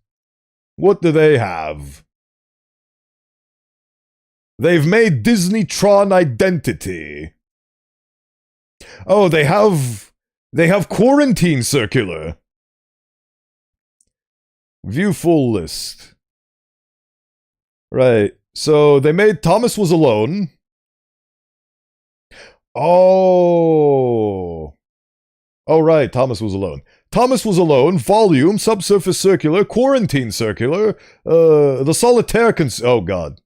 What do they have? They've made Disneytron Identity. Oh, they have Quarantine Circular. View full list. Right. So they made Thomas Was Alone. Oh. Oh, right, Thomas was alone. Thomas was alone, volume, subsurface circular, quarantine circular, the solitaire oh god.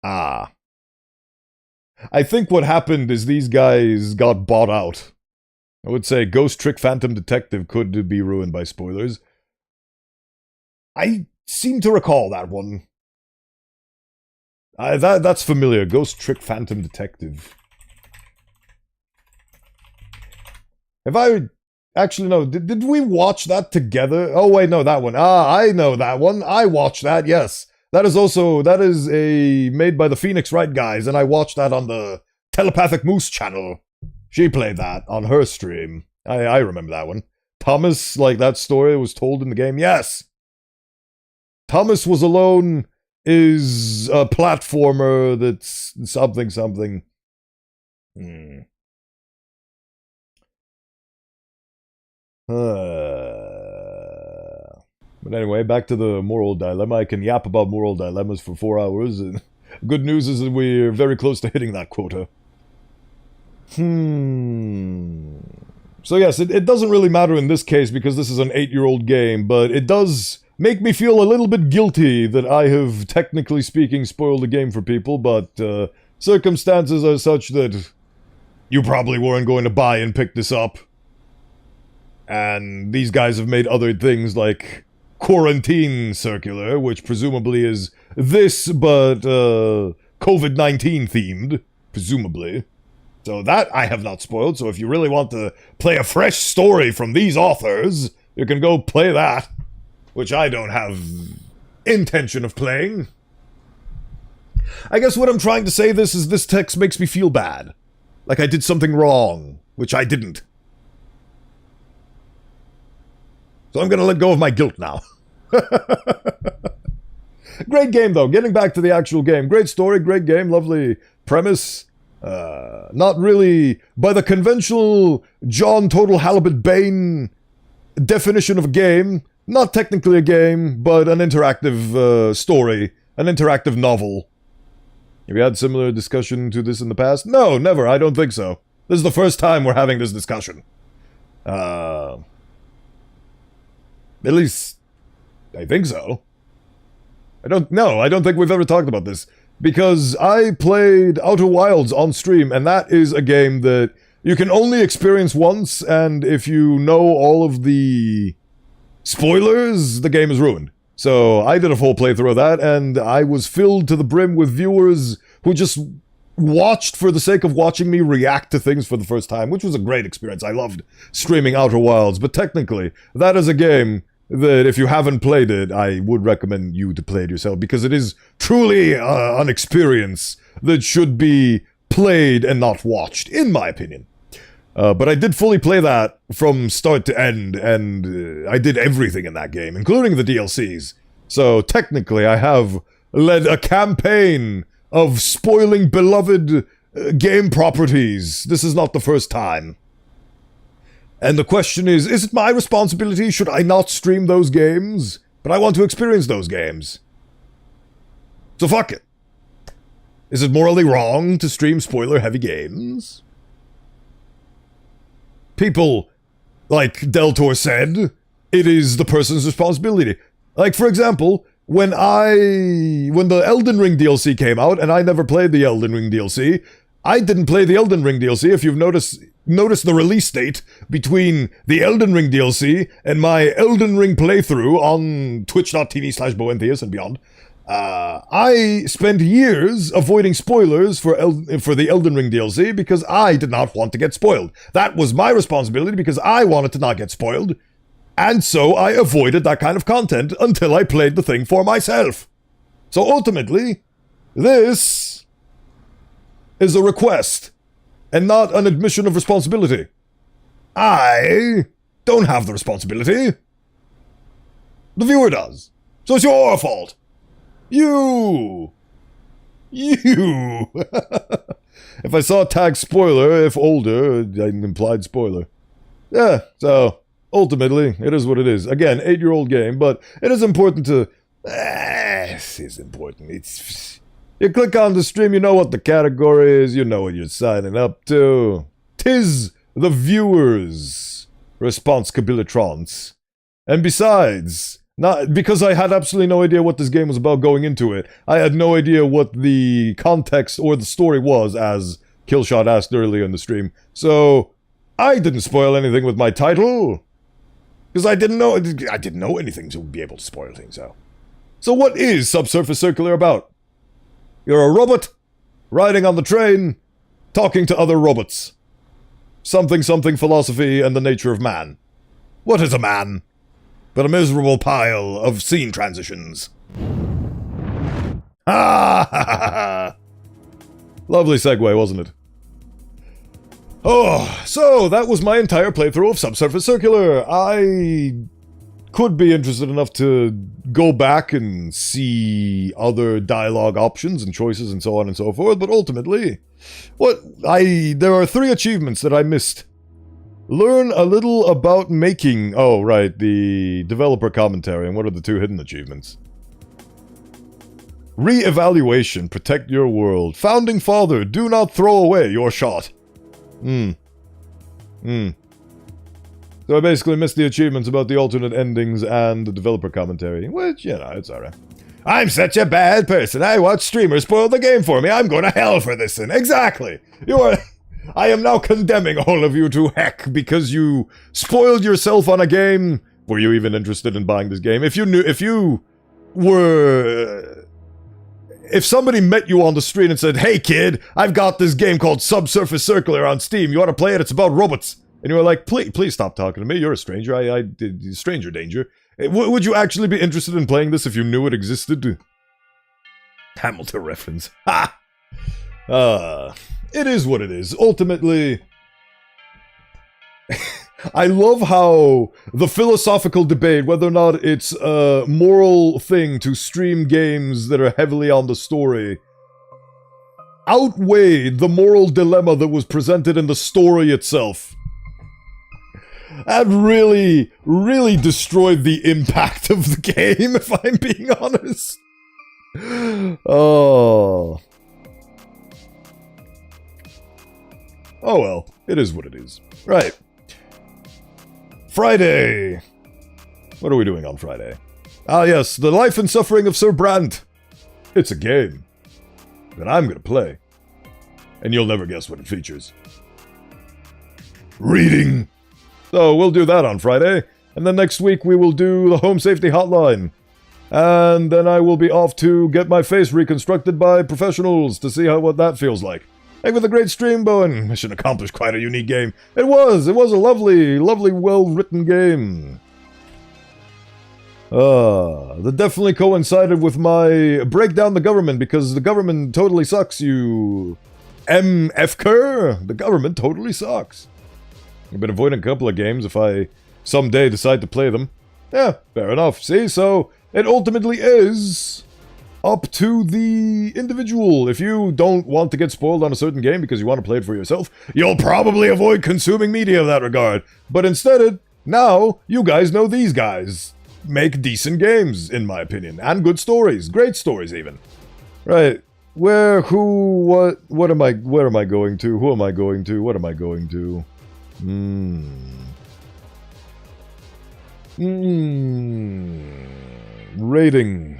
Ah. I think what happened is these guys got bought out. I would say Ghost Trick Phantom Detective could be ruined by spoilers. I seem to recall that one. That's familiar. Ghost Trick Phantom Detective. Have I... Actually, no. Did we watch that together? Oh, wait, no, that one. Ah, I know that one. I watched that, yes. That is made by the Phoenix Wright guys, and I watched that on the Telepathic Moose channel. She played that on her stream. I remember that one. Thomas, like, that story was told in the game. Yes! Thomas Was Alone is a platformer that's something. But anyway, back to the moral dilemma. I can yap about moral dilemmas for 4 hours, and good news is that we're very close to hitting that quota. So yes, it doesn't really matter in this case because this is an 8-year-old game, but it does make me feel a little bit guilty that I have, technically speaking, spoiled the game for people, but circumstances are such that you probably weren't going to buy and pick this up. And these guys have made other things like Quarantine Circular, which presumably is this, but COVID-19 themed, presumably. So that I have not spoiled, so if you really want to play a fresh story from these authors, you can go play that, which I don't have intention of playing. I guess what I'm trying to say is this text makes me feel bad. Like I did something wrong, which I didn't. So I'm gonna let go of my guilt now. Great game, though. Getting back to the actual game. Great story, great game, lovely premise. Not really by the conventional John Total Halibut Bane definition of a game. Not technically a game, but an interactive story. An interactive novel. Have you had similar discussion to this in the past? No, never. I don't think so. This is the first time we're having this discussion. At least, I think so. I don't think we've ever talked about this. Because I played Outer Wilds on stream, and that is a game that you can only experience once, and if you know all of the spoilers, the game is ruined. So I did a full playthrough of that, and I was filled to the brim with viewers who just watched for the sake of watching me react to things for the first time, which was a great experience. I loved streaming Outer Wilds, but technically, that is a game that if you haven't played it, I would recommend you to play it yourself, because it is truly an experience that should be played and not watched, in my opinion. But I did fully play that from start to end, and I did everything in that game, including the DLCs. So technically, I have led a campaign of spoiling beloved game properties. This is not the first time. And the question is it my responsibility? Should I not stream those games? But I want to experience those games. So fuck it. Is it morally wrong to stream spoiler-heavy games? People, like Deltor said, it is the person's responsibility. Like, for example, when the Elden Ring DLC came out, and I never played the Elden Ring DLC, I didn't play the Elden Ring DLC. If you've noticed the release date between the Elden Ring DLC and my Elden Ring playthrough on twitch.tv/Bowenthius and beyond, I spent years avoiding spoilers for the Elden Ring DLC because I did not want to get spoiled. That was my responsibility because I wanted to not get spoiled, and so I avoided that kind of content until I played the thing for myself. So ultimately, this is a request and not an admission of responsibility. I don't have the responsibility. The viewer does. So it's your fault. You. If I saw tag spoiler, if older, I implied spoiler. Yeah, so ultimately, it is what it is. Again, 8-year-old game, but it is important to... It is important. You click on the stream, you know what the category is, you know what you're signing up to. 'Tis the viewers' responsibilitrons. And besides, not because I had absolutely no idea what this game was about going into it, I had no idea what the context or the story was, as Killshot asked earlier in the stream. So, I didn't spoil anything with my title. Because I didn't know anything to be able to spoil things out. So what is Subsurface Circular about? You're a robot, riding on the train, talking to other robots. Something philosophy and the nature of man. What is a man but a miserable pile of scene transitions? Ha ha ha ha! Lovely segue, wasn't it? Oh, so that was my entire playthrough of Subsurface Circular. I could be interested enough to go back and see other dialogue options and choices and so on and so forth, but ultimately, there are 3 achievements that I missed. Learn a little about making, oh right, the developer commentary, and what are the 2 hidden achievements? Re-evaluation, protect your world. Founding Father, do not throw away your shot. So I basically missed the achievements about the alternate endings and the developer commentary, which, you know, it's alright. I'm such a bad person. I watch streamers spoil the game for me. I'm going to hell for this sin. Exactly. I am now condemning all of you to heck because you spoiled yourself on a game. Were you even interested in buying this game? If somebody met you on the street and said, hey kid, I've got this game called Subsurface Circular on Steam, you want to play it? It's about robots. And you were like, please stop talking to me, you're a stranger, I did stranger danger. Would you actually be interested in playing this if you knew it existed? Hamilton reference. Ha! It is what it is. Ultimately, I love how the philosophical debate, whether or not it's a moral thing to stream games that are heavily on the story, outweighed the moral dilemma that was presented in the story itself. And really, really destroyed the impact of the game, if I'm being honest. Oh. Oh well, it is what it is. Right. Friday! What are we doing on Friday? Ah yes, The Life and Suffering of Sir Brandt. It's a game that I'm gonna play. And you'll never guess what it features. Reading! So we'll do that on Friday, and then next week we will do the Home Safety Hotline. And then I will be off to get my face reconstructed by professionals to see what that feels like. Thank you for the great stream, Bowen. Mission accomplished, quite a unique game. It was a lovely, well-written game. That definitely coincided with my break down the government, because the government totally sucks, you MF-ker. The government totally sucks. I've been avoiding a couple of games if I someday decide to play them. Yeah, fair enough. See, so it ultimately is up to the individual. If you don't want to get spoiled on a certain game because you want to play it for yourself, you'll probably avoid consuming media of that regard. But instead, now, you guys know these guys make decent games, in my opinion, and good stories. Great stories, even. Right. Where am I going to? Who am I going to? What am I going to? Rating.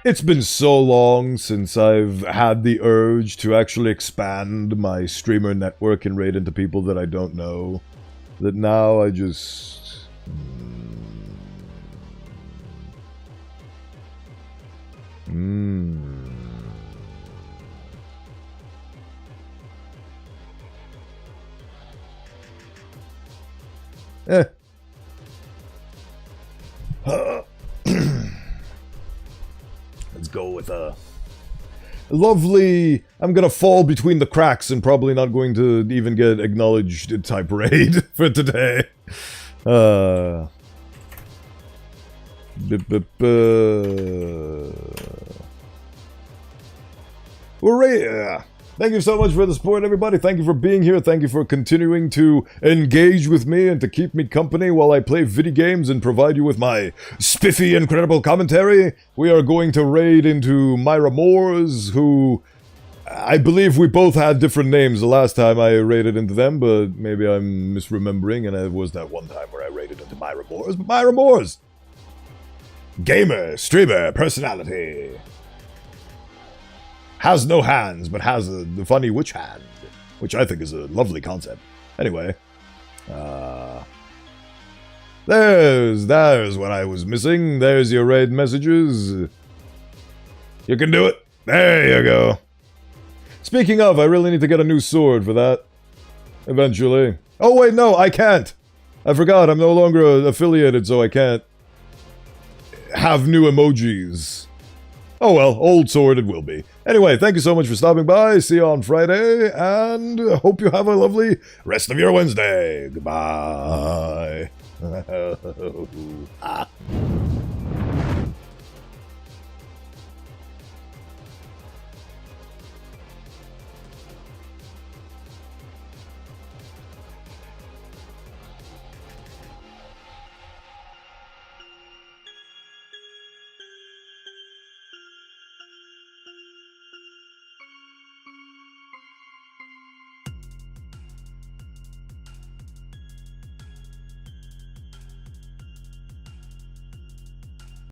It's been so long since I've had the urge to actually expand my streamer network and raid into people that I don't know, that now I just... Let's go with a lovely... I'm gonna fall between the cracks and probably not going to even get acknowledged type raid for today. We're Thank you so much for the support, everybody. Thank you for being here. Thank you for continuing to engage with me and to keep me company while I play video games and provide you with my spiffy, incredible commentary. We are going to raid into Myra Moores, who I believe we both had different names the last time I raided into them, but maybe I'm misremembering, and it was that one time where I raided into Myra Moores. But Myra Moores! Gamer, streamer, personality. Has no hands, but has the funny witch hand, which I think is a lovely concept. Anyway, there's what I was missing. There's your raid messages. You can do it. There you go. Speaking of, I really need to get a new sword for that. Eventually. Oh wait, no, I can't. I forgot, I'm no longer affiliated, so I can't have new emojis. Oh well, old sword it will be. Anyway, thank you so much for stopping by. See you on Friday, and hope you have a lovely rest of your Wednesday. Goodbye.